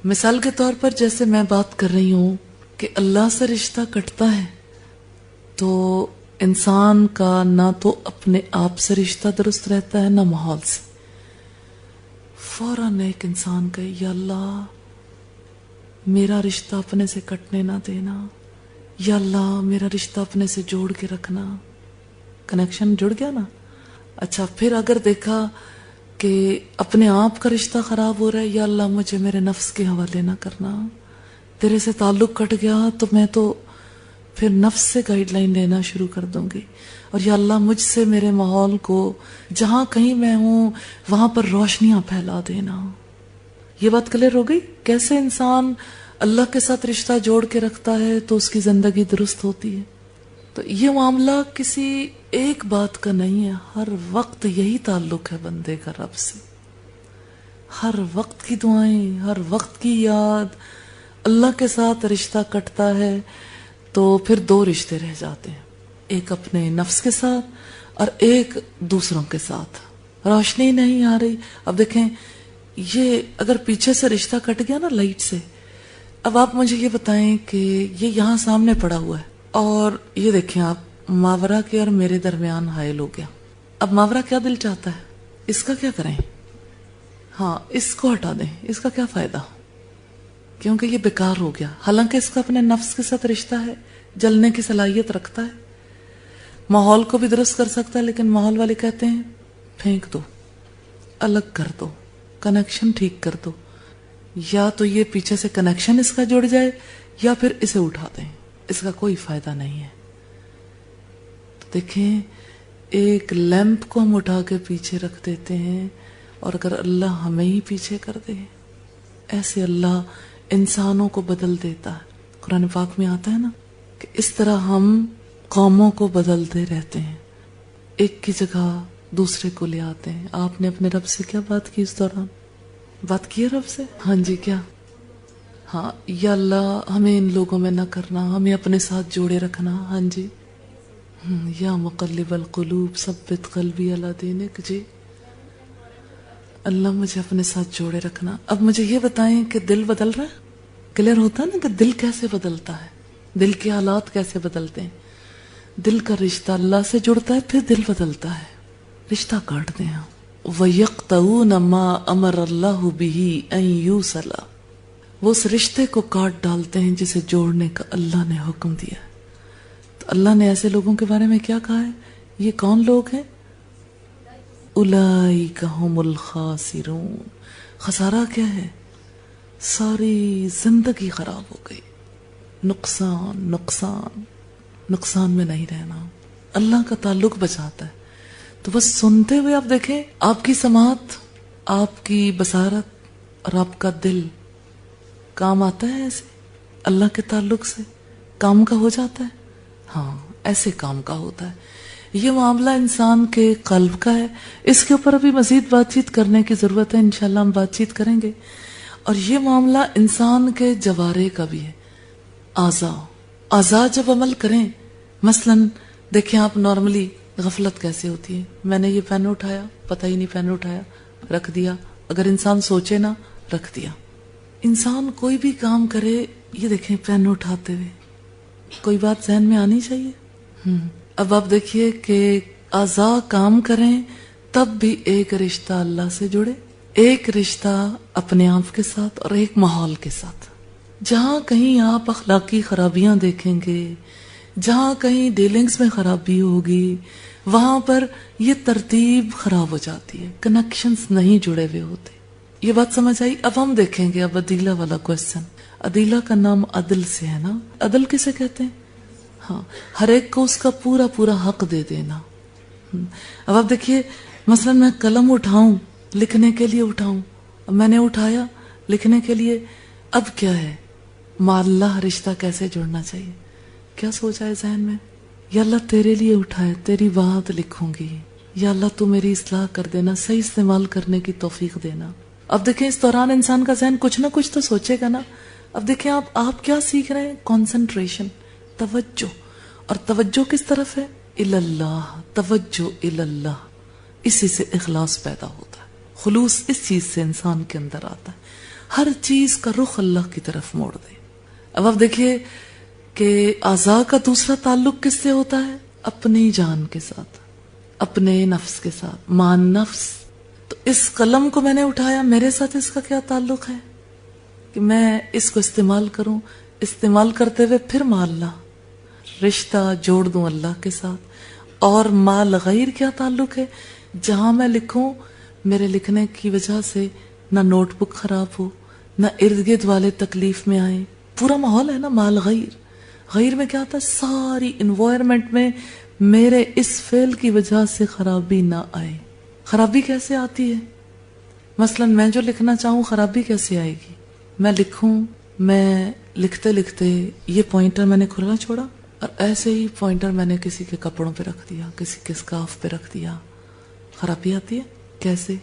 مثال کے طور پر جیسے میں بات کر رہی ہوں کہ اللہ سے رشتہ کٹتا ہے تو انسان کا نہ تو اپنے آپ سے رشتہ درست رہتا ہے نہ ماحول سے. فوراً ایک انسان کہے یا اللہ میرا رشتہ اپنے سے کٹنے نہ دینا، یا اللہ میرا رشتہ اپنے سے جوڑ کے رکھنا. کنیکشن جڑ گیا نا. اچھا پھر اگر دیکھا کہ اپنے آپ کا رشتہ خراب ہو رہا ہے، یا اللہ مجھے میرے نفس کے حوالے نہ کرنا، تیرے سے تعلق کٹ گیا تو میں تو پھر نفس سے گائیڈ لائن لینا شروع کر دوں گی، اور یا اللہ مجھ سے میرے ماحول کو جہاں کہیں میں ہوں وہاں پر روشنیاں پھیلا دینا. یہ بات کلیئر ہو گئی کیسے انسان اللہ کے ساتھ رشتہ جوڑ کے رکھتا ہے تو اس کی زندگی درست ہوتی ہے. تو یہ معاملہ کسی ایک بات کا نہیں ہے، ہر وقت یہی تعلق ہے بندے کا رب سے. ہر وقت کی دعائیں، ہر وقت کی یاد. اللہ کے ساتھ رشتہ کٹتا ہے تو پھر دو رشتے رہ جاتے ہیں، ایک اپنے نفس کے ساتھ اور ایک دوسروں کے ساتھ. روشنی نہیں آ رہی. اب دیکھیں یہ اگر پیچھے سے رشتہ کٹ گیا نا لائٹ سے، اب آپ مجھے یہ بتائیں کہ یہ یہاں سامنے پڑا ہوا ہے اور یہ دیکھیں آپ ماورا کے اور میرے درمیان حائل ہو گیا. اب ماورا کیا دل چاہتا ہے، اس کا کیا کریں؟ ہاں اس کو ہٹا دیں، اس کا کیا فائدہ، کیونکہ یہ بیکار ہو گیا. حالانکہ اس کا اپنے نفس کے ساتھ رشتہ ہے، جلنے کی صلاحیت رکھتا ہے، ماحول کو بھی درست کر سکتا ہے، لیکن ماحول والے کہتے ہیں پھینک دو، الگ کر دو، کنیکشن ٹھیک کر دو. یا تو یہ پیچھے سے کنیکشن اس کا جڑ جائے یا پھر اسے اٹھا دیں، اس کا کوئی فائدہ نہیں ہے. تو دیکھیں ایک لیمپ کو ہم اٹھا کے پیچھے رکھ دیتے ہیں، اور اگر اللہ ہمیں ہی پیچھے کر دے، ایسے اللہ انسانوں کو بدل دیتا ہے. قرآن پاک میں آتا ہے نا کہ اس طرح ہم قوموں کو بدلتے رہتے ہیں، ایک کی جگہ دوسرے کو لے آتے ہیں. آپ نے اپنے رب سے کیا بات کی اس دوران؟ بات کی ہے رب سے؟ ہاں جی کیا؟ ہاں یا اللہ ہمیں ان لوگوں میں نہ کرنا، ہمیں اپنے ساتھ جوڑے رکھنا. ہاں جی یا مقلب القلوب ثبت قلبی علی دینک. جی اللہ مجھے اپنے ساتھ جوڑے رکھنا. اب مجھے یہ بتائیں کہ دل بدل رہا ہے؟ کلیئر ہوتا ہے نا کہ دل کیسے بدلتا ہے، دل کے حالات کیسے بدلتے ہیں. دل کا رشتہ اللہ سے جڑتا ہے پھر دل بدلتا ہے. رشتہ کاٹ دیں ہم. وَيَقْطَعُونَ مَا أَمَرَ اللَّهُ بِهِ أَن يُوصَلَ، وہ اس رشتے کو کاٹ ڈالتے ہیں جسے جوڑنے کا اللہ نے حکم دیا. تو اللہ نے ایسے لوگوں کے بارے میں کیا کہا ہے؟ یہ کون لوگ ہیں؟ اولئک هم الخاسرون. خسارہ کیا ہے؟ ساری زندگی خراب ہو گئی. نقصان نقصان نقصان میں نہیں رہنا. اللہ کا تعلق بچاتا ہے. تو بس سنتے ہوئے آپ دیکھیں آپ کی سماعت، آپ کی بصارت اور آپ کا دل کام آتا ہے ایسے اللہ کے تعلق سے کام کا ہو جاتا ہے. ہاں ایسے کام کا ہوتا ہے. یہ معاملہ انسان کے قلب کا ہے. اس کے اوپر ابھی مزید بات چیت کرنے کی ضرورت ہے، انشاءاللہ ہم بات چیت کریں گے. اور یہ معاملہ انسان کے جوارے کا بھی ہے. اعضاء جب عمل کریں، مثلا دیکھیں آپ نارملی غفلت کیسے ہوتی ہے. میں نے یہ پین اٹھایا، پتہ ہی نہیں پین اٹھایا، رکھ دیا. اگر انسان سوچے نا رکھ دیا. انسان کوئی بھی کام کرے، یہ دیکھیں پین اٹھاتے ہوئے کوئی بات ذہن میں آنی چاہیے. اب آپ دیکھیے کہ اعضاء کام کریں تب بھی ایک رشتہ اللہ سے جڑے، ایک رشتہ اپنے آپ کے ساتھ اور ایک ماحول کے ساتھ. جہاں کہیں آپ اخلاقی خرابیاں دیکھیں گے، جہاں کہیں ڈیلنگز میں خرابی ہوگی، وہاں پر یہ ترتیب خراب ہو جاتی ہے، کنیکشنز نہیں جڑے ہوئے ہوتے. یہ بات سمجھ آئی؟ اب ہم دیکھیں گے اب عدیلہ والا کوشچن. عدیلہ کا نام عدل سے ہے نا. عدل کسے کہتے ہیں؟ ہاں ہر ایک کو اس کا پورا پورا حق دے دینا. اب آپ دیکھیے مثلا میں قلم اٹھاؤں لکھنے کے لیے اٹھاؤں، اب میں نے اٹھایا لکھنے کے لیے، اب کیا ہے مع اللہ رشتہ کیسے جڑنا چاہیے؟ کیا سوچا ہے ذہن میں؟ یا اللہ تیرے لیے اٹھائے، تیری بات لکھوں گی، یا اللہ تو میری اصلاح کر دینا، صحیح استعمال کرنے کی توفیق دینا. اب دیکھیں اس دوران انسان کا ذہن کچھ نہ کچھ تو سوچے گا نا. اب دیکھیں آپ کیا سیکھ رہے ہیں؟ کنسنٹریشن، توجہ. اور توجہ کس طرف ہے؟ اللہ، توجہ اللہ. اسی سے اخلاص پیدا ہوتا ہے، خلوص اس چیز سے انسان کے اندر آتا ہے. ہر چیز کا رخ اللہ کی طرف موڑ دے. اب آپ دیکھیے کہ اعضاء کا دوسرا تعلق کس سے ہوتا ہے؟ اپنی جان کے ساتھ، اپنے نفس کے ساتھ، مان نفس. تو اس قلم کو میں نے اٹھایا، میرے ساتھ اس کا کیا تعلق ہے؟ کہ میں اس کو استعمال کروں, استعمال کرتے ہوئے پھر مع اللہ رشتہ جوڑ دوں اللہ کے ساتھ. اور مع الغیر کیا تعلق ہے؟ جہاں میں لکھوں میرے لکھنے کی وجہ سے نہ نوٹ بک خراب ہو, نہ ارد گرد والے تکلیف میں آئے. پورا ماحول ہے نا مع الغیر. غیر میں کیا ہوتا ہے؟ ساری انوائرمنٹ میں میرے اس فعل کی وجہ سے خرابی نہ آئے. خرابی کیسے آتی ہے؟ مثلا میں جو لکھنا چاہوں خرابی کیسے آئے گی؟ میں لکھوں, میں لکھتے لکھتے یہ پوائنٹر میں نے کھلا چھوڑا اور ایسے ہی پوائنٹر میں نے کسی کے کپڑوں پہ رکھ دیا, کسی کے اسکارف پہ رکھ دیا. خرابی آتی ہے؟ کیسے؟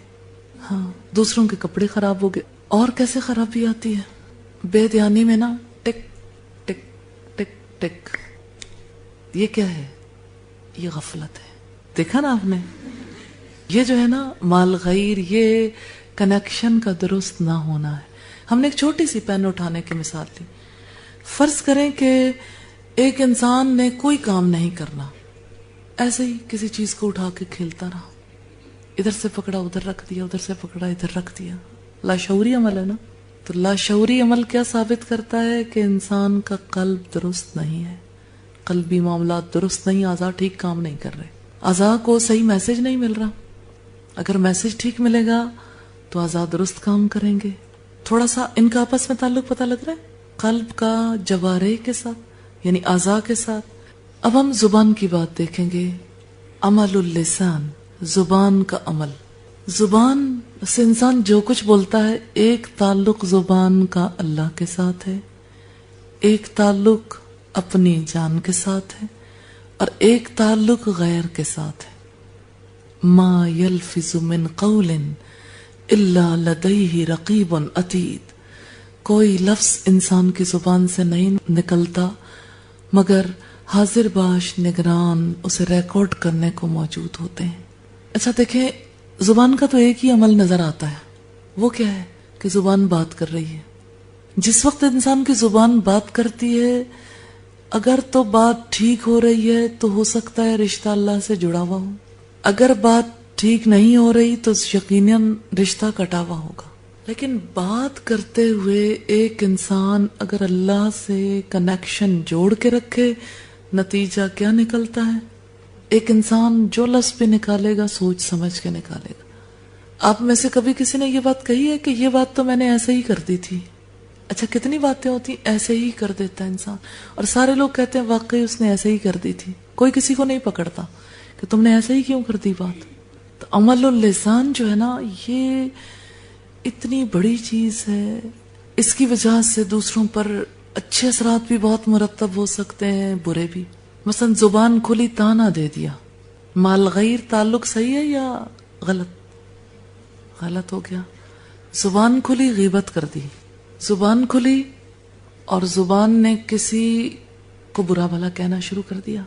ہاں, دوسروں کے کپڑے خراب ہو گئے. اور کیسے خرابی آتی ہے؟ بے دھیانی میں نا ٹک ٹک ٹک ٹک. یہ کیا ہے؟ یہ غفلت ہے. دیکھا نا آپ نے, یہ جو ہے نا مع الغیر, یہ کنیکشن کا درست نہ ہونا ہے. ہم نے ایک چھوٹی سی پین اٹھانے کی مثال لی. فرض کریں کہ ایک انسان نے کوئی کام نہیں کرنا, ایسے ہی کسی چیز کو اٹھا کے کھیلتا رہا, ادھر سے پکڑا ادھر رکھ دیا, ادھر سے پکڑا ادھر رکھ دیا. لاشعوری عمل ہے نا. تو لاشعوری عمل کیا ثابت کرتا ہے؟ کہ انسان کا قلب درست نہیں ہے, قلبی معاملات درست نہیں, اعضاء ٹھیک کام نہیں کر رہے, اعضاء کو صحیح میسج نہیں مل رہا. اگر میسج ٹھیک ملے گا تو اعضاء درست کام کریں گے. تھوڑا سا ان کا آپس میں تعلق پتہ لگ رہا ہے, قلب کا جوارح کے ساتھ یعنی اعضاء کے ساتھ. اب ہم زبان کی بات دیکھیں گے. عمل اللسان, زبان کا عمل. زبان سے انسان جو کچھ بولتا ہے, ایک تعلق زبان کا اللہ کے ساتھ ہے, ایک تعلق اپنی جان کے ساتھ ہے, اور ایک تعلق غیر کے ساتھ ہے. ما یلفظ من قول الا لدیہ رقیب عتید. کوئی لفظ انسان کی زبان سے نہیں نکلتا مگر حاضر باش نگران اسے ریکارڈ کرنے کو موجود ہوتے ہیں. اچھا دیکھیں, زبان کا تو ایک ہی عمل نظر آتا ہے, وہ کیا ہے؟ کہ زبان بات کر رہی ہے. جس وقت انسان کی زبان بات کرتی ہے, اگر تو بات ٹھیک ہو رہی ہے تو ہو سکتا ہے رشتہ اللہ سے جڑا ہوا ہو, اگر بات ٹھیک نہیں ہو رہی تو یقیناً رشتہ کٹا ہوا ہوگا. لیکن بات کرتے ہوئے ایک انسان اگر اللہ سے کنیکشن جوڑ کے رکھے, نتیجہ کیا نکلتا ہے؟ ایک انسان جو لفظ بھی نکالے گا سوچ سمجھ کے نکالے گا. آپ میں سے کبھی کسی نے یہ بات کہی ہے کہ یہ بات تو میں نے ایسے ہی کر دی تھی؟ اچھا, کتنی باتیں ہوتی ایسے ہی کر دیتا ہے انسان, اور سارے لوگ کہتے ہیں واقعی اس نے ایسے ہی کر دی تھی. کوئی کسی کو نہیں پکڑتا کہ تم نے ایسے ہی کیوں کر دی بات. تو عمل اللسان جو ہے نا, یہ اتنی بڑی چیز ہے, اس کی وجہ سے دوسروں پر اچھے اثرات بھی بہت مرتب ہو سکتے ہیں, برے بھی. مثلا زبان کھلی تانا دے دیا, مع الغیر تعلق صحیح ہے یا غلط؟ غلط ہو گیا. زبان کھلی غیبت کر دی, زبان کھلی اور زبان نے کسی کو برا بھلا کہنا شروع کر دیا.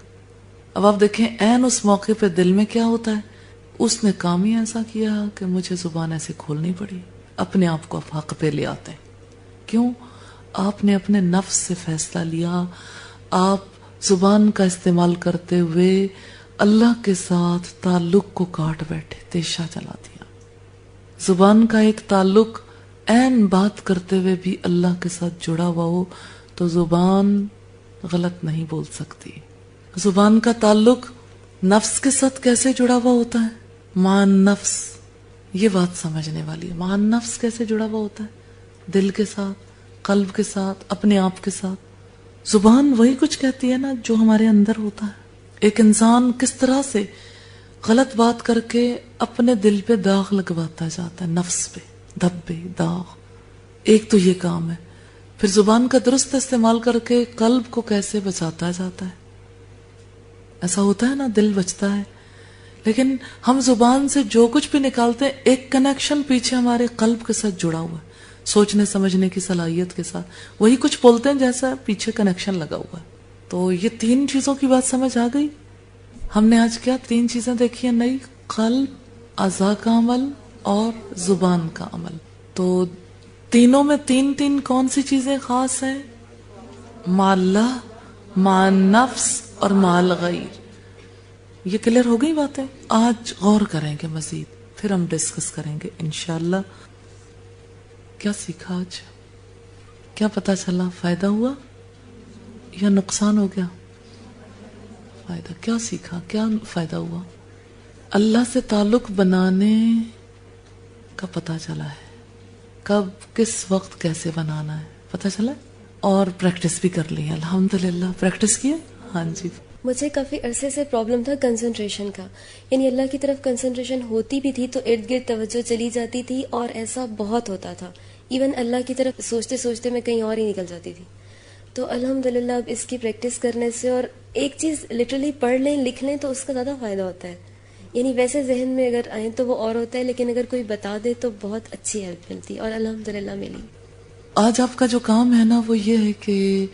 اب آپ دیکھیں عین اس موقع پہ دل میں کیا ہوتا ہے؟ اس نے کام ہی ایسا کیا کہ مجھے زبان ایسے کھولنی پڑی. اپنے آپ کو حق پہ لے آتے ہیں. کیوں؟ آپ نے اپنے نفس سے فیصلہ لیا, آپ زبان کا استعمال کرتے ہوئے اللہ کے ساتھ تعلق کو کاٹ بیٹھے, تیشہ چلا دیا. زبان کا ایک تعلق عین بات کرتے ہوئے بھی اللہ کے ساتھ جڑا ہوا ہو تو زبان غلط نہیں بول سکتی. زبان کا تعلق نفس کے ساتھ کیسے جڑا ہوا ہوتا ہے؟ مع نفس. یہ بات سمجھنے والی ہے. مع نفس کیسے جڑا ہوا ہوتا ہے؟ دل کے ساتھ, قلب کے ساتھ, اپنے آپ کے ساتھ. زبان وہی کچھ کہتی ہے نا جو ہمارے اندر ہوتا ہے. ایک انسان کس طرح سے غلط بات کر کے اپنے دل پہ داغ لگواتا جاتا ہے, نفس پہ دھبے داغ. ایک تو یہ کام ہے. پھر زبان کا درست استعمال کر کے قلب کو کیسے بچاتا جاتا ہے. ایسا ہوتا ہے نا, دل بچتا ہے, لیکن ہم زبان سے جو کچھ بھی نکالتے ہیں ایک کنیکشن پیچھے ہمارے قلب کے ساتھ جڑا ہوا ہے, سوچنے سمجھنے کی صلاحیت کے ساتھ. وہی کچھ بولتے ہیں جیسا پیچھے کنیکشن لگا ہوا ہے. تو یہ تین چیزوں کی بات سمجھ آ گئی. ہم نے آج کیا تین چیزیں دیکھی ہیں نئی؟ قلب, اعضاء کا عمل اور زبان کا عمل. تو تینوں میں تین تین کون سی چیزیں خاص ہیں؟ مع اللہ, مع نفس اور مع الغیر. یہ کلیئر ہو گئی باتیں؟ آج غور کریں گے مزید, پھر ہم ڈسکس کریں گے انشاءاللہ. کیا سیکھا آج؟ کیا پتا چلا؟ فائدہ ہوا یا نقصان ہو گیا؟ فائدہ. کیا سیکھا؟ کیا فائدہ ہوا؟ اللہ سے تعلق بنانے کا پتا چلا ہے، کب کس وقت کیسے بنانا ہے پتا چلا، اور پریکٹس بھی کر لی. الحمدللہ پریکٹس کی ہے. ہاں جی. مجھے کافی عرصے سے پرابلم تھا کنسنٹریشن کا، یعنی اللہ کی طرف کنسنٹریشن ہوتی بھی تھی تو ارد گرد توجہ چلی جاتی تھی، اور ایسا بہت ہوتا تھا. ایون اللہ کی طرف سوچتے سوچتے میں کہیں اور ہی نکل جاتی تھی. تو الحمدللہ اب اس کی پریکٹس کرنے سے، اور ایک چیز لٹرلی پڑھ لیں لکھ لیں تو اس کا زیادہ فائدہ ہوتا ہے. یعنی ویسے ذہن میں اگر آئیں تو وہ اور ہوتا ہے، لیکن اگر کوئی بتا دے تو بہت اچھی ہیلپ ملتی، اور الحمدللہ ملی. آج آپ کا جو کام ہے نا وہ یہ ہے کہ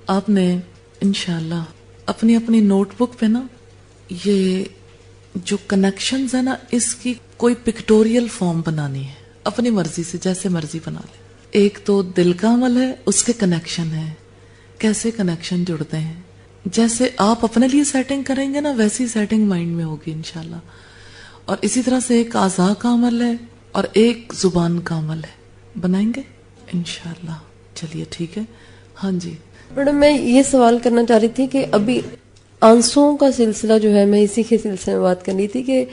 آپ نے انشاءاللہ اپنی اپنی نوٹ بک پہ نا یہ جو کنیکشنز ہیں نا اس کی کوئی پکٹوریل فارم بنانی ہے، اپنی مرضی سے جیسے مرضی بنا لیں. ایک تو دل کا عمل ہے، اس کے کنیکشن ہے، کیسے کنیکشن جڑتے ہیں. جیسے آپ اپنے لیے سیٹنگ کریں گے نا ویسی سیٹنگ مائنڈ میں ہوگی انشاءاللہ. اور اسی طرح سے ایک اعضاء کا عمل ہے اور ایک زبان کا عمل ہے، بنائیں گے انشاءاللہ. چلیے ٹھیک ہے. ہاں جی میڈم میں یہ سوال کرنا چاہ رہی تھی کہ ابھی آنسوؤں کا سلسلہ جو ہے، میں اسی کے سلسلے میں بات کرنی تھی کہ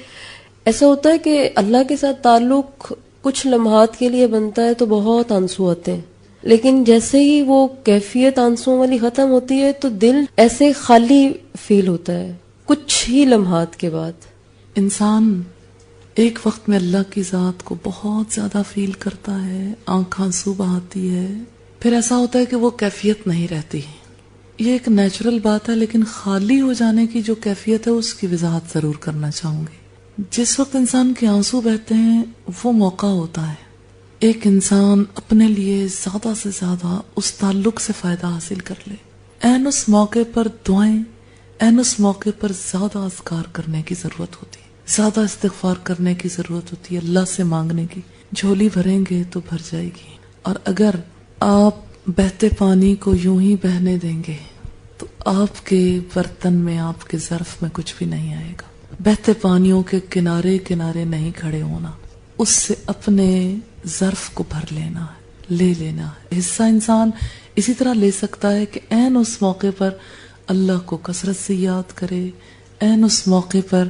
ایسا ہوتا ہے کہ اللہ کے ساتھ تعلق کچھ لمحات کے لیے بنتا ہے تو بہت آنسو آتے ہیں، لیکن جیسے ہی وہ کیفیت آنسوؤں والی ختم ہوتی ہے تو دل ایسے خالی فیل ہوتا ہے کچھ ہی لمحات کے بعد. انسان ایک وقت میں اللہ کی ذات کو بہت زیادہ فیل کرتا ہے، آنکھ آنسو بہاتی ہے، پھر ایسا ہوتا ہے کہ وہ کیفیت نہیں رہتی. یہ ایک نیچرل بات ہے، لیکن خالی ہو جانے کی جو کیفیت ہے اس کی وضاحت ضرور کرنا چاہوں گی. جس وقت انسان کے آنسو بہتے ہیں وہ موقع ہوتا ہے ایک انسان اپنے لیے زیادہ سے زیادہ اس تعلق سے فائدہ حاصل کر لے. عین اس موقع پر دعائیں، عین اس موقع پر زیادہ اذکار کرنے کی ضرورت ہوتی ہے، زیادہ استغفار کرنے کی ضرورت ہوتی ہے، اللہ سے مانگنے کی. جھولی بھریں گے تو بھر جائے گی. اور اگر آپ بہتے پانی کو یوں ہی بہنے دیں گے تو آپ کے برتن میں، آپ کے ظرف میں کچھ بھی نہیں آئے گا. بہتے پانیوں کے کنارے کنارے نہیں کھڑے ہونا، اس سے اپنے ظرف کو بھر لینا ہے، لے لینا ہے. حصہ انسان اسی طرح لے سکتا ہے کہ عین اس موقع پر اللہ کو کثرت سے یاد کرے، عین اس موقع پر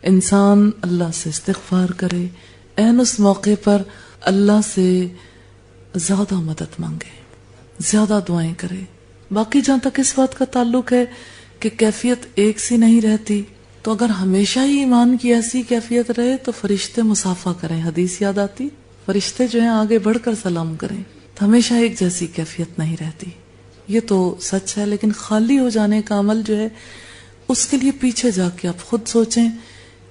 انسان اللہ سے استغفار کرے، عین اس موقع پر اللہ سے زیادہ مدد مانگے، زیادہ دعائیں کرے. باقی جہاں تک اس بات کا تعلق ہے کہ کیفیت ایک سی نہیں رہتی، تو اگر ہمیشہ ہی ایمان کی ایسی کیفیت رہے تو فرشتے مصافہ کریں. حدیث یاد آتی، فرشتے جو ہیں آگے بڑھ کر سلام کریں. تو ہمیشہ ایک جیسی کیفیت نہیں رہتی، یہ تو سچ ہے. لیکن خالی ہو جانے کا عمل جو ہے اس کے لیے پیچھے جا کے آپ خود سوچیں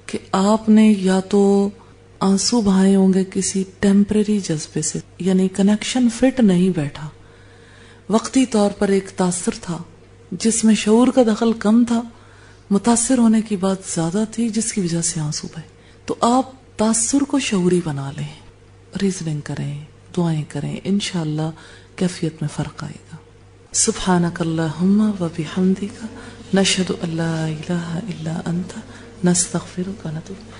کہ آپ نے یا تو آنسو بہائے ہوں گے کسی ٹیمپریری جذبے سے، یعنی کنیکشن فٹ نہیں بیٹھا، وقتی طور پر ایک تاثر تھا جس میں شعور کا دخل کم تھا، متاثر ہونے کی بات زیادہ تھی جس کی وجہ سے آنسو بہے. تو آپ تاثر کو شعوری بنا لیں، ریزننگ کریں، دعائیں کریں، انشاءاللہ کیفیت میں فرق آئے گا. سبحانک اللہم و بحمدک نشہد ان لا الہ الا انت نستغفرک و نتوب.